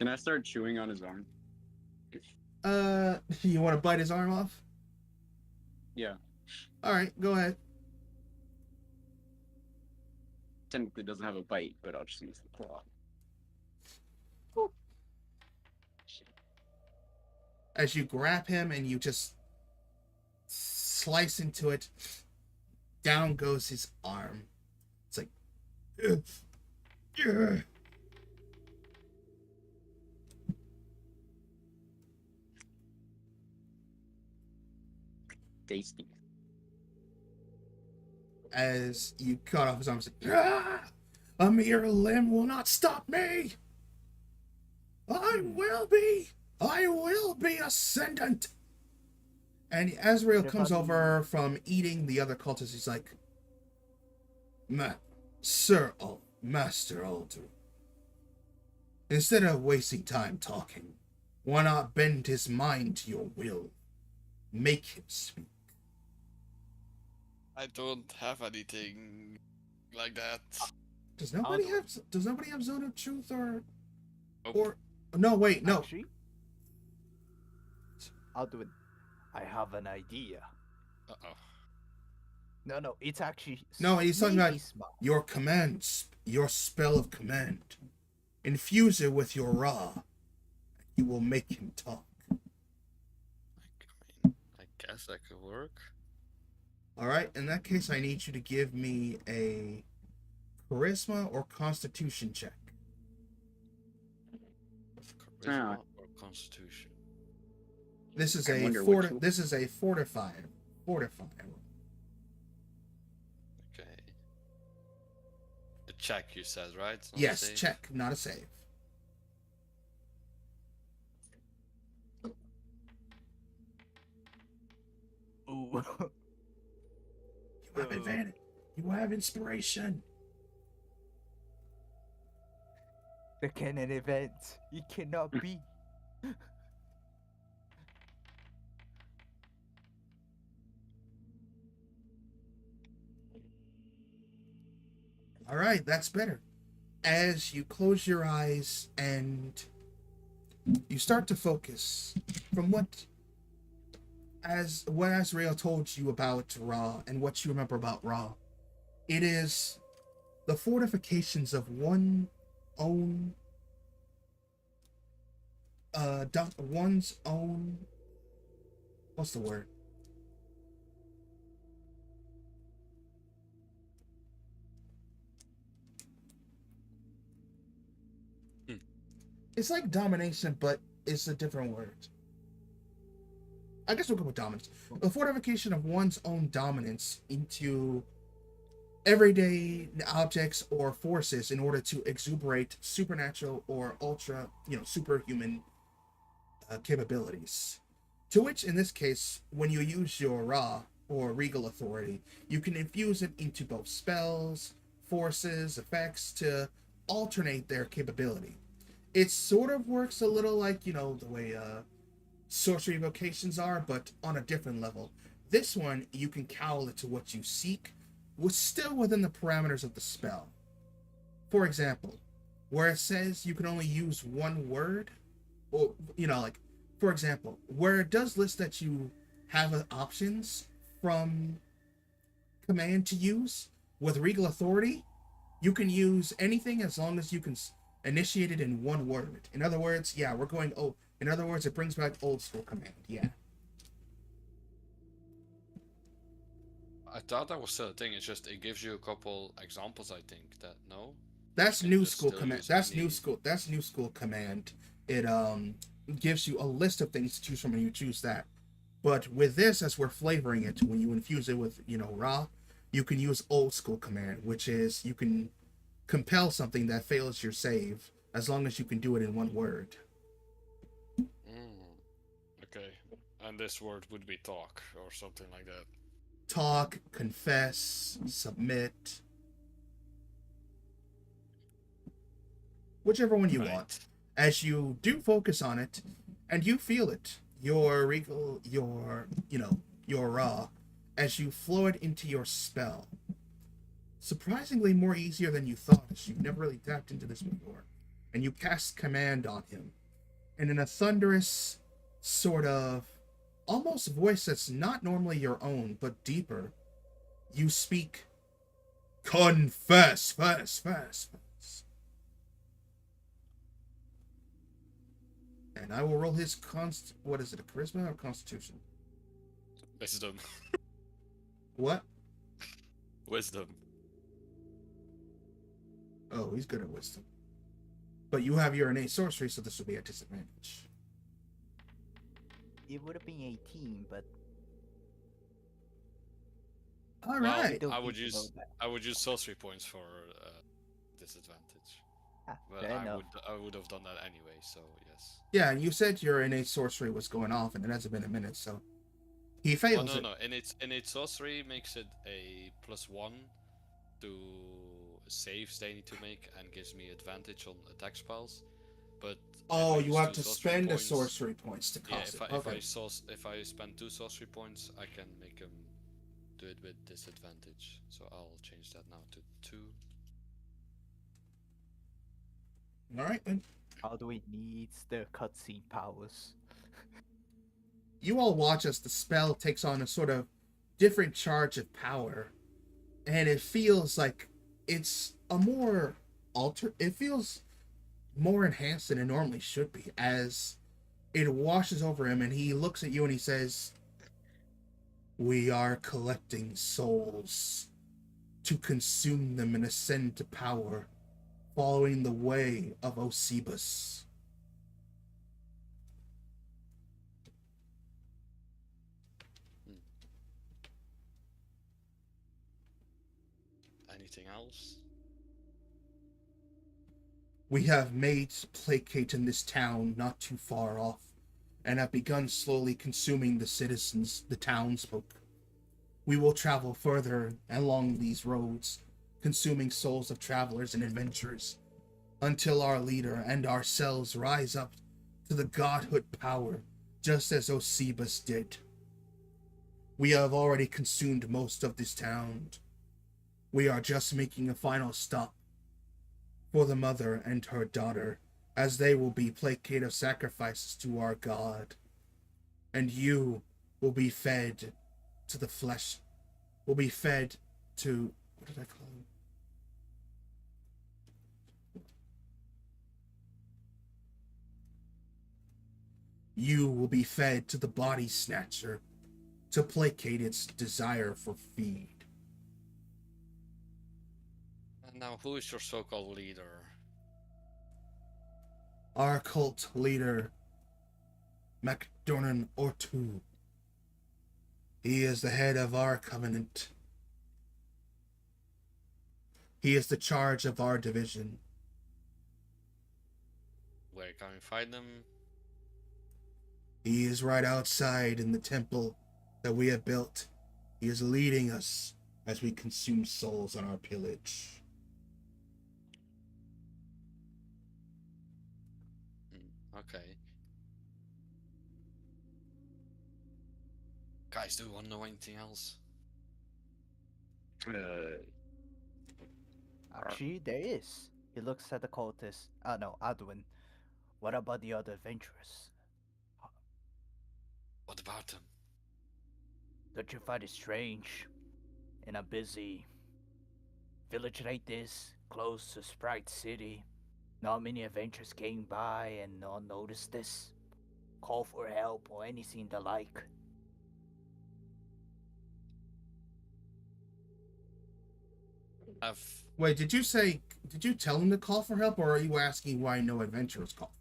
I start chewing on his arm? You want to bite his arm off? Yeah. All right, go ahead. Technically doesn't have a bite, but I'll just use the claw. As you grab him and you just slice into it, down goes his arm. It's like, Tasty. as you cut off his arm. It's like, a mere limb will not stop me. I will be ascendant. And Azrael comes over from eating the other cultists. He's like, Master Alder, instead of wasting time talking, why not bend his mind to your will? Make him speak. I don't have anything like that. Does nobody have Zone of Truth Nope. or no, wait, no. Actually, I'll do it. I have an idea. Uh-oh. No, it's actually No, he's talking about maybe small. your commands, your spell of command. Infuse it with your Ra. You will make him talk. I guess that could work. Alright, in that case, I need you to give me a charisma or constitution check. Charisma or constitution? This is I a wonder which one. this is a fortified. Okay. The check you said, right? It's not a Yes, save? check, not a save. Ooh. You have advantage. You have inspiration. The canon event. It cannot be. All right, that's better. As you close your eyes and you start to focus from what Azrael told you about Ra and what you remember about Ra, it is the fortifications of one's own what's the word? It's like domination, but it's a different word. I guess we'll go with dominance. The fortification of one's own dominance into everyday objects or forces in order to exuberate supernatural or ultra, superhuman capabilities. To which, in this case, when you use your Ra or Regal Authority, you can infuse it into both spells, forces, effects to alternate their capability. It sort of works a little like, the way sorcery vocations are, but on a different level. This one, you can cowl it to what you seek, was still within the parameters of the spell. For example, where it says you can only use one word, or, for example, where it does list that you have options from command to use, with Regal Authority, you can use anything as long as you can initiate it in one word. In other words, yeah, we're going, in other words, it brings back old school command, yeah. I thought that was still a thing. It's just it gives you a couple examples. I think that no. That's can new just school still command. use That's any- new school. That's new school command. It gives you a list of things to choose from, and you choose that. But with this, as we're flavoring it, when you infuse it with raw, you can use old school command, which is you can compel something that fails your save as long as you can do it in one word. Okay, and this word would be talk or something like that. Talk, confess, submit, whichever one you Right. want. As you do focus on it, and you feel it, your regal, your raw, as you flow it into your spell. Surprisingly more easier than you thought, as you've never really tapped into this before. And you cast command on him. And in a thunderous, sort of, almost voice that's not normally your own, but deeper, you speak, confess, fast. And I will roll his what is it, a charisma or constitution? Wisdom. What? Wisdom. Oh, he's good at wisdom. But you have your innate sorcery, so this will be a disadvantage. It would have been 18, but All Well, right. don't I need would to know use that. I would use sorcery points for disadvantage. But Fair enough. I would have done that anyway. So yes. Yeah, and you said your innate sorcery was going off, and it hasn't been a minute, so he Oh fails no it. no. Innate sorcery makes it a +1 to saves they need to make and gives me advantage on attack spells. But Oh, if I you use have 2 to sorcery spend a points- sorcery points to Yeah, cause if it. I Okay. if I spend 2 sorcery points, I can make him do it with disadvantage. So I'll change that now to 2. All right, then. Baldwin needs the cutscene powers. You all watch as the spell takes on a sort of different charge of power, and it feels like it's a more it feels more enhanced than it normally should be, as it washes over him and he looks at you and he says, "We are collecting souls to consume them and ascend to power, following the way of Osebus." Anything else? We have maids placate in this town not too far off, and have begun slowly consuming the citizens, the townsfolk. We will travel further along these roads, consuming souls of travelers and adventurers, until our leader and ourselves rise up to the godhood power, just as Osebus did. We have already consumed most of this town. We are just making a final stop for the mother and her daughter, as they will be placated sacrifices to our God. And you will be fed to the flesh, will be fed to, what did I call him? You will be fed to the body snatcher to placate its desire for feed. And now, who is your so-called leader? Our cult leader, MacDornan Ortu. He is the head of our covenant. He is the charge of our division. Where can we find them? He is right outside in the temple that we have built. He is leading us as we consume souls on our pillage. Okay. Guys, do you want to know anything else? Actually, there is. He looks at the cultist. No, Adwin. What about the other adventurers? What about them? Don't you find it strange in a busy village like this, close to Sprite City? Not many adventurers came by and not noticed this. Call for help or anything the like. I've Wait, did you tell him to call for help, or are you asking why no adventurers call?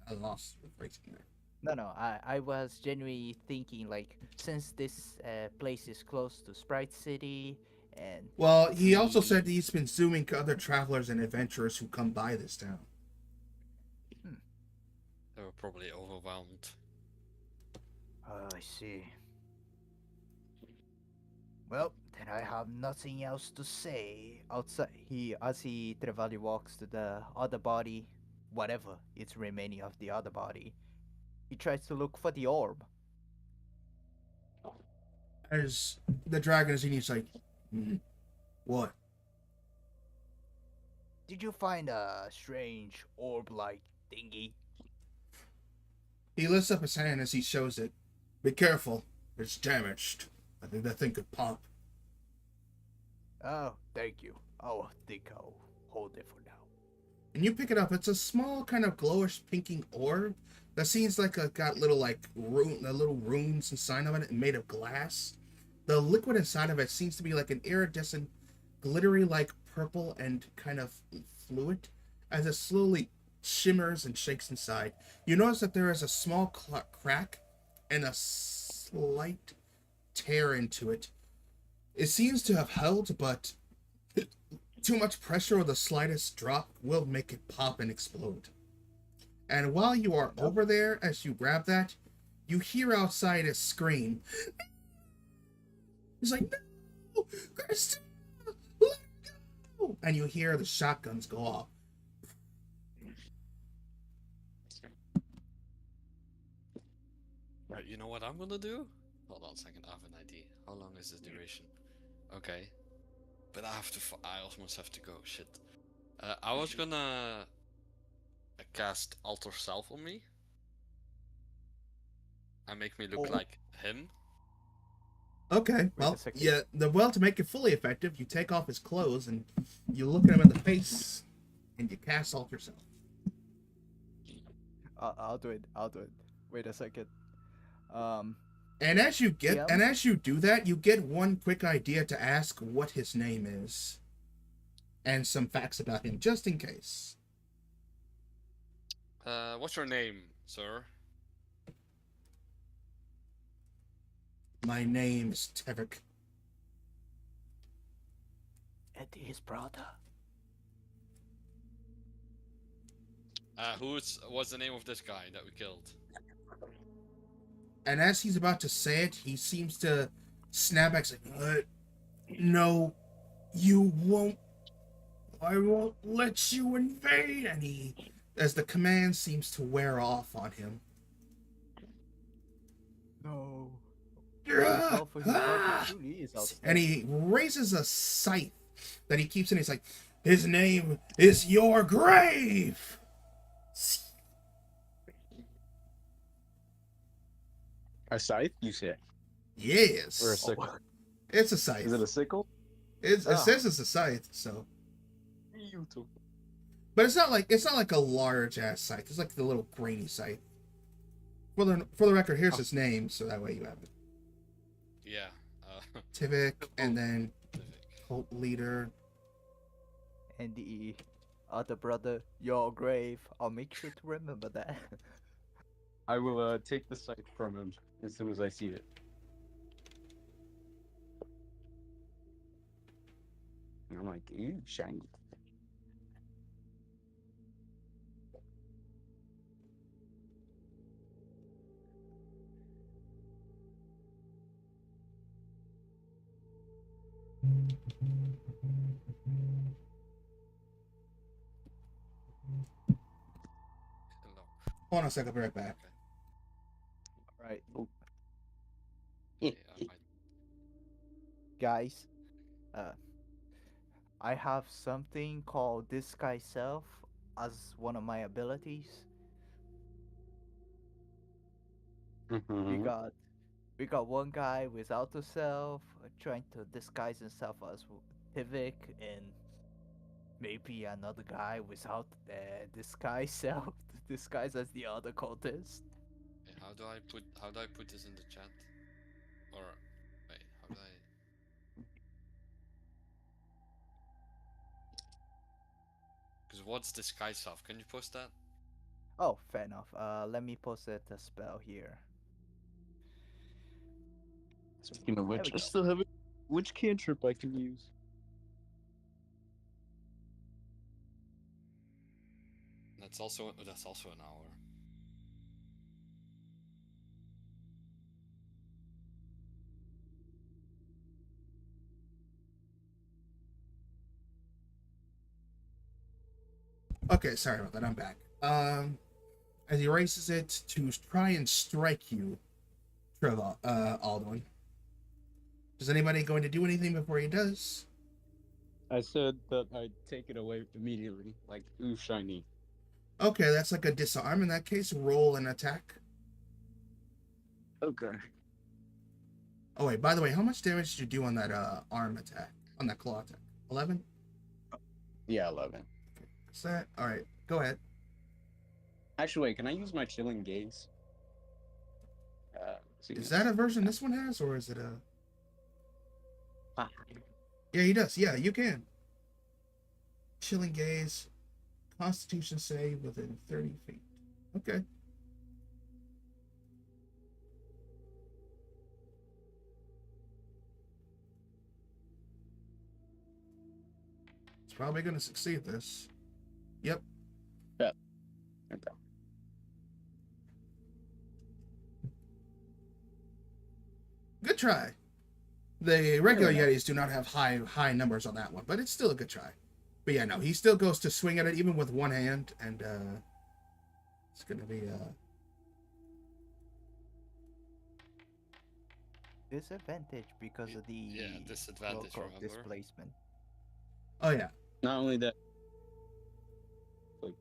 I lost the phrasing there. No, I was genuinely thinking like since this place is close to Sprite City and Well, he also we said he's been zooming to other travelers and adventurers who come by this town. they were probably overwhelmed. Oh, I see. Well, then I have nothing else to say. Outside, as he Trevally walks to the other body, whatever is remaining of the other body, he tries to look for the orb. As the dragon is in, he's like, what? Did you find a strange orb-like thingy? He lifts up his hand as he shows it. Be careful, it's damaged. I think that thing could pop. Oh, thank you. I think I'll hold it for now. And you pick it up. It's a small kind of glowish pinking orb that seems like it got little little runes inside of it, made of glass. The liquid inside of it seems to be like an iridescent, glittery like purple and kind of fluid, as it slowly shimmers and shakes inside. You notice that there is a small crack and a slight tear into it. It seems to have held, but too much pressure or the slightest drop will make it pop and explode. And while you are over there, as you grab that, you hear outside a scream. He's like, no! Christina! Let go! And you hear the shotguns go off. Right, you know what I'm gonna do? Hold on a second, I have an idea. How long is this duration? Okay. But I almost have to go, shit. I was gonna cast Alter Self on me. And make me look Oh. like him. Okay, Wait a well, second. yeah, to make it fully effective, you take off his clothes and you look at him in the face and you cast Alter Self. I'll do it. I'll do it. Wait a second. And as you TM? as you do that, you get one quick idea to ask what his name is. And some facts about him, just in case. What's your name, sir? My name is Tevik. Eddie, his brother. What's the name of this guy that we killed? And as he's about to say it, he seems to snap back, like, no, you won't. I won't let you invade. And as the command seems to wear off on him. No. Ah, For his brother ah. truly is And outstanding. he raises a scythe that he keeps in. He's like, his name is your grave. A scythe, you say? Yes. Or a sickle? It's a scythe. Is it a sickle? It Ah. says it's a scythe, so. Beautiful. But it's not like a large ass scythe. It's like the little grainy scythe. For the record, here's his name, so that way you have it. Yeah. Tivik, and then Civic. cult leader. And the other brother, your grave. I'll make sure to remember that. I will take the scythe from him as soon as I see it. And I'm like, ew, shiny. Hello. Hold on a second, I'll be right back. Okay. Right, Okay, I might. guys. Uh, I have something called disguise self as one of my abilities. We Mm-hmm. got we got one guy without the self trying to disguise himself as Tivik, and maybe another guy without the disguise self disguise as the other cultist. Okay, how do I put this in the chat? Or wait, how do I? Because what's disguise self? Can you post that? Oh, fair enough. Let me post it a spell here. Speaking of There which, we I go. still haven't. Which cantrip I can use? That's also an hour. Okay, sorry about that. I'm back. As he raises it to try and strike you, Trevor, Alduin. Is anybody going to do anything before he does? I said that I'd take it away immediately, like ooh shiny. Okay, that's like a disarm. In that case, roll an attack. Okay. Oh wait, by the way, how much damage did you do on that arm attack? On that claw attack? 11? Yeah, 11. Is that alright? Go ahead. Actually, wait, can I use my chilling gaze? Is that a version this one has, or is it a Ah, Yeah, he does. Yeah, you can. Chilling gaze, constitution save within 30 feet. Okay. It's probably gonna succeed this. Yep. yeah. Okay. Good try. The regular enough. Yetis do not have high numbers on that one, but it's still a good try. But yeah, no, he still goes to swing at it even with one hand, and it's gonna be Disadvantage because of the Yeah, disadvantage, cloak of remember? displacement. oh yeah. Not only that. Like,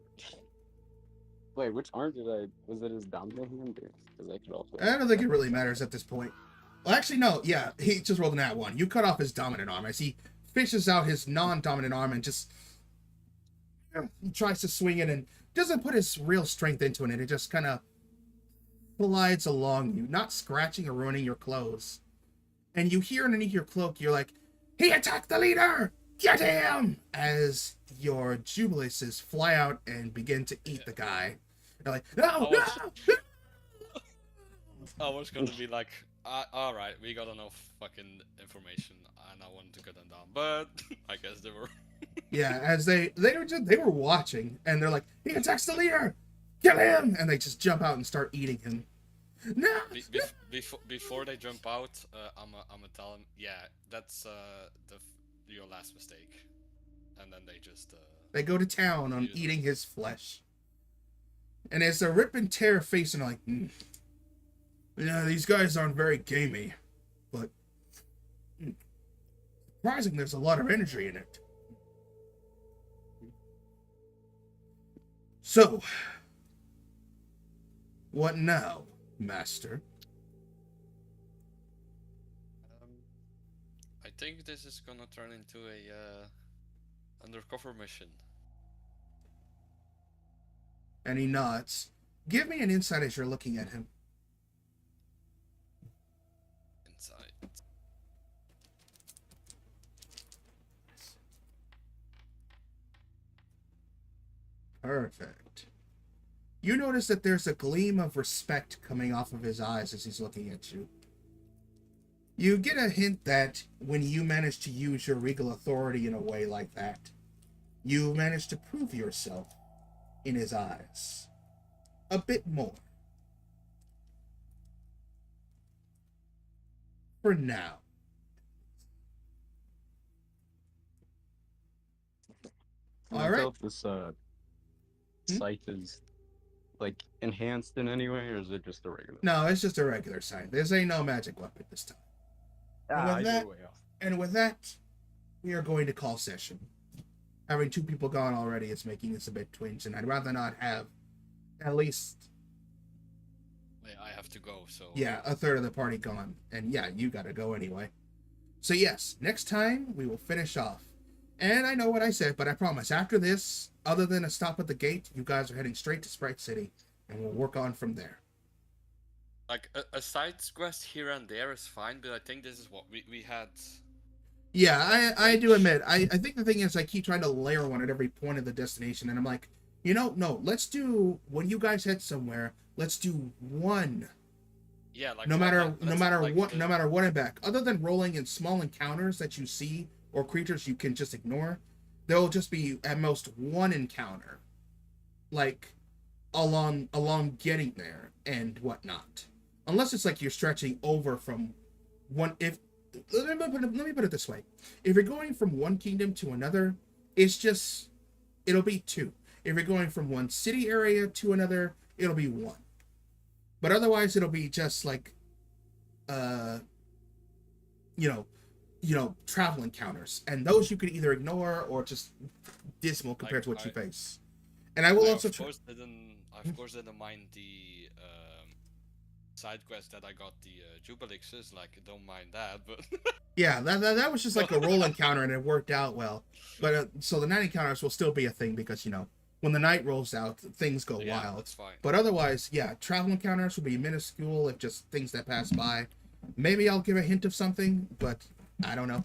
wait, which arm did I? Was it his dominant hand? Because I could also. I don't think it really matters at this point. Well, actually, no. Yeah, he just rolled an at one. You cut off his dominant arm as he fishes out his non-dominant arm and just he tries to swing it and doesn't put his real strength into it. It just kind of glides along you, not scratching or ruining your clothes. And you hear underneath your cloak, you're like, "He attacked the leader! Get him!" As your jubiluses fly out and begin to eat the guy. You're like, "No, I no!" was, I was gonna be like, all right, we got enough fucking information, and I wanted to cut them down, but I guess they were. Yeah, as they were watching, and they're like, "He attacks the leader! Kill him!" And they just jump out and start eating him. No. Before they jump out, I'm gonna tell them, yeah, that's your last mistake, and then they just They go to town on use eating his flesh. And as they're rip and tear facing, like, yeah, these guys aren't very gamey, but surprising there's a lot of energy in it. So, what now, master? I think this is gonna turn into a undercover mission. And he nods. Give me an insight as you're looking at him. Inside. Perfect. You notice that there's a gleam of respect coming off of his eyes as he's looking at you. You get a hint that when you manage to use your regal authority in a way like that, you manage to prove yourself in his eyes a bit more. For now. Can All I right. tell if this scythe is like enhanced in any way, or is it just a regular? No, it's just a regular scythe. This ain't no magic weapon this time. And with that, with that, we are going to call session. Having 2 people gone already is making this a bit twinge, and I'd rather not have at least I have to go, so a third of the party gone. And yeah, you gotta go anyway. So yes, next time we will finish off. And I know what I said, but I promise after this, other than a stop at the gate, you guys are heading straight to Sprite City, and we'll work on from there. like a side quest here and there is fine, but I think this is what we had. Yeah, I do admit, I think the thing is I keep trying to layer one at every point of the destination, and I'm like, no, let's do, when you guys head somewhere, let's do one. Yeah, like No matter what and back. Other than rolling in small encounters that you see or creatures you can just ignore, there'll just be at most one encounter, like along getting there and whatnot. Unless it's like you're stretching over from one. If let me put it this way: if you're going from one kingdom to another, it'll be 2. If you're going from one city area to another, it'll be 1. But otherwise, it'll be just like, travel encounters, and those you could either ignore or just dismal compared to what you face. And I will also of course didn't mind the side quest that I got the Jubilixes. Like, don't mind that, but yeah, that was just like a roll encounter, and it worked out well. But so the night encounters will still be a thing because when the night rolls out, things go yeah, wild. that's fine. But otherwise, yeah, travel encounters will be minuscule if just things that pass by. Maybe I'll give a hint of something, but I don't know.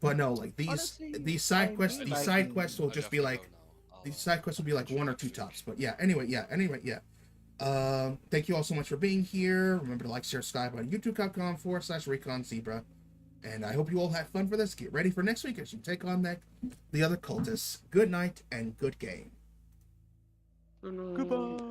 But no, like these side quests will just be like these side quests will be like 1 or 2 tops. But yeah, anyway. Thank you all so much for being here. Remember to like, share, subscribe on youtube.com/ReconZebra. And I hope you all had fun for this. Get ready for next week as you take on the other cultists. Good night and good game. Goodbye.